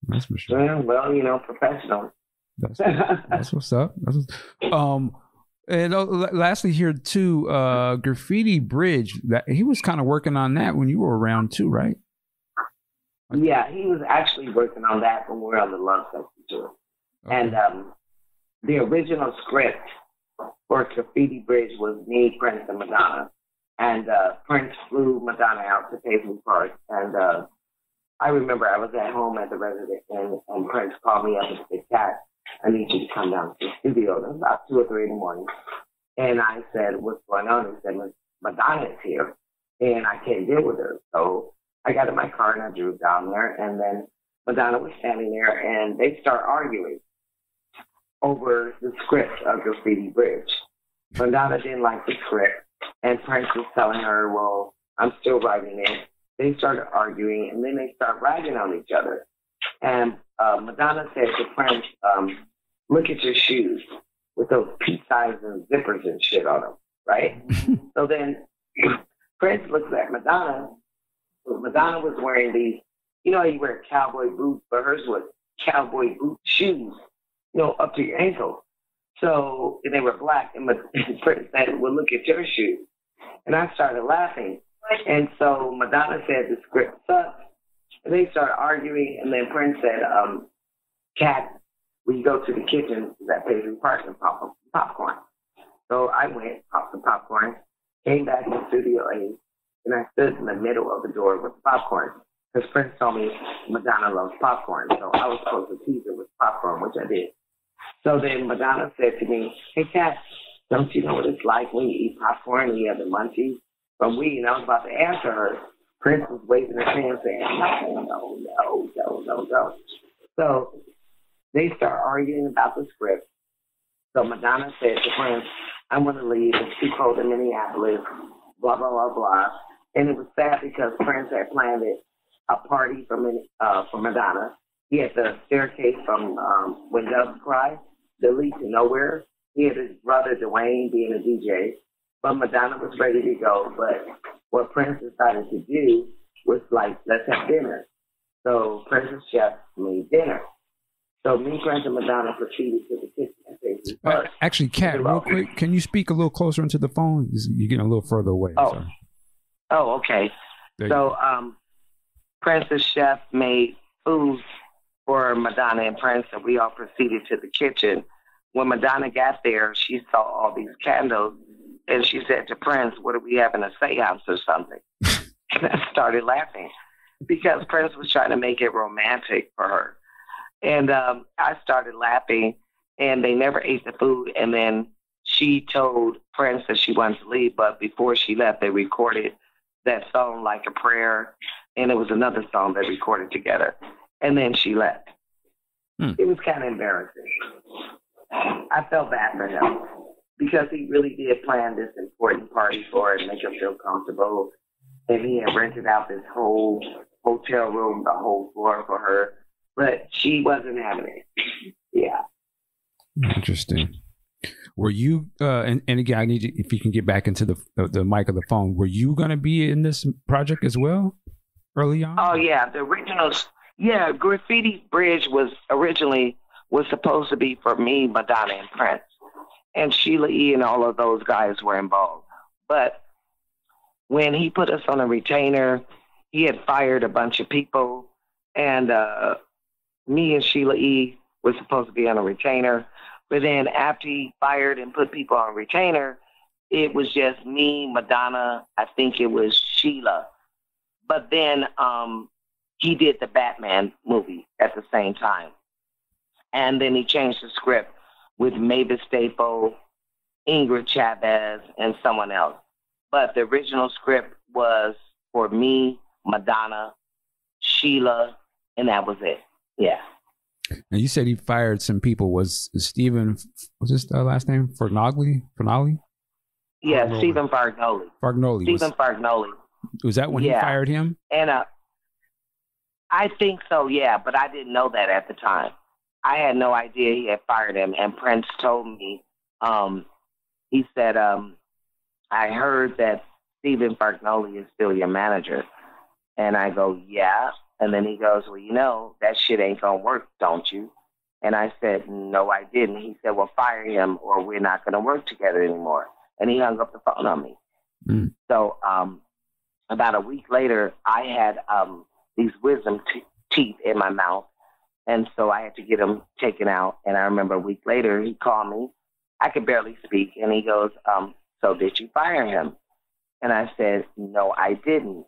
Speaker 1: That's for sure.
Speaker 2: Yeah, well, professional.
Speaker 1: That's what's up. And lastly here too, Graffiti Bridge. That he was kind of working on that when you were around too, right?
Speaker 2: Yeah, he was actually working on that when we were on the Lovesexy tour. Okay. And the original script for Graffiti Bridge was me, Prince, and Madonna. And Prince flew Madonna out to Paisley Park. And I remember I was at home at the residence, and Prince called me up and said, Cat, I need you to come down to the studio. It was about 2 or 3 in the morning. And I said, what's going on? He said, Madonna is here, and I can't deal with her. So I got in my car, and I drove down there. And then Madonna was standing there, and they start arguing over the script of Graffiti Bridge. Madonna didn't like the script, and Prince was telling her, well, I'm still writing it. They started arguing, and then they start ragging on each other. And Madonna said to Prince, look at your shoes with those peace signs and zippers and shit on them, right? So then Prince looks at Madonna. Madonna was wearing these, you wear cowboy boots, but hers was cowboy boot shoes, up to your ankle. So, and they were black. And Prince said, well, look at your shoes. And I started laughing. And so Madonna said the script sucks. And they started arguing. And then Prince said, Cat, will you go to the kitchen at Paisley Park and pop some popcorn? So I went, popped some popcorn, came back to Studio A, and I stood in the middle of the door with the popcorn. Because Prince told me Madonna loves popcorn. So I was supposed to tease her with popcorn, which I did. So then Madonna said to me, hey, Cat, don't you know what it's like when you eat popcorn and you have the munchies from weed? And I was about to answer her. Prince was waving his hand saying, no. So they start arguing about the script. So Madonna said to Prince, I'm going to leave. It's too cold in Minneapolis, blah, blah, blah, blah. And it was sad because Prince had planned a party for Madonna. He had the staircase from When Doves Cry that lead to nowhere. He had his brother Dwayne being a DJ. But Madonna was ready to go. But what Prince decided to do was like, let's have dinner. So Prince's chef made dinner. So me, Prince, and Madonna proceeded to the kitchen.
Speaker 1: Actually, Kat, real quick, can you speak a little closer into the phone? You're getting a little further away.
Speaker 2: Oh, okay. So Prince's chef made food for Madonna and Prince, and we all proceeded to the kitchen. When Madonna got there, she saw all these candles, and she said to Prince, what are we having, a seance or something? And I started laughing because Prince was trying to make it romantic for her. And I started laughing, and they never ate the food. And then she told Prince that she wanted to leave, but before she left, they recorded that song, Like a Prayer, and it was another song they recorded together. And then she left. It was kind of embarrassing. I felt bad for him because he really did plan this important party for her and make her feel comfortable. And he had rented out this whole hotel room, the whole floor for her. But she wasn't having it. Yeah.
Speaker 1: Interesting. Were you, and again, I need you, if you can get back into the mic of the phone, were you going to be in this project as well early on?
Speaker 2: Oh, yeah. The originals. Yeah, Graffiti Bridge was supposed to be for me, Madonna, and Prince. And Sheila E. and all of those guys were involved. But when he put us on a retainer, he had fired a bunch of people. And me and Sheila E. were supposed to be on a retainer. But then after he fired and put people on retainer, it was just me, Madonna, I think it was Sheila. But then he did the Batman movie at the same time. And then he changed the script with Mavis Staples, Ingrid Chavez, and someone else. But the original script was for me, Madonna, Sheila, and that was it. Yeah.
Speaker 1: Now you said he fired some people. Was Stephen, was this the last name? Fargnoli?
Speaker 2: Yeah, Stephen Fargnoli. Fargnoli.
Speaker 1: Was that when he fired him?
Speaker 2: And I think so, yeah, but I didn't know that at the time. I had no idea he had fired him, and Prince told me, he said, I heard that Stephen Fargnoli is still your manager. And I go, yeah. And then he goes, well, you know, that shit ain't going to work, don't you? And I said, no, I didn't. He said, well, fire him or we're not going to work together anymore. And he hung up the phone on me. So about a week later, I had these wisdom teeth in my mouth. And so I had to get them taken out. And I remember a week later, he called me. I could barely speak. And he goes, so did you fire him? And I said, no, I didn't.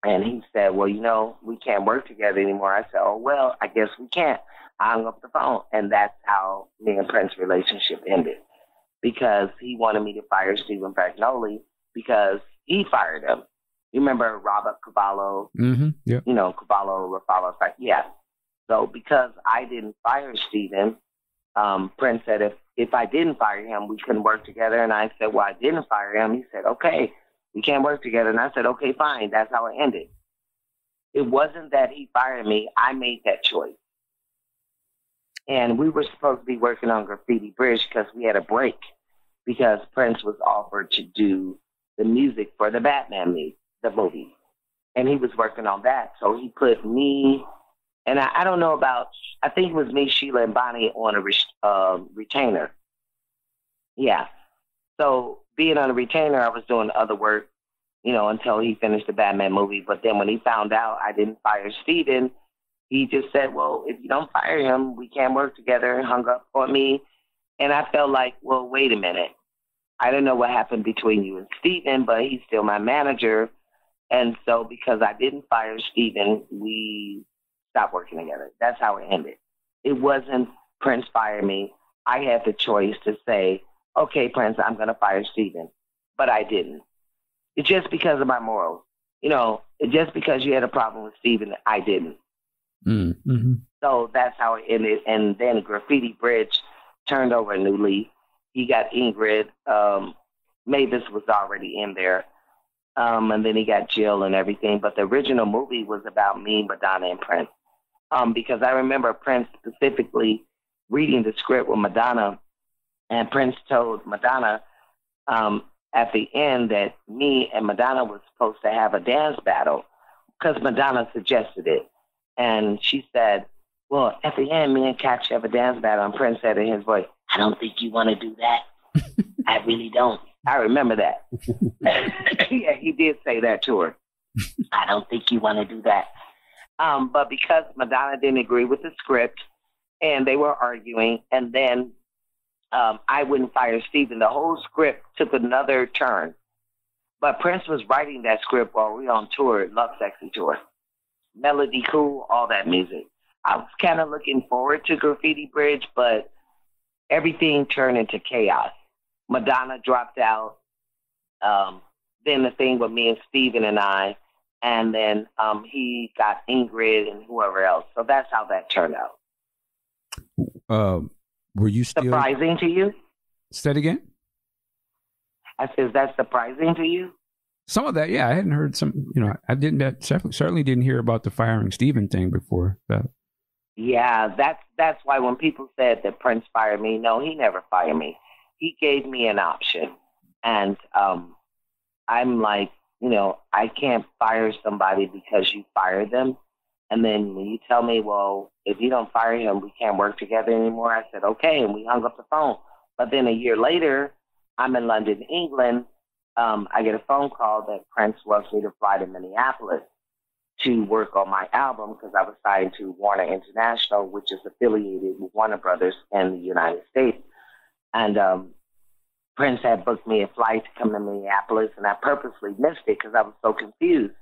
Speaker 2: And he said, well, you know, we can't work together anymore. I said, oh, well, I guess we can't. I hung up the phone. And that's how me and Prince's relationship ended. Because he wanted me to fire Stephen Fargnoli because he fired him. You remember Robert Cavallo?
Speaker 1: Mm-hmm. Yeah.
Speaker 2: You know, Cavallo. Yeah. So because I didn't fire Stephen, Prince said if I didn't fire him, we couldn't work together. And I said, well, I didn't fire him. He said, okay, we can't work together. And I said, okay, fine. That's how it ended. It wasn't that he fired me. I made that choice. And we were supposed to be working on Graffiti Bridge because we had a break because Prince was offered to do the music for the Batman movie. And he was working on that. So he put me, and I don't know about, I think it was me, Sheila, and Bonnie on a retainer. Yeah. So being on a retainer, I was doing other work, you know, until he finished the Batman movie. But then when he found out I didn't fire Steven, he just said, well, if you don't fire him, we can't work together, and hung up on me. And I felt like, well, wait a minute. I don't know what happened between you and Steven, but he's still my manager. And so because I didn't fire Steven, we stopped working together. That's how it ended. It wasn't Prince fired me. I had the choice to say, okay, Prince, I'm going to fire Steven. But I didn't. It's just because of my morals. You know, just because you had a problem with Steven, I didn't.
Speaker 1: Mm-hmm.
Speaker 2: So that's how it ended. And then Graffiti Bridge turned over a new leaf. He got Ingrid. Mavis was already in there. And then he got Jill and everything. But the original movie was about me, Madonna, and Prince. Because I remember Prince specifically reading the script with Madonna. And Prince told Madonna at the end that me and Madonna was supposed to have a dance battle because Madonna suggested it. And she said, well, at the end, me and Kat should have a dance battle. And Prince said in his voice, I don't think you want to do that. I really don't. I remember that. Yeah, he did say that to her. I don't think you want to do that. But because Madonna didn't agree with the script and they were arguing, and then I wouldn't fire Steven, the whole script took another turn. But Prince was writing that script while we were on tour, Lovesexy tour. Melody Cool, all that music. I was kind of looking forward to Graffiti Bridge, but everything turned into chaos. Madonna dropped out. Then the thing with me and Steven and I, and then he got Ingrid and whoever else. So that's how that turned out.
Speaker 1: Were you still
Speaker 2: surprising to you?
Speaker 1: Say it again.
Speaker 2: I said, is that surprising to you?
Speaker 1: Some of that, yeah. I hadn't heard some. You know, I certainly didn't hear about the firing Steven thing before that.
Speaker 2: Yeah, that's why when people said that Prince fired me, no, he never fired me. he gave me an option. And I'm like, I can't fire somebody because you fired them. And then when you tell me, well, if you don't fire him, we can't work together anymore, I said, okay, and we hung up the phone. But then a year later, I'm in London, England. I get a phone call that Prince wants me to fly to Minneapolis to work on my album because I was signed to Warner International, which is affiliated with Warner Brothers in the United States. And Prince had booked me a flight to come to Minneapolis, and I purposely missed it because I was so confused.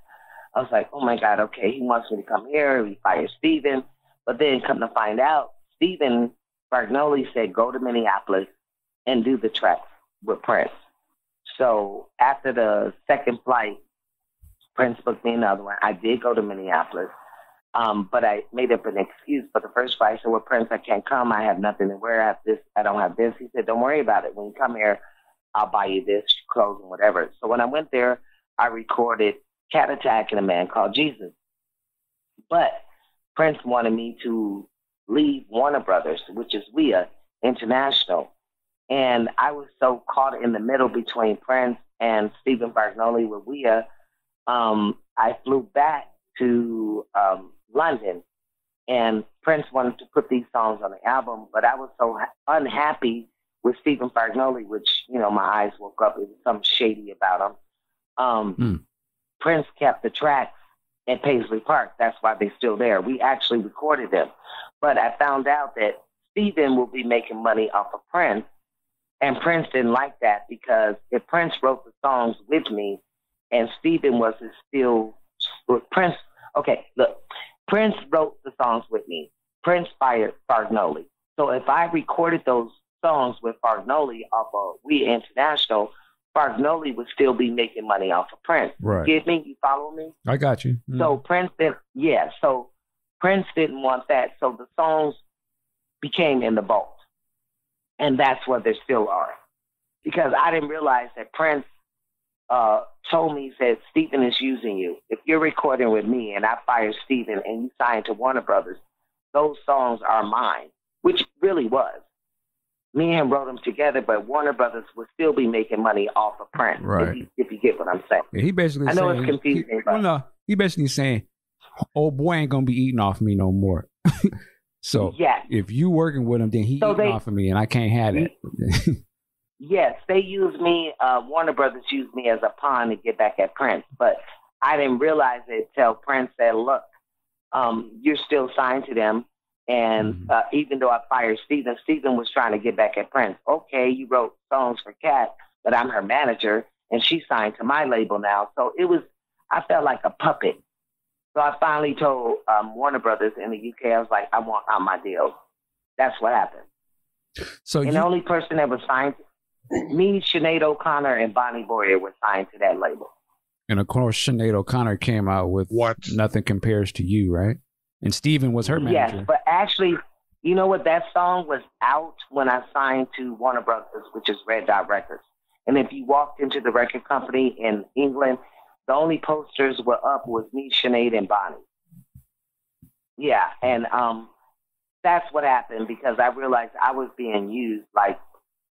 Speaker 2: I was like, oh, my God, okay, he wants me to come here. He fired Steven. But then come to find out, Steven Bargnoli said, go to Minneapolis and do the tracks with Prince. So after the second flight, Prince booked me another one. I did go to Minneapolis, but I made up an excuse for the first flight. I said, well, Prince, I can't come. I have nothing to wear. I have this. I don't have this. He said, don't worry about it. When you come here, I'll buy you this, clothes, and whatever. So when I went there, I recorded Cat Attack and A Man Called Jesus. But Prince wanted me to leave Warner Brothers, which is WIA International. And I was so caught in the middle between Prince and Steven Bargnoli with WIA. I flew back to London, and Prince wanted to put these songs on the album, but I was so unhappy with Steven Bargnoli, which, my eyes woke up. It was something shady about him. Prince kept the tracks at Paisley Park. That's why they're still there. We actually recorded them. But I found out that Steven will be making money off of Prince, and Prince didn't like that because if Prince wrote the songs with me and Steven was still with Prince, okay, look, Prince wrote the songs with me. Prince fired Bargnoli. So if I recorded those songs with Bargnoli off of We International, Bargnoli would still be making money off of Prince.
Speaker 1: Right.
Speaker 2: You get me? You follow me?
Speaker 1: I got you.
Speaker 2: So Prince didn't want that. So the songs became in the vault. And that's where they still are. Because I didn't realize that Prince told me, he said, Steven is using you. If you're recording with me and I fire Steven and you sign to Warner Brothers, those songs are mine, which really was. Me and him wrote them together, but Warner Brothers would still be making money off of Prince,
Speaker 1: right?
Speaker 2: If you get what I'm saying.
Speaker 1: Yeah, he basically
Speaker 2: I know it's confusing.
Speaker 1: He basically saying, old boy ain't going to be eating off me no more. So
Speaker 2: yes.
Speaker 1: If you working with him, then he eating off of me, and I can't have it.
Speaker 2: Yes, they used me, Warner Brothers used me as a pawn to get back at Prince, but I didn't realize it till Prince said, look, you're still signed to them, and even though I fired Steven was trying to get back at Prince. Okay, you wrote songs for Kat, but I'm her manager, and she signed to my label now. So I felt like a puppet. So I finally told Warner Brothers in the UK, I was like, I want out my deal. That's what happened.
Speaker 1: So
Speaker 2: the only person that was signed, me, Sinead O'Connor, and Bonnie Boyer were signed to that label.
Speaker 1: And of course, Sinead O'Connor came out with Nothing Compares to You, right? And Steven was her manager.
Speaker 2: Yes, but actually, you know what? That song was out when I signed to Warner Brothers, which is Red Dot Records. And if you walked into the record company in England, the only posters were up was me, Sinead, and Bonnie. Yeah, and that's what happened because I realized I was being used. Like,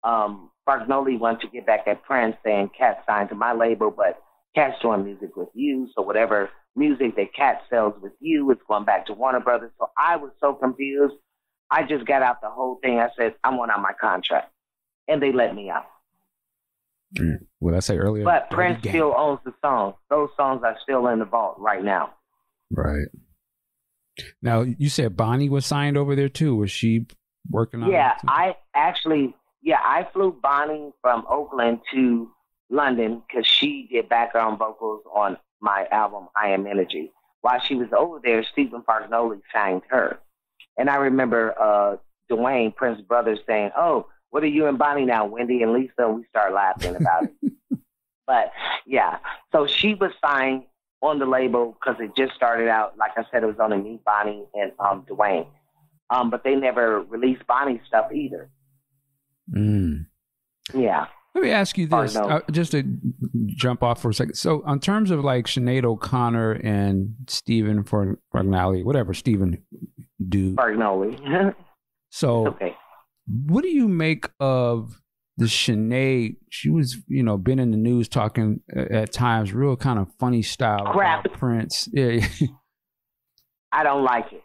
Speaker 2: Bargnoli wanted to get back at Prince saying Kat signed to my label, but Kat's doing music with you, so whatever music that Kat sells with you is going back to Warner Brothers. So I was so confused. I just got out the whole thing. I said, I want out my contract. And they let me out.
Speaker 1: What did I say earlier?
Speaker 2: But Prince still owns the songs. Those songs are still in the vault right now.
Speaker 1: Right. Now, you said Bonnie was signed over there too. Was she working on it?
Speaker 2: I flew Bonnie from Oakland to London because she did background vocals on my album, I Am Energy. While she was over there, Steven Bargnoli signed her. And I remember Dwayne, Prince's brother, saying, oh, what are you and Bonnie now, Wendy and Lisa? And we start laughing about it. But, yeah, so she was signed on the label because it just started out. Like I said, it was only me, Bonnie, and Dwayne. But they never released Bonnie's stuff either. Yeah.
Speaker 1: Let me ask you this, just to jump off for a second. So, in terms of like Sinead O'Connor and Steven Bargnoli, whatever Steven do.
Speaker 2: Bargnoli.
Speaker 1: So, what do you make of the Sinead, she was, been in the news talking at times, real kind of funny style
Speaker 2: crap
Speaker 1: about Prince. Yeah.
Speaker 2: I don't like it.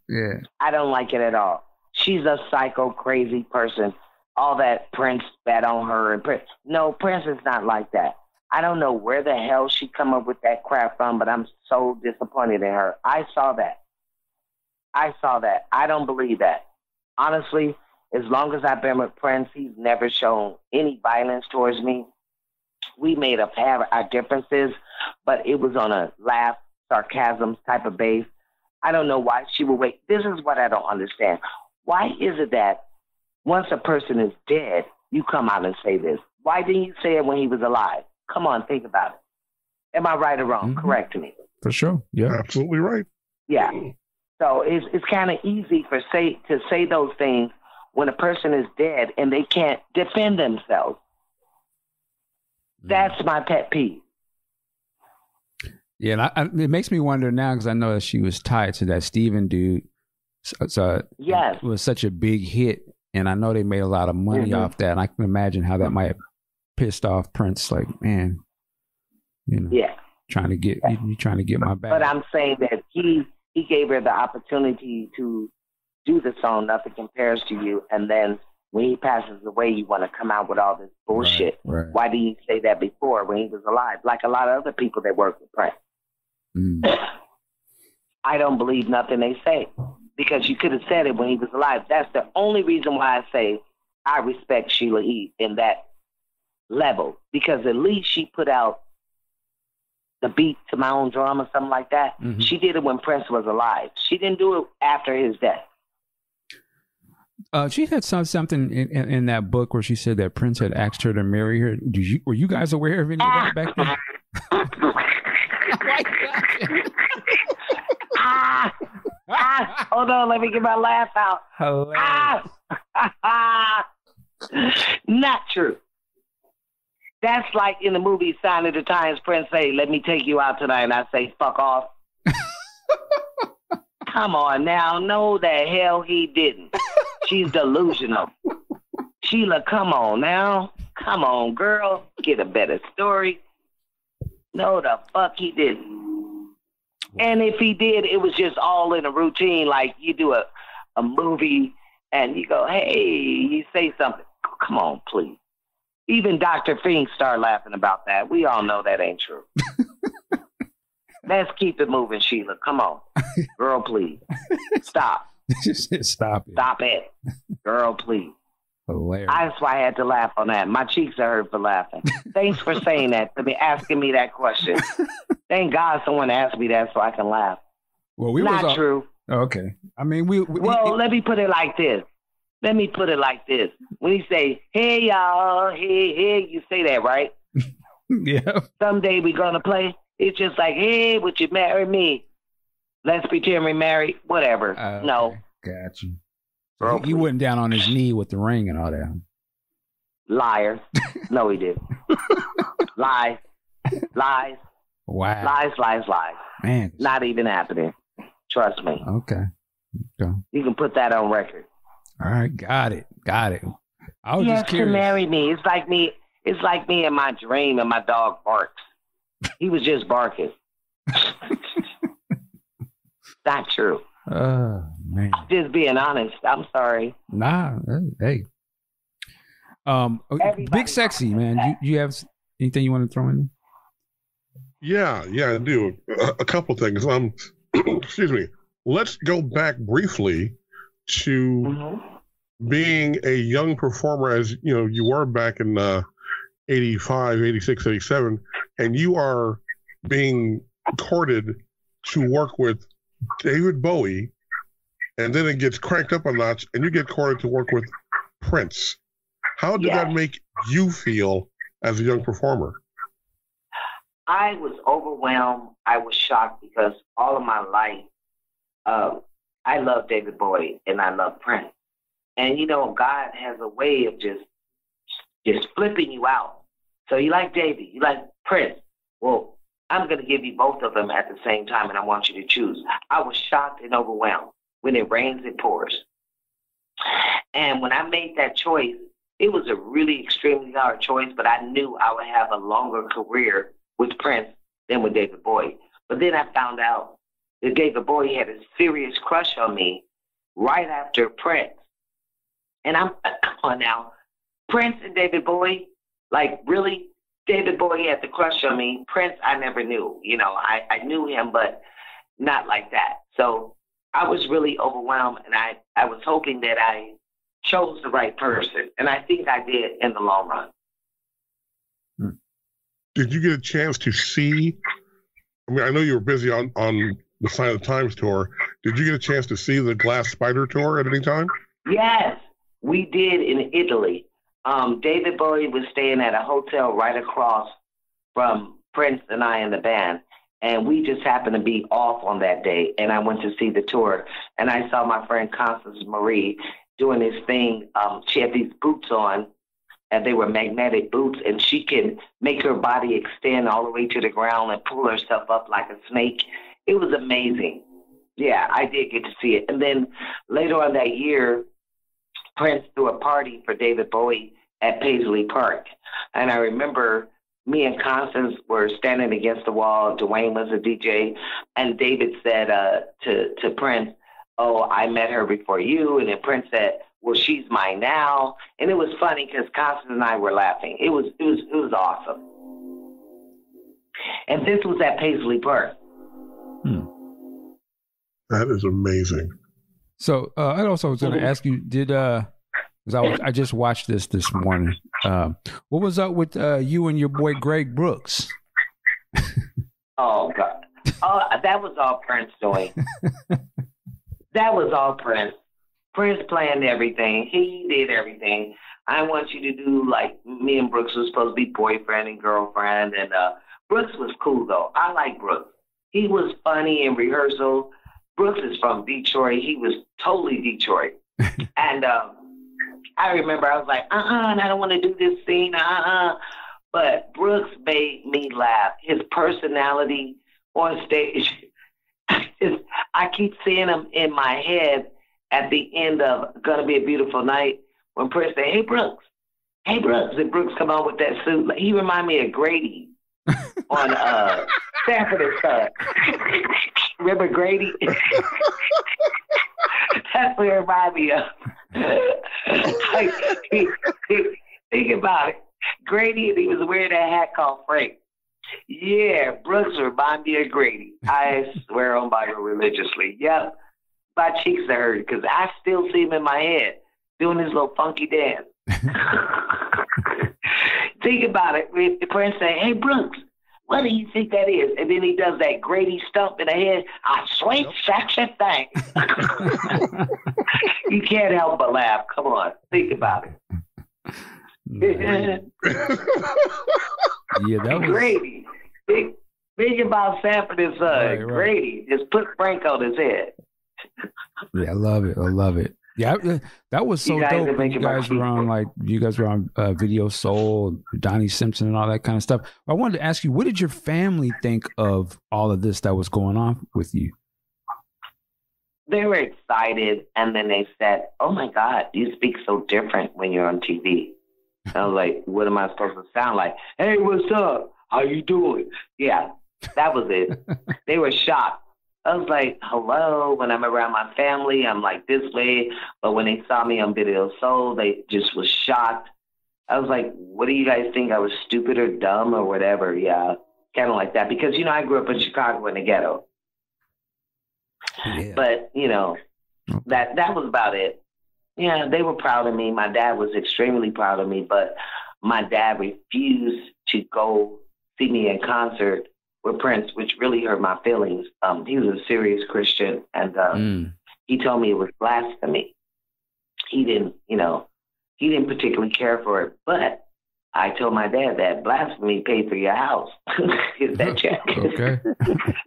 Speaker 1: Yeah.
Speaker 2: I don't like it at all. She's a psycho, crazy person. All that Prince bet on her and Prince. No, Prince is not like that. I don't know where the hell she come up with that crap from, but I'm so disappointed in her. I saw that. I don't believe that. Honestly, as long as I've been with Prince, he's never shown any violence towards me. We may have had our differences, but it was on a laugh, sarcasm type of base. I don't know why she would wait. This is what I don't understand. Why is it that once a person is dead, you come out and say this? Why didn't you say it when he was alive? Come on, think about it. Am I right or wrong?
Speaker 1: Mm-hmm.
Speaker 2: Correct me.
Speaker 1: For sure. Yeah.
Speaker 3: Absolutely right.
Speaker 2: Yeah. So it's kind of easy to say those things when a person is dead and they can't defend themselves. That's my pet peeve.
Speaker 1: Yeah, and it makes me wonder now because I know that she was tied to that Steven dude. So
Speaker 2: yes,
Speaker 1: it was such a big hit, and I know they made a lot of money off that. And I can imagine how that might have pissed off Prince. Like, man, trying to get you trying to get my back.
Speaker 2: But I'm saying that he gave her the opportunity to do the song "Nothing Compares to You," and then when he passes away, you want to come out with all this bullshit.
Speaker 1: Right.
Speaker 2: Why didn't you say that before when he was alive? Like a lot of other people that work with Prince. I don't believe nothing they say because you could have said it when he was alive. That's the only reason why I say I respect Sheila E. in that level, because at least she put out the beat to my own drum or something like that. Mm-hmm. She did it when Prince was alive. She didn't do it after his death.
Speaker 1: She had something in that book where she said that Prince had asked her to marry her. Were you guys aware of any of that back then?
Speaker 2: Hold on, let me get my laugh out.
Speaker 1: Hilarious.
Speaker 2: Not true. That's like in the movie Sign of the Times, Prince say, "Let me take you out tonight," and I say, "Fuck off." Come on now. No, the hell he didn't. She's delusional. Sheila, come on now. Come on, girl. Get a better story. No, the fuck he didn't. And if he did, it was just all in a routine. Like you do a movie and you go, hey, you say something. Come on, please. Even Dr. Fink started laughing about that. We all know that ain't true. Let's keep it moving, Sheila. Come on. Girl, please. Stop.
Speaker 1: Stop it.
Speaker 2: Stop it. Girl, please.
Speaker 1: Hilarious.
Speaker 2: That's why I had to laugh on that. My cheeks are hurt for laughing. Thanks for saying that to me, asking me that question. Thank God someone asked me that so I can laugh.
Speaker 1: Well,
Speaker 2: Not true.
Speaker 1: Okay. I mean,
Speaker 2: let me put it like this. When you say, hey, y'all, hey, you say that, right?
Speaker 1: Yeah.
Speaker 2: Someday we're going to play. It's just like, hey, would you marry me? Let's pretend we're married. Whatever.
Speaker 1: Okay.
Speaker 2: No.
Speaker 1: Got you. So he went down on his knee with the ring and all that.
Speaker 2: Liar. No, he didn't. Lies.
Speaker 1: Wow.
Speaker 2: Lies.
Speaker 1: Man.
Speaker 2: Not even happening. Trust me.
Speaker 1: Okay.
Speaker 2: You can put that on record.
Speaker 1: All right. Got it. I was just curious.
Speaker 2: To marry me. It's like me in my dream and my dog barks. He was just barking. Not true.
Speaker 1: Oh, man.
Speaker 2: Just being honest. I'm sorry.
Speaker 1: Nah. Hey. Big Sexy, man. You have anything you want to throw in there?
Speaker 3: Yeah, I do. A couple things. Excuse me. Let's go back briefly to being a young performer, as you were back in 85, 86, 87, and you are being courted to work with David Bowie, and then it gets cranked up a notch, and you get courted to work with Prince. How did that make you feel as a young performer?
Speaker 2: I was overwhelmed. I was shocked because all of my life, I love David Bowie and I love Prince. And God has a way of just flipping you out. So you like David, you like Prince. Well, I'm going to give you both of them at the same time, and I want you to choose. I was shocked and overwhelmed. When it rains, it pours. And when I made that choice, it was a really extremely hard choice, but I knew I would have a longer career with Prince than with David Bowie. But then I found out that David Bowie had a serious crush on me right after Prince. And I'm, come on now, Prince and David Bowie, like really, David Bowie had the crush on me. Prince, I never knew. You know, I knew him, but not like that. So I was really overwhelmed, and I was hoping that I chose the right person. And I think I did in the long run.
Speaker 3: Did you get a chance to see, I mean, I know you were busy on the Sign of the Times tour. Did you get a chance to see the Glass Spider tour at any time?
Speaker 2: Yes, we did in Italy. David Bowie was staying at a hotel right across from Prince and I in the band. And we just happened to be off on that day. And I went to see the tour. And I saw my friend Constance Marie doing this thing. She had these boots on, and they were magnetic boots. And she can make her body extend all the way to the ground and pull herself up like a snake. It was amazing. Yeah, I did get to see it. And then later on that year, Prince threw a party for David Bowie at Paisley Park. And I remember me and Constance were standing against the wall. Dwayne was a DJ. And David said to Prince, "Oh, I met her before you." And then Prince said, "Well, she's mine now." And it was funny because Constance and I were laughing. It was awesome. And this was at Paisley Park.
Speaker 3: That is amazing.
Speaker 1: So I also was going to ask you, because I just watched this morning. What was up with you and your boy Greg Brooks?
Speaker 2: Oh, God. Oh, that was all Prince doing. That was all Prince. Prince planned everything. He did everything. I want you to do, like, me and Brooks was supposed to be boyfriend and girlfriend. And Brooks was cool, though. I like Brooks. He was funny in rehearsal. Brooks is from Detroit. He was totally Detroit. And I remember I was like, I don't want to do this scene, But Brooks made me laugh. His personality on stage, I keep seeing him in my head at the end of Gonna Be a Beautiful Night when Prince said, hey, Brooks. And Brooks come on with that suit. He remind me of Grady on Sanford and Son. Remember Grady? That's what it reminded me of. Like, think about it. Grady, and he was wearing that hat called Frank. Yeah, Brooks remind me of Grady. I swear on Bible religiously. Yep. My cheeks are hurt because I still see him in my head doing his little funky dance. Think about it. The Prince say, hey, Brooks, what do you think that is? And then he does that Grady stump in the head. A sweet, sexy thing. You can't help but laugh. Come on. Think about it.
Speaker 1: Yeah, that was
Speaker 2: Grady. Think about Sanford and Son. Right. Grady. Just put Frank on his head.
Speaker 1: Yeah, I love it. Yeah, that was so dope. You guys were on Video Soul, Donnie Simpson, and all that kind of stuff. I wanted to ask you, what did your family think of all of this that was going on with you?
Speaker 2: They were excited, and then they said, "Oh my God, you speak so different when you're on TV." I was like, "What am I supposed to sound like?" Hey, what's up? How you doing? Yeah, that was it. They were shocked. I was like, hello. When I'm around my family, I'm like this way. But when they saw me on Video Soul, they just was shocked. I was like, what do you guys think? I was stupid or dumb or whatever? Yeah, kind of like that. Because, I grew up in Chicago in the ghetto. Yeah. But, that was about it. Yeah, they were proud of me. My dad was extremely proud of me. But my dad refused to go see me in concert with Prince, which really hurt my feelings. He was a serious Christian, and he told me it was blasphemy. He didn't particularly care for it, but I told my dad that blasphemy paid for your house. Is that check?
Speaker 1: Okay.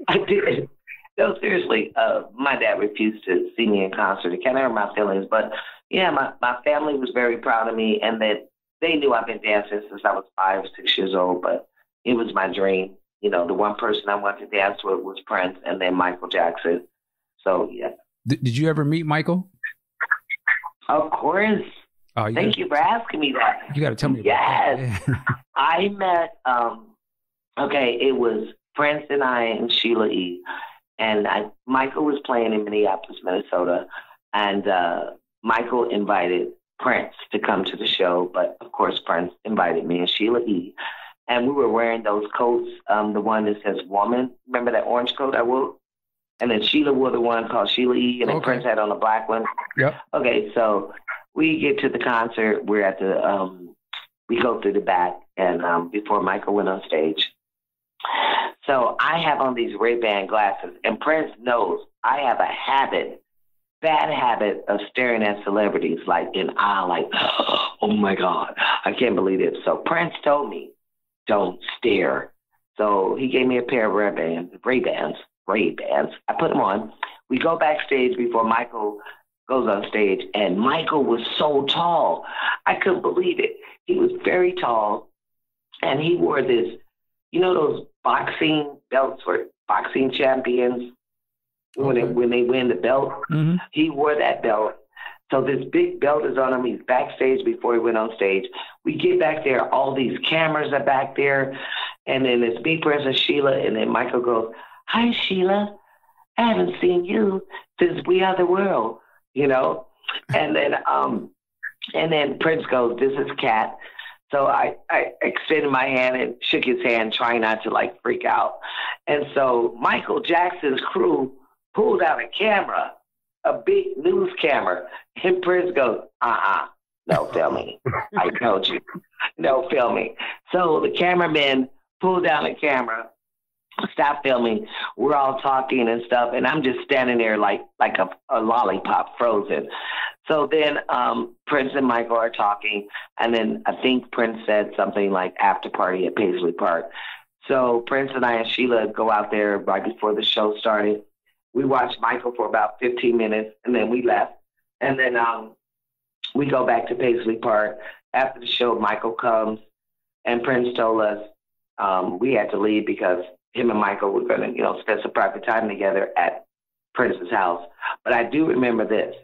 Speaker 2: I did. No, seriously, my dad refused to see me in concert. It kind of hurt my feelings, but yeah, my family was very proud of me, and that they knew I've been dancing since I was 5 or 6 years old, but it was my dream. The one person I wanted to dance with was Prince, and then Michael Jackson. So, yeah.
Speaker 1: Did you ever meet Michael?
Speaker 2: Of course. Thank you for asking me that.
Speaker 1: You got to tell me.
Speaker 2: Yes. I met, it was Prince and I and Sheila E. And Michael was playing in Minneapolis, Minnesota. And Michael invited Prince to come to the show. But, of course, Prince invited me and Sheila E. And we were wearing those coats, the one that says woman. Remember that orange coat I wore? And then Sheila wore the one called Sheila E. And then Prince had on the black one.
Speaker 1: Yep.
Speaker 2: Okay, so we get to the concert. We're at the, we go through the back. And before Michael went on stage. So I have on these Ray-Ban glasses. And Prince knows I have a bad habit of staring at celebrities like in awe, like, oh my God, I can't believe it. So Prince told me, don't stare. So he gave me a pair of Ray-Bans. I put them on. We go backstage before Michael goes on stage, and Michael was so tall. I couldn't believe it. He was very tall, and he wore this, you know those boxing belts for boxing champions? When they win the belt, he wore that belt. So this big belt is on him. He's backstage before he went on stage. We get back there. All these cameras are back there. And then it's me, Prince, and Sheila. And then Michael goes, hi, Sheila. I haven't seen you since We Are the World, you know? And then Prince goes, this is Kat. So I extended my hand and shook his hand, trying not to, like, freak out. And so Michael Jackson's crew pulled out a camera, a big news camera, and Prince goes, no, film me. I told you, no, film me. So the cameraman pulled down the camera, stopped filming. We're all talking and stuff, and I'm just standing there like a lollipop, frozen. So then Prince and Michael are talking, and then I think Prince said something like after party at Paisley Park. So Prince and I and Sheila go out there right before the show started. We watched Michael for about 15 minutes, and then we left. And then we go back to Paisley Park. After the show, Michael comes, and Prince told us we had to leave because him and Michael were going to, spend some private time together at Prince's house. But I do remember this.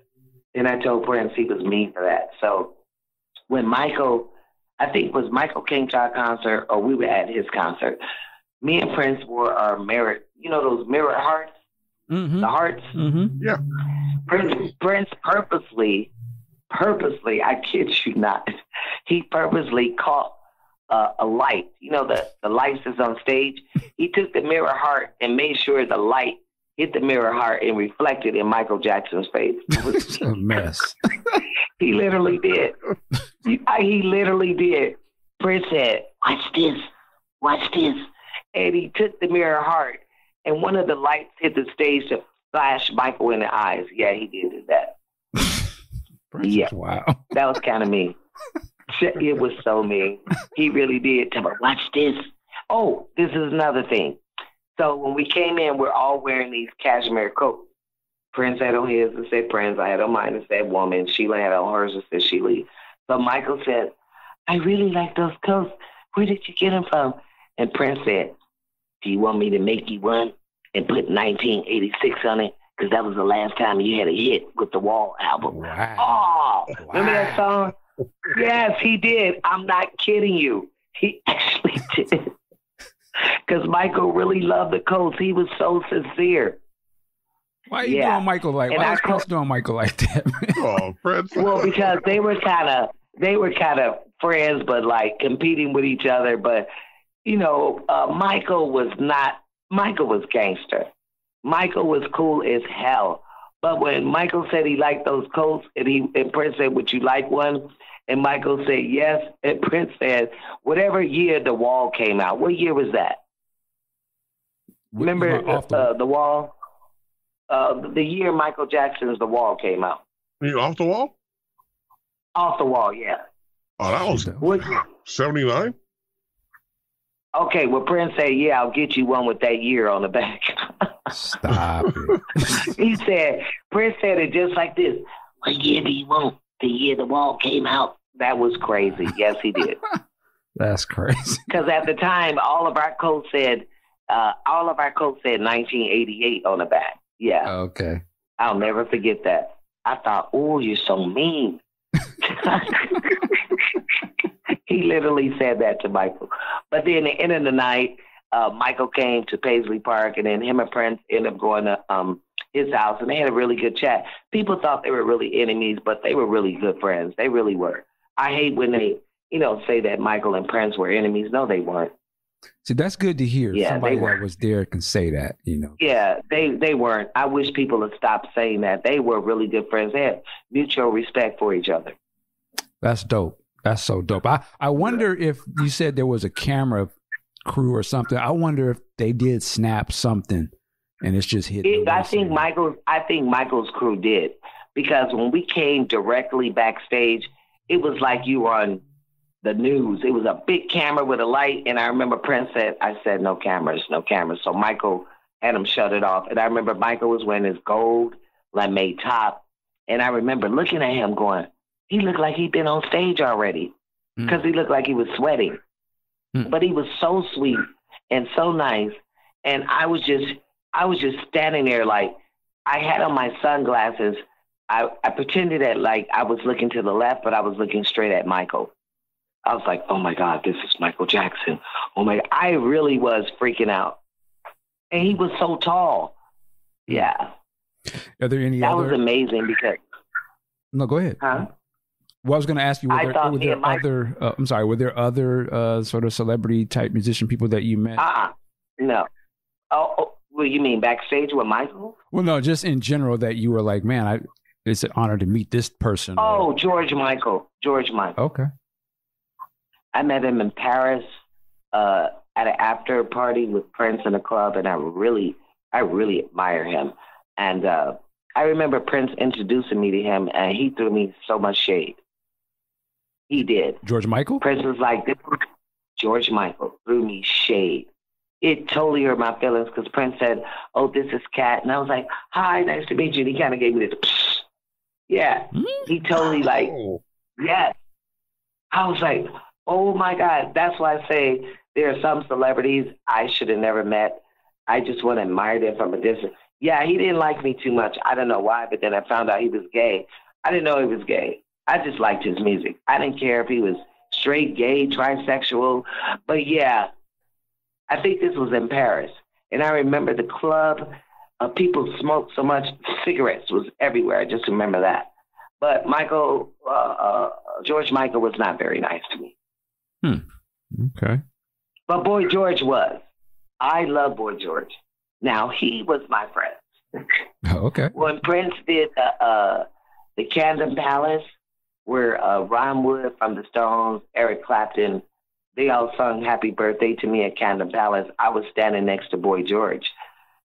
Speaker 2: And I told Prince he was mean for that. So when Michael came to our concert, or we were at his concert, me and Prince wore our mirror, those mirror hearts? Mm-hmm. The hearts?
Speaker 3: Mm-hmm. Yeah.
Speaker 2: Prince purposely, I kid you not, he purposely caught a light. The lights that's on stage. He took the mirror heart and made sure the light hit the mirror heart and reflected in Michael Jackson's face.
Speaker 1: It's a mess.
Speaker 2: He literally did. He literally did. Prince said, watch this. And he took the mirror heart, and one of the lights hit the stage to flash Michael in the eyes. Yeah, he did that. Yeah.
Speaker 1: Wow.
Speaker 2: That was kind of mean. It was so mean. He really did. Tell me, watch this. Oh, this is another thing. So when we came in, we're all wearing these cashmere coats. Prince had on his and said Prince. I had on mine and said woman. Sheila had on hers and said Sheila. So Michael said, I really like those coats. Where did you get them from? And Prince said, do you want me to make you one and put 1986 on it? Because that was the last time you had a hit with the Wall album.
Speaker 1: Wow.
Speaker 2: Oh, remember that song? Yes, he did. I'm not kidding you. He actually did. Because Michael really loved the coats. He was so sincere.
Speaker 1: Why are you doing Michael like? Why is Prince doing Michael like that?
Speaker 3: Oh, Prince.
Speaker 2: Well, because they were kind of friends, but like competing with each other. But Michael was gangster. Michael was cool as hell. But when Michael said he liked those coats, and Prince said, "Would you like one?" And Michael said yes, and Prince said, "Whatever year The Wall came out, what year was that?" Remember The Wall? The year Michael Jackson's The Wall came out.
Speaker 3: You Off the Wall?
Speaker 2: Off the Wall, yeah.
Speaker 3: Oh, that was 79?
Speaker 2: Okay, well, Prince said, yeah, I'll get you one with that year on the back.
Speaker 1: Stop it.
Speaker 2: Prince said it just like this. What year do you want? The year The Wall came out. That was crazy. Yes, he did.
Speaker 1: That's crazy.
Speaker 2: Because at the time, all of our coats said 1988 on the back. Yeah.
Speaker 1: Okay.
Speaker 2: I'll never forget that. I thought, oh, you're so mean. He literally said that to Michael. But then at the end of the night, Michael came to Paisley Park, and then him and Prince ended up going to his house, and they had a really good chat. People thought they were really enemies, but they were really good friends. They really were. I hate when they, say that Michael and Prince were enemies. No, they weren't.
Speaker 1: See, that's good to hear.
Speaker 2: Yeah,
Speaker 1: somebody that was there can say that,
Speaker 2: Yeah, they weren't. I wish people would stop saying that. They were really good friends. They had mutual respect for each other.
Speaker 1: That's dope. That's so dope. I wonder if you said there was a camera crew or something. I wonder if they did snap something and it's just hit.
Speaker 2: I think Michael's crew did, because when we came directly backstage, it was like you were on the news. It was a big camera with a light, and I remember Prince said, "I said no cameras, no cameras." So Michael had him shut it off, and I remember Michael was wearing his gold lame top, and I remember looking at him going, he looked like he'd been on stage already, because he looked like he was sweating. But he was so sweet and so nice. And I was just standing there, like, I had on my sunglasses. I pretended that, like, I was looking to the left, but I was looking straight at Michael. I was like, oh my God, this is Michael Jackson. Oh my God. I really was freaking out. And he was so tall. Yeah.
Speaker 1: Are there any
Speaker 2: That was amazing because.
Speaker 1: No, go ahead.
Speaker 2: Huh?
Speaker 1: Well, I was going to ask you, were there other sort of celebrity type musician people that you met?
Speaker 2: No. Oh, well, you mean backstage with Michael?
Speaker 1: Well, no, just in general that you were like, man, it's an honor to meet this person.
Speaker 2: Oh, George Michael.
Speaker 1: Okay.
Speaker 2: I met him in Paris at an after party with Prince in a club, and I really admire him. And I remember Prince introducing me to him, and he threw me so much shade. He did.
Speaker 1: George Michael?
Speaker 2: Prince was like, George Michael threw me shade. It totally hurt my feelings because Prince said, "Oh, this is Kat." And I was like, "Hi, nice to meet you." And he kind of gave me this, psh. Yeah. He totally yes. I was like, oh my God. That's why I say there are some celebrities I should have never met. I just want to admire them from a distance. Yeah, he didn't like me too much. I don't know why, but then I found out he was gay. I didn't know he was gay. I just liked his music. I didn't care if he was straight, gay, trisexual. But yeah, I think this was in Paris. And I remember the club, people smoked so much, cigarettes was everywhere. I just remember that. But George Michael was not very nice to me.
Speaker 1: Okay.
Speaker 2: But Boy George was. I love Boy George. Now, he was my friend.
Speaker 1: Okay.
Speaker 2: When Prince did the Camden Palace, where Ron Wood from the Stones, Eric Clapton, they all sung Happy Birthday to me at Camden Palace, I was standing next to Boy George.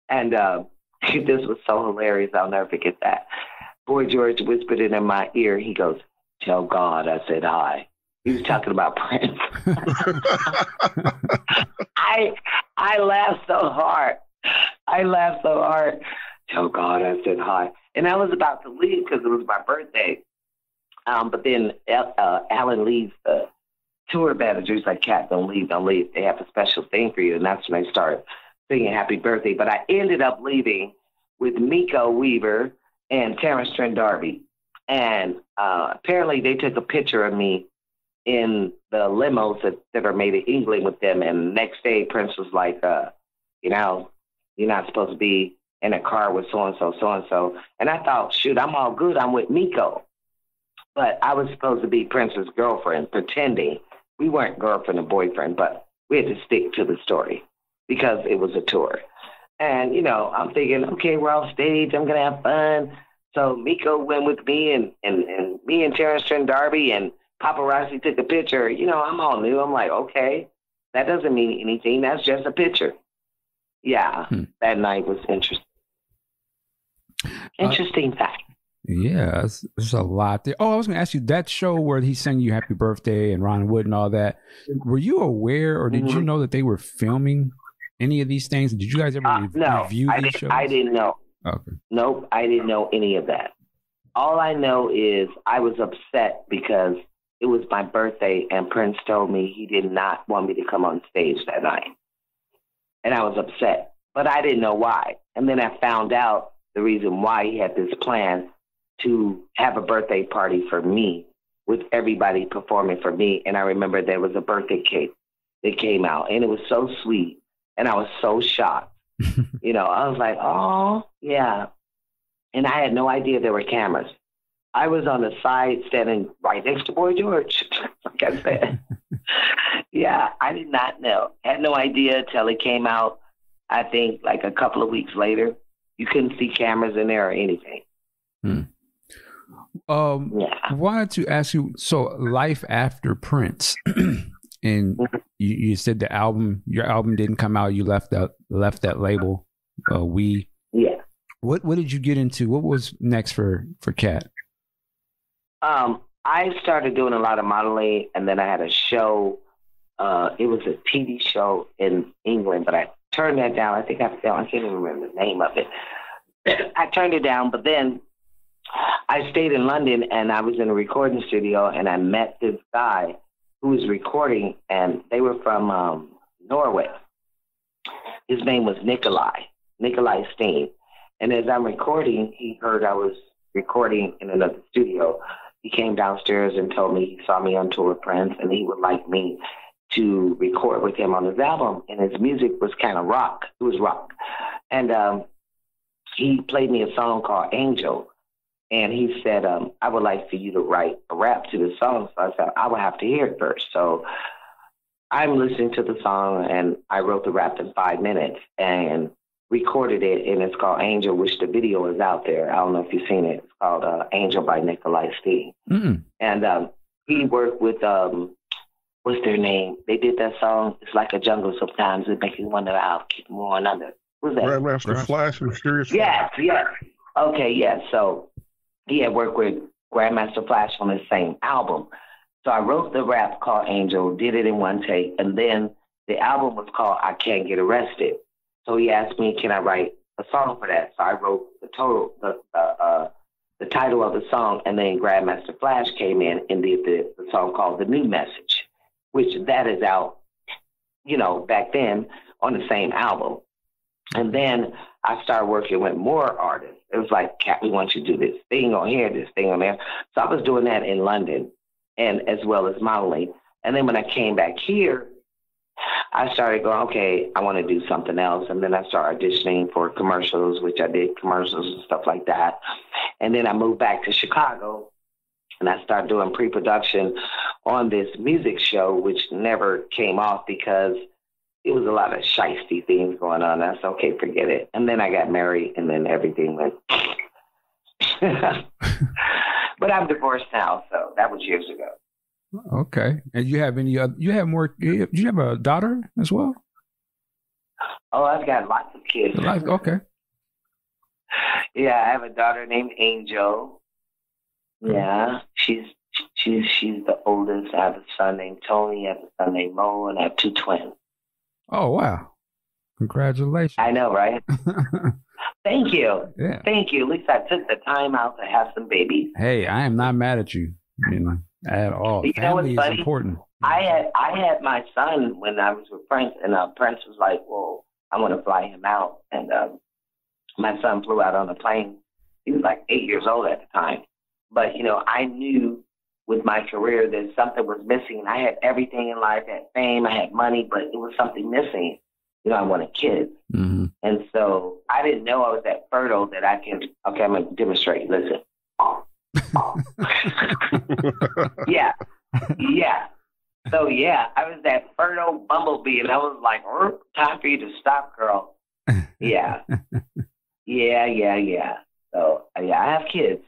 Speaker 2: And this was so hilarious. I'll never forget that. Boy George whispered it in my ear. He goes, "Tell God I said hi." He was talking about Prince. I laughed so hard. Tell God I said hi. And I was about to leave because it was my birthday. But then Alan leaves the tour manager. He's like, "Kat, don't leave. They have a special thing for you." And that's when I started singing Happy Birthday. But I ended up leaving with Miko Weaver and Terrence Trent D'Arby. And apparently they took a picture of me in the limos that are made in England with them. And the next day, Prince was like, you're not supposed to be in a car with so-and-so, so-and-so. And I thought, shoot, I'm all good. I'm with Miko. But I was supposed to be Prince's girlfriend, pretending. We weren't girlfriend and boyfriend, but we had to stick to the story because it was a tour. And, I'm thinking, okay, we're off stage. I'm going to have fun. So Miko went with me and me and Terrence Trent D'Arby and paparazzi took a picture. I'm all new. I'm like, okay, that doesn't mean anything. That's just a picture. Yeah, that night was interesting. Interesting fact.
Speaker 1: Yeah, there's a lot there. Oh, I was going to ask you, that show where he sang you Happy Birthday and Ron Wood and all that, were you aware or did you know that they were filming any of these things? Did you guys ever review these shows?
Speaker 2: I didn't know.
Speaker 1: Okay.
Speaker 2: Nope, I didn't know any of that. All I know is I was upset because it was my birthday and Prince told me he did not want me to come on stage that night. And I was upset, but I didn't know why. And then I found out the reason why he had this plan to have a birthday party for me with everybody performing for me. And I remember there was a birthday cake that came out, and it was so sweet. And I was so shocked. You know, I was like, oh, yeah. And I had no idea there were cameras. I was on the side standing right next to Boy George, like I said. Yeah, I did not know. Had no idea till it came out, I think, like a couple of weeks later. You couldn't see cameras in there or anything.
Speaker 1: Wanted to ask you, so life after Prince, and you said your album didn't come out. You left that label.
Speaker 2: Yeah.
Speaker 1: What did you get into? What was next for Kat?
Speaker 2: I started doing a lot of modeling, and then I had a show. It was a TV show in England, but I turned that down. I can't even remember the name of it. I turned it down, but then I stayed in London, and I was in a recording studio, and I met this guy who was recording, and they were from Norway. His name was Nikolai Steen. And as I'm recording, he heard I was recording in another studio. He came downstairs and told me he saw me on tour with Prince, and he would like me to record with him on his album. And his music was kind of rock. It was rock. And he played me a song called Angel. And he said, I would like for you to write a rap to the song. So I said, I would have to hear it first. So I'm listening to the song, and I wrote the rap in 5 minutes and recorded it, and it's called Angel, which the video is out there. I don't know if you've seen it. It's called Angel by Nikolai Steen. Mm-hmm. And he worked with, what's their name? They did that song, It's Like a Jungle Sometimes. It makes you wonder how keep more under. What's that?
Speaker 3: Grandmaster Flash and Furious.
Speaker 2: Yes. Okay, yes. So he had worked with Grandmaster Flash on the same album. So I wrote the rap called Angel, did it in one take, and then the album was called I Can't Get Arrested. So he asked me, can I write a song for that? So I wrote the title of the song, and then Grandmaster Flash came in and did the song called The New Message, which that is out, you know, back then on the same album. And then I started working with more artists. It was like, Kat, we want you to do this thing on here, this thing on there. So I was doing that in London, and as well as modeling. And then when I came back here, I started going, okay, I want to do something else. And then I started auditioning for commercials, which I did commercials and stuff like that. And then I moved back to Chicago, and I started doing pre-production on this music show, which never came off because it was a lot of shiesty things going on. I said, okay, forget it. And then I got married, and then everything went. But I'm divorced now, so that was years ago.
Speaker 1: Okay. And you have you have a daughter as well?
Speaker 2: Oh, I've got lots of kids.
Speaker 1: Okay.
Speaker 2: Yeah, I have a daughter named Angel. Yeah, she's the oldest. I have a son named Tony. I have a son named Mo, and I have 2 twins.
Speaker 1: Oh, wow. Congratulations.
Speaker 2: I know, right? Thank you.
Speaker 1: Yeah.
Speaker 2: Thank you. At least I took the time out to have some babies.
Speaker 1: Hey, I am not mad at you, at all.
Speaker 2: You
Speaker 1: Family
Speaker 2: know what's
Speaker 1: is important.
Speaker 2: I had my son when I was with Prince, and Prince was like, well, I want to fly him out. And my son flew out on a plane. He was like 8 years old at the time. But, I knew with my career that something was missing. I had everything in life. I had fame, I had money, but it was something missing. I wanted kids. Mm-hmm. And so I didn't know I was that fertile that I can, okay, I'm going to demonstrate. Listen. Yeah. So, I was that fertile bumblebee, and I was like, time for you to stop, girl. Yeah. Yeah. So, I have kids.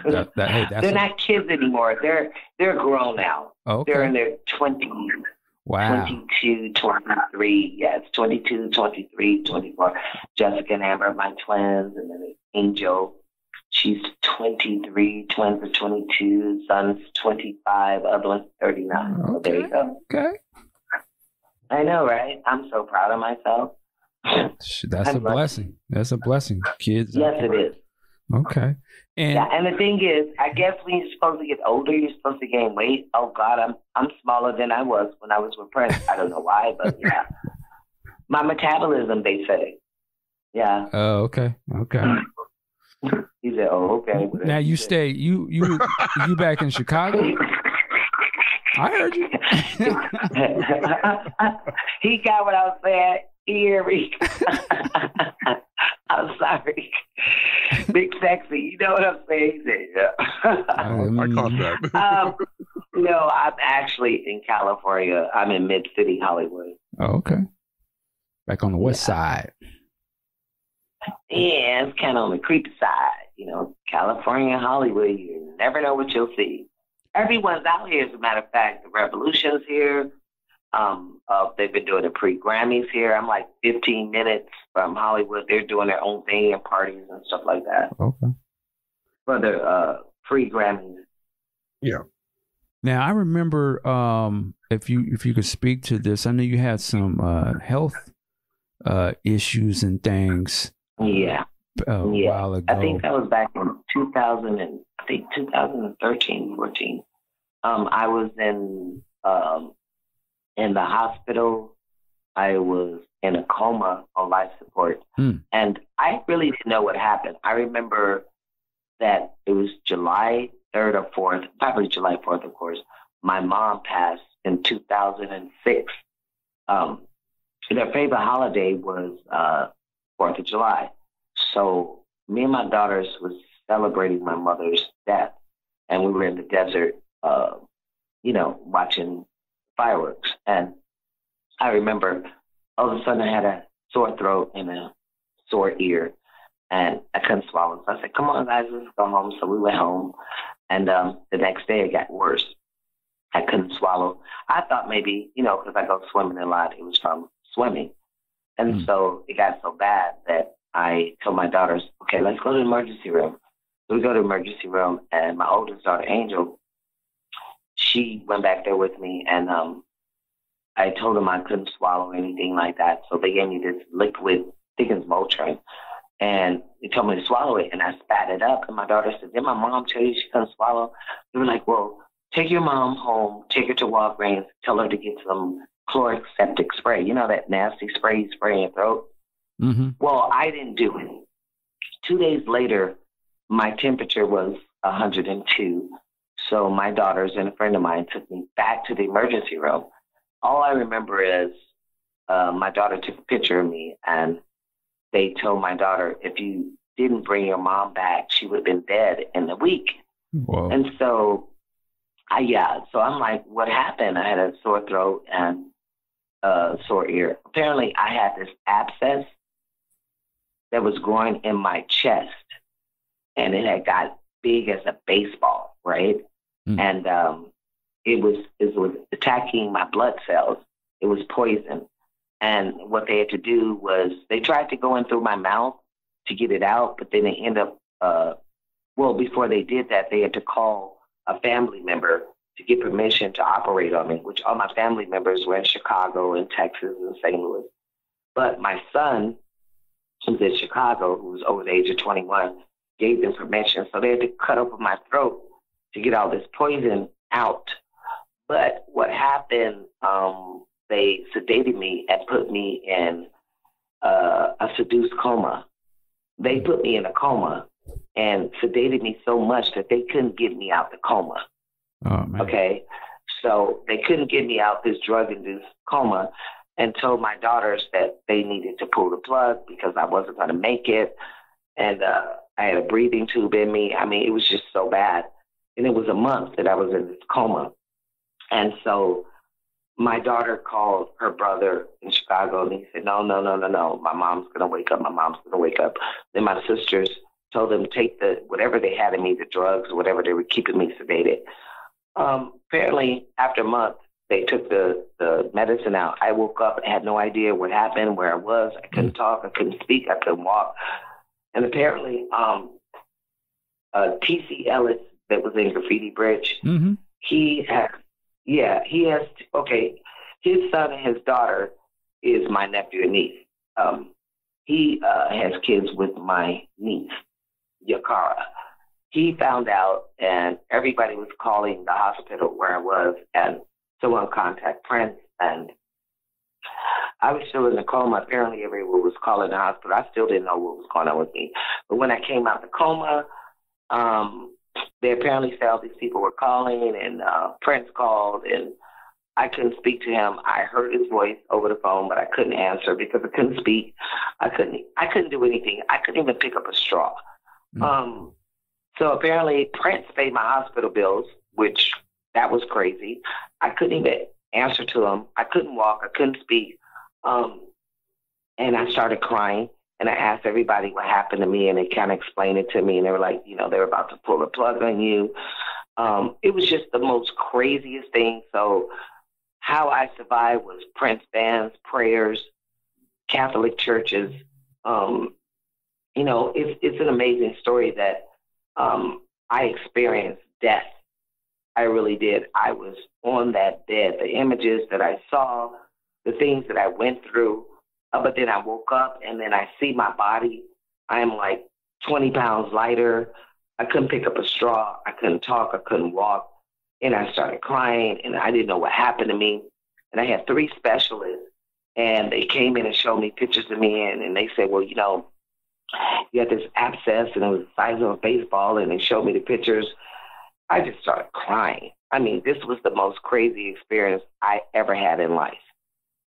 Speaker 2: They're not kids anymore. They're grown now. Okay. They're in their 20s.
Speaker 1: Wow.
Speaker 2: 22, 23. Yeah, it's 22, 23, 24. Jessica and Amber, my twins, and then Angel. She's 23. Twins are 22. Son's 25. Other one's 39. Okay. So there you go.
Speaker 1: Okay.
Speaker 2: I know, right? I'm so proud of myself.
Speaker 1: That's a blessing. That's a blessing. Kids.
Speaker 2: Yes, it is.
Speaker 1: Okay.
Speaker 2: And the thing is, I guess when you're supposed to get older, you're supposed to gain weight. Oh God, I'm smaller than I was when I was with Prince. I don't know why, but yeah. My metabolism, they say. Yeah.
Speaker 1: Oh, okay.
Speaker 2: He said, "Oh, okay."
Speaker 1: Now you back in Chicago? I heard you.
Speaker 2: He got what I was saying. He hear me. I'm sorry. Big sexy. You know what I'm saying? He said, yeah.
Speaker 3: I caught that.
Speaker 2: No, I'm actually in California. I'm in Mid-City, Hollywood.
Speaker 1: Oh, okay. Back on the west side.
Speaker 2: Yeah, it's kind of on the creepy side. California, Hollywood, you never know what you'll see. Everyone's out here, as a matter of fact. The Revolution's here. They've been doing the pre-Grammys here. I'm like 15 minutes from Hollywood. They're doing their own thing and parties and stuff like that.
Speaker 1: Okay.
Speaker 2: For the pre-Grammys.
Speaker 3: Yeah.
Speaker 1: Now I remember, if you could speak to this, I know you had some health issues and things.
Speaker 2: Yeah.
Speaker 1: A while ago.
Speaker 2: I think that was back in 2013, 14. I was in the hospital. I was in a coma on life support. And I really didn't know what happened. I remember that it was July 3rd or 4th, probably July 4th, of course. My mom passed in 2006. Their favorite holiday was 4th of July. So me and my daughters was celebrating my mother's death. And we were in the desert, watching fireworks. And I remember all of a sudden I had a sore throat and a sore ear. And I couldn't swallow. So I said, come on, guys, let's go home. So we went home. And the next day it got worse. I couldn't swallow. I thought maybe, because I go swimming a lot, it was from swimming. And so it got so bad that I told my daughters, okay, let's go to the emergency room. So we go to the emergency room, and my oldest daughter, Angel, she went back there with me, and I told them I couldn't swallow anything like that. So they gave me this liquid, I think it's Motrin, and they told me to swallow it, and I spat it up. And my daughter said, did my mom tell you she couldn't swallow? They were like, well, take your mom home, take her to Walgreens, tell her to get some chloric septic spray. You know that nasty spray you spray in your throat?
Speaker 1: Mm-hmm.
Speaker 2: Well, I didn't do it. 2 days later, my temperature was 102. So my daughters and a friend of mine took me back to the emergency room. All I remember is my daughter took a picture of me, and they told my daughter, if you didn't bring your mom back, she would have been dead in a week.
Speaker 1: Whoa.
Speaker 2: And so, so I'm like, what happened? I had a sore throat and a sore ear. Apparently, I had this abscess that was growing in my chest, and it had got big as a baseball, right? And it was attacking my blood cells. It was poison. And what they had to do was they tried to go in through my mouth to get it out, but then they end up, before they did that, they had to call a family member to get permission to operate on me, which all my family members were in Chicago and Texas and St. Louis. But my son, who's in Chicago, who was over the age of 21, gave them permission. So they had to cut open my throat to get all this poison out. But what happened, they sedated me and put me in a seduced coma. They put me in a coma and sedated me so much that they couldn't get me out the coma.
Speaker 1: Oh, man.
Speaker 2: Okay? So they couldn't get me out this drug-induced coma, and told my daughters that they needed to pull the plug because I wasn't going to make it. And I had a breathing tube in me. I mean, it was just so bad. And it was a month that I was in this coma. And so my daughter called her brother in Chicago, and he said, no. My mom's going to wake up. My mom's going to wake up. Then my sisters told them to take whatever they had in me, the drugs, whatever they were keeping me sedated. Apparently, after a month, they took the medicine out. I woke up and had no idea what happened, where I was. I couldn't talk. I couldn't speak. I couldn't walk. And apparently, T.C. Ellis, that was in Graffiti Bridge, his son and his daughter is my nephew and niece. He has kids with my niece, Yakara. He found out, and everybody was calling the hospital where I was, and someone contacted Prince, and I was still in the coma. Apparently, everyone was calling the hospital. I still didn't know what was going on with me. But when I came out of the coma, they apparently said all these people were calling, and Prince called, and I couldn't speak to him. I heard his voice over the phone, but I couldn't answer because I couldn't speak. I couldn't do anything. I couldn't even pick up a straw. So apparently Prince paid my hospital bills, which that was crazy. I couldn't even answer to him. I couldn't walk. I couldn't speak. And I started crying, and I asked everybody what happened to me, and they kind of explained it to me, and they were like, they were about to pull the plug on you. It was just the most craziest thing. So how I survived was Prince bands, prayers, Catholic churches. It's an amazing story that I experienced death. I really did. I was on that bed. The images that I saw, the things that I went through, but then I woke up and then I see my body. I am like 20 pounds lighter. I couldn't pick up a straw. I couldn't talk. I couldn't walk. And I started crying, and I didn't know what happened to me. And I had 3 specialists, and they came in and showed me pictures of me, and they said, well, you had this abscess, and it was the size of a baseball, and they showed me the pictures. I just started crying. I mean, this was the most crazy experience I ever had in life.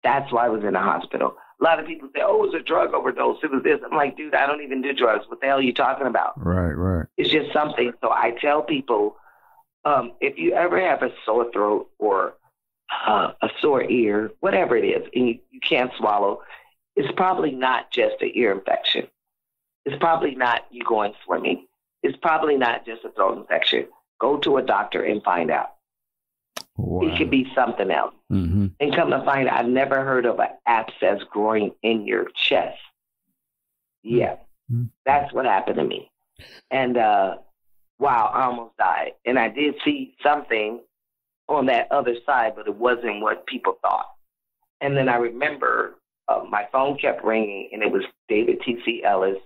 Speaker 2: That's why I was in the hospital. A lot of people say, oh, it was a drug overdose. It was this. I'm like, dude, I don't even do drugs. What the hell are you talking about?
Speaker 1: Right.
Speaker 2: It's just something. So I tell people, if you ever have a sore throat or a sore ear, whatever it is, and you can't swallow, it's probably not just an ear infection. It's probably not you going swimming. It's probably not just a throat infection. Go to a doctor and find out. Wow. It could be something else. Mm-hmm. And come to find out, I've never heard of an abscess growing in your chest. Yeah, That's what happened to me. And wow, I almost died. And I did see something on that other side, but it wasn't what people thought. And then I remember my phone kept ringing, and it was David T.C. Ellis.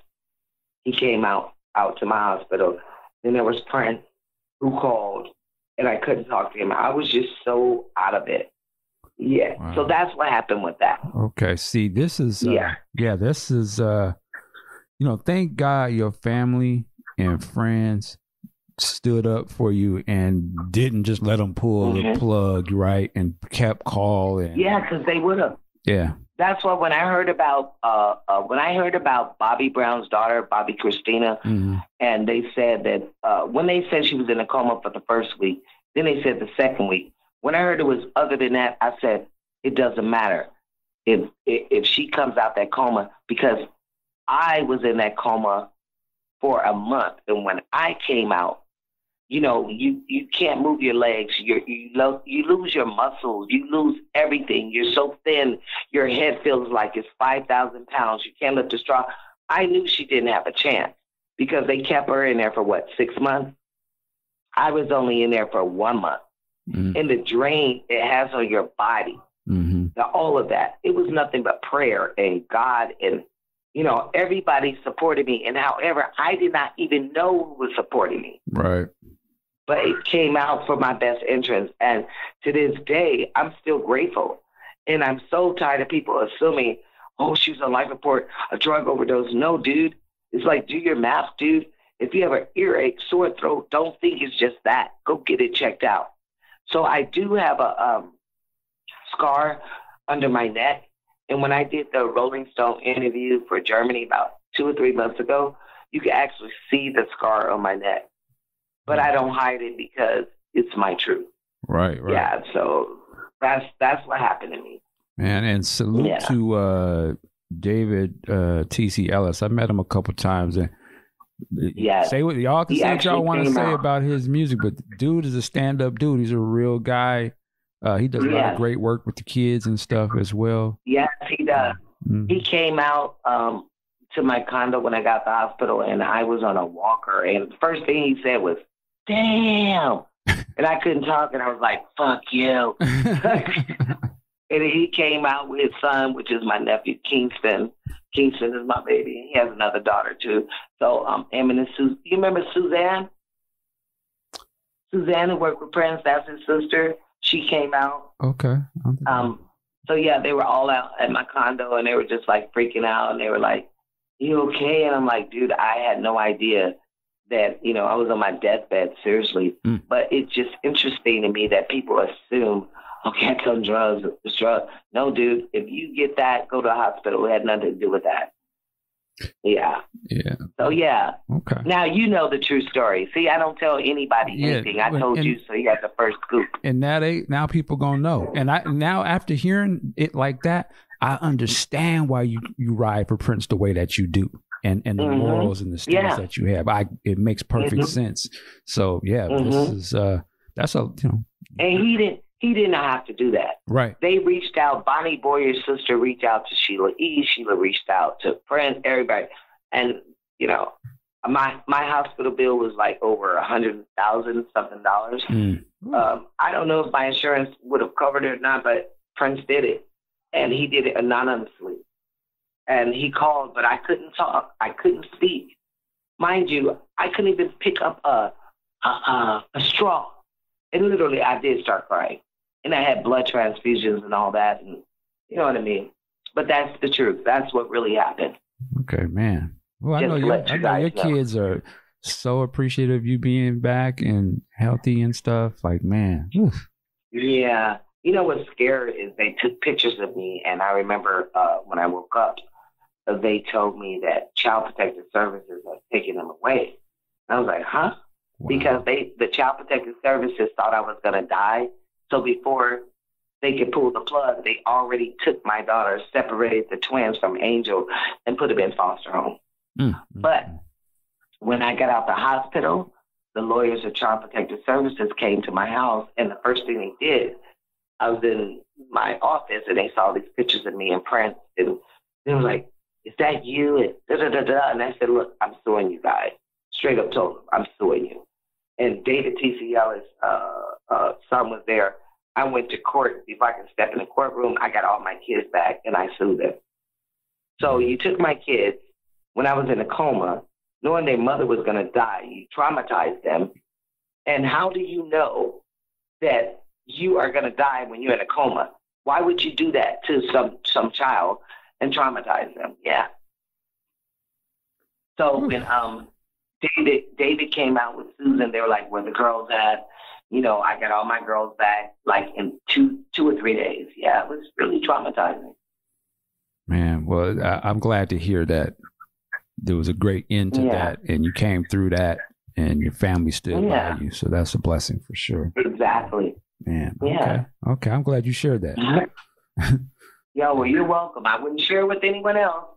Speaker 2: He came out to my hospital. Then there was Prince, who called, and I couldn't talk to him. I was just so out of it. Yeah. Wow. So that's what happened with that.
Speaker 1: Okay. See, this is, this is, thank God your family and friends stood up for you and didn't just let them pull the plug, right? And kept calling.
Speaker 2: Yeah, because they would have.
Speaker 1: Yeah.
Speaker 2: That's why when I heard about Bobby Brown's daughter, Bobby Christina, and they said that when they said she was in a coma for the first week, then they said the second week. When I heard it was other than that, I said it doesn't matter if she comes out that coma, because I was in that coma for a month, and when I came out, you can't move your legs. You lose your muscles. You lose everything. You're so thin. Your head feels like it's 5,000 pounds. You can't lift a straw. I knew she didn't have a chance because they kept her in there for 6 months? I was only in there for 1 month. And the drain it has on your body, all of that, it was nothing but prayer and God, and everybody supported me. And however, I did not even know who was supporting me.
Speaker 1: Right.
Speaker 2: But it came out for my best interest. And to this day, I'm still grateful. And I'm so tired of people assuming, oh, she was on life support, a drug overdose. No, dude. It's like, do your math, dude. If you have an earache, sore throat, don't think it's just that. Go get it checked out. So I do have a scar under my neck. And when I did the Rolling Stone interview for Germany about 2 or 3 months ago, you can actually see the scar on my neck. But I don't hide it because it's my truth.
Speaker 1: Right.
Speaker 2: Yeah, so that's what happened to me.
Speaker 1: Man, and salute to David T.C. Ellis. I met him a couple times, and say what y'all can say what y'all want to say about his music, but dude is a stand-up dude. He's a real guy. He does a lot of great work with the kids and stuff as well. Yes,
Speaker 2: he does. He came out to my condo when I got to the hospital, and I was on a walker, and the first thing he said was, damn. And I couldn't talk, and I was like, fuck you. And he came out with his son, which is my nephew, Kingston. Kingston is my baby. He has another daughter, too. So, him and you remember Suzanne? Suzanne, who worked with Prince, that's his sister. She came out.
Speaker 1: Okay.
Speaker 2: So, yeah, they were all out at my condo, and they were just, freaking out. And they were like, you okay? And I'm like, dude, I had no idea that, you know, I was on my deathbed, seriously. But it's just interesting to me that people assume, okay, I told drugs, it's drugs. No, dude, if you get that, go to the hospital. It had nothing to do with that. Yeah.
Speaker 1: Yeah.
Speaker 2: So, yeah.
Speaker 1: Okay.
Speaker 2: Now you know the true story. See, I don't tell anybody anything. I told you, so you got the first scoop.
Speaker 1: And now people gonna know. And now after hearing it like that, I understand why you ride for Prince the way that you do, and the morals and the stance that you have. It makes perfect sense. So this is that's a, you know.
Speaker 2: And he didn't have to do that.
Speaker 1: Right.
Speaker 2: They reached out. Bonnie Boyer's sister reached out to Sheila E. Sheila reached out to Prince, everybody. And, you know, my hospital bill was like over $100,000 something. I don't know if my insurance would have covered it or not, but Prince did it. And he did it anonymously. And he called, but I couldn't talk. I couldn't speak. Mind you, I couldn't even pick up a straw. And literally, I did start crying. And I had blood transfusions and all that. And you know what I mean? But that's the truth. That's what really happened.
Speaker 1: Okay, man. Well, I know your kids are so appreciative of you being back and healthy and stuff. Like, man. Oof.
Speaker 2: Yeah. You know what's scary is they took pictures of me. And I remember when I woke up, they told me that Child Protective Services had taken them away. And I was like, huh? Wow. Because the Child Protective Services thought I was going to die. So before they could pull the plug, they already took my daughter, separated the twins from Angel, and put them in foster home. But when I got out the hospital, the lawyers of Child Protective Services came to my house, and the first thing they did, I was in my office, and they saw these pictures of me and Prince, and they were like, is that you? And da-da-da-da. And I said, look, I'm suing you guys. Straight up told them, I'm suing you. And David T.C. Ellis' son was there. I went to court. If I can step in the courtroom, I got all my kids back, and I sued them. So you took my kids when I was in a coma, knowing their mother was going to die. You traumatized them. And how do you know that you are going to die when you're in a coma? Why would you do that to some child and traumatize them? Yeah. So when David came out with Susan, they were like, where the girls at? You know, I got all my girls back like in two or 3 days. Yeah, it was really traumatizing.
Speaker 1: Man, well, I'm glad to hear that there was a great end to that, and you came through that, and your family stood by you. So that's a blessing for sure.
Speaker 2: Exactly.
Speaker 1: Man. Okay. I'm glad you shared that.
Speaker 2: Yeah, well, you're welcome. I wouldn't share with anyone else.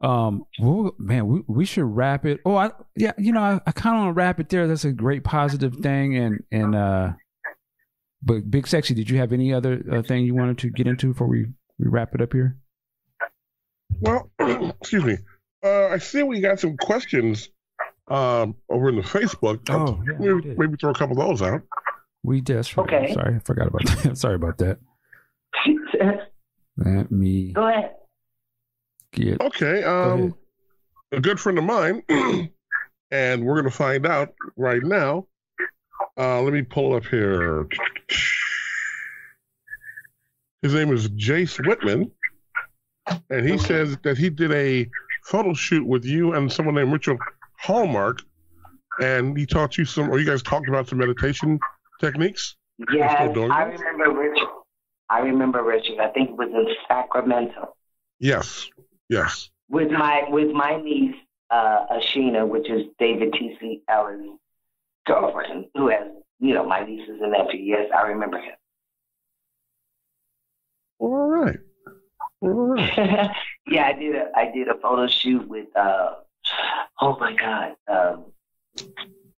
Speaker 1: Well, man, we should wrap it. Oh, I kind of want to wrap it there. That's a great positive thing. But Big Sexy, did you have any other thing you wanted to get into before we wrap it up here?
Speaker 3: Well, excuse me. I see we got some questions over in the Facebook. Maybe throw a couple of those out.
Speaker 1: We did. Okay. Sorry, I forgot about that. Sorry about that. Let me
Speaker 2: go ahead.
Speaker 3: Okay. A good friend of mine, and we're going to find out right now. Let me pull up here. His name is Jace Whitman, and he says that he did a photo shoot with you and someone named Richard Hallmark, and he taught you or you guys talked about some meditation techniques.
Speaker 2: Yes, I remember Richard. I think it was in Sacramento.
Speaker 3: Yes.
Speaker 2: With my niece, Ashina, which is David T.C. Ellis' girlfriend, who has, my nieces and nephew. Yes, I remember him.
Speaker 3: All right.
Speaker 2: Yeah, I did a photo shoot with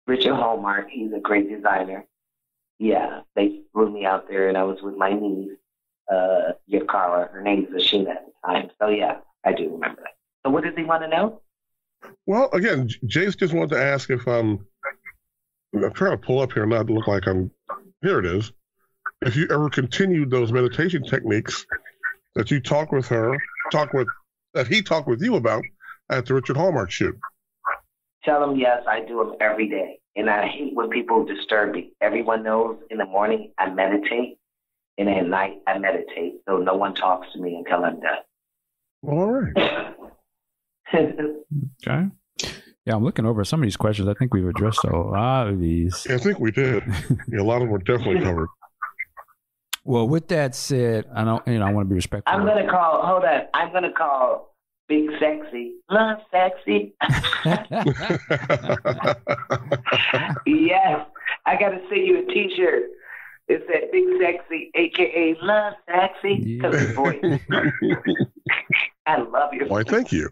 Speaker 2: Richard Hallmark. He's a great designer. Yeah, they flew me out there, and I was with my niece, Yakara. Her name is Ashina at the time. So yeah, I do remember that. So what does he want to know?
Speaker 3: Well, again, Jace just wanted to ask if I'm trying to pull up here, not to look like here it is. If you ever continued those meditation techniques that you that he talked with you about at the Richard Hallmark shoot.
Speaker 2: Tell him yes, I do them every day. And I hate when people disturb me. Everyone knows in the morning I meditate, and at night I meditate, so no one talks to me until I'm done.
Speaker 3: All right.
Speaker 1: Okay. Yeah, I'm looking over some of these questions. I think we've addressed a lot of these.
Speaker 3: Yeah, I think we did. Yeah, a lot of them were definitely covered.
Speaker 1: Well, with that said, I want to be respectful.
Speaker 2: I'm gonna call Big Sexy, Lovesexy. Yes, I gotta send you a T-shirt. It said Big Sexy, aka Lovesexy, because his voice. I love your
Speaker 3: Why, thank you.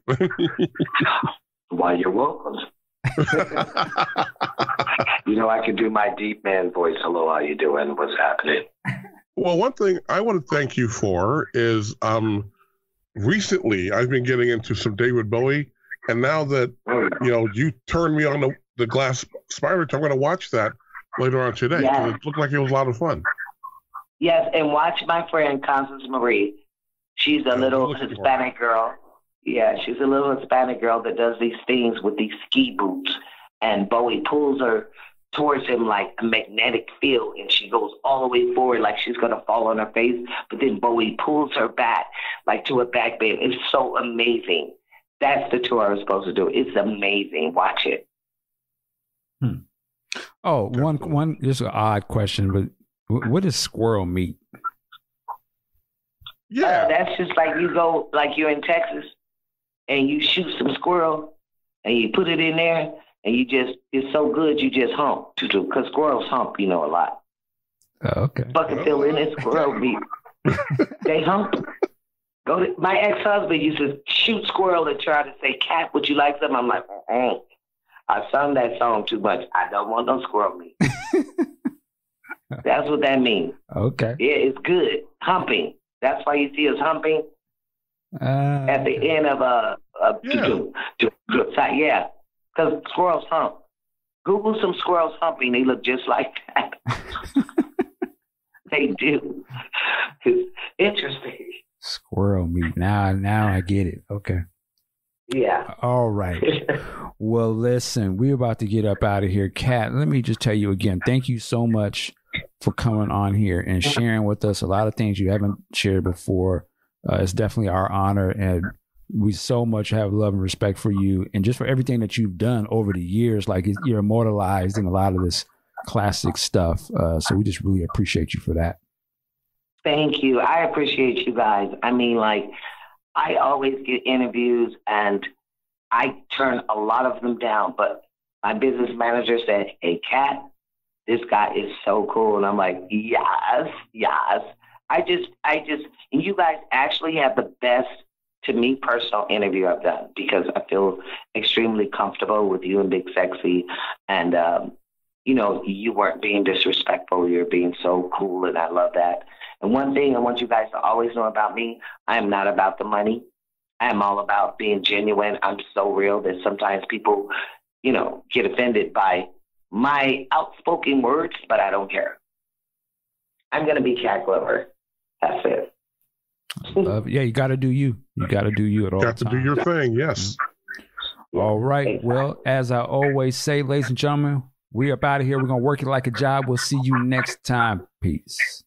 Speaker 2: Why, you're welcome. I can do my deep man voice. Hello, how you doing? What's happening?
Speaker 3: Well, one thing I want to thank you for is recently I've been getting into some David Bowie, and now that you turned me on the Glass Spider, I'm going to watch that later on today.
Speaker 2: Yes.
Speaker 3: It looked like it was a lot of fun.
Speaker 2: Yes, and watch my friend Constance Marie. She's a little Hispanic girl. Yeah, she's a little Hispanic girl that does these things with these ski boots, and Bowie pulls her towards him like a magnetic field, and she goes all the way forward like she's going to fall on her face, but then Bowie pulls her back like to a back bend. It's so amazing. That's the tour I was supposed to do. It's amazing. Watch it.
Speaker 1: Oh, one just an odd question, but what is squirrel meat?
Speaker 3: Yeah.
Speaker 2: That's just like you go, like you're in Texas and you shoot some squirrel and you put it in there. And it's so good, you just hump, because squirrels hump, a lot.
Speaker 1: Oh, okay.
Speaker 2: Fucking fill in this squirrel meat. They hump. My ex-husband used to shoot squirrel and try to say, "Cat, would you like some?" I'm like, I sung that song too much. I don't want no squirrel meat. That's what that means.
Speaker 1: Okay.
Speaker 2: Yeah, it's good. Humping. That's why you see us humping at the end of yeah. Because squirrels hump. Google some squirrels humping. They look just like that. They do. It's interesting.
Speaker 1: Squirrel meat. Now I get it. Okay.
Speaker 2: Yeah.
Speaker 1: All right. Well, listen, we're about to get up out of here. Kat, let me just tell you again, thank you so much for coming on here and sharing with us a lot of things you haven't shared before. It's definitely our honor, and we so much have love and respect for you and just for everything that you've done over the years. Like, you're immortalized in a lot of this classic stuff. So we just really appreciate you for that.
Speaker 2: Thank you. I appreciate you guys. I mean, like, I always get interviews and I turn a lot of them down, but my business manager said, "Hey, Kat, this guy is so cool." And I'm like, yes. I just, and you guys actually have the best, to me, personal interview I've done, because I feel extremely comfortable with you and Big Sexy. And, you weren't being disrespectful. You're being so cool, and I love that. And one thing I want you guys to always know about me, I am not about the money. I am all about being genuine. I'm so real that sometimes people, get offended by my outspoken words, but I don't care. I'm going to be Cat Glover. That's it.
Speaker 1: Yeah, you got to do you. You got to do you at all times.
Speaker 3: Got to do your thing, yes.
Speaker 1: All right. Well, as I always say, ladies and gentlemen, we're up out of here. We're going to work it like a job. We'll see you next time. Peace.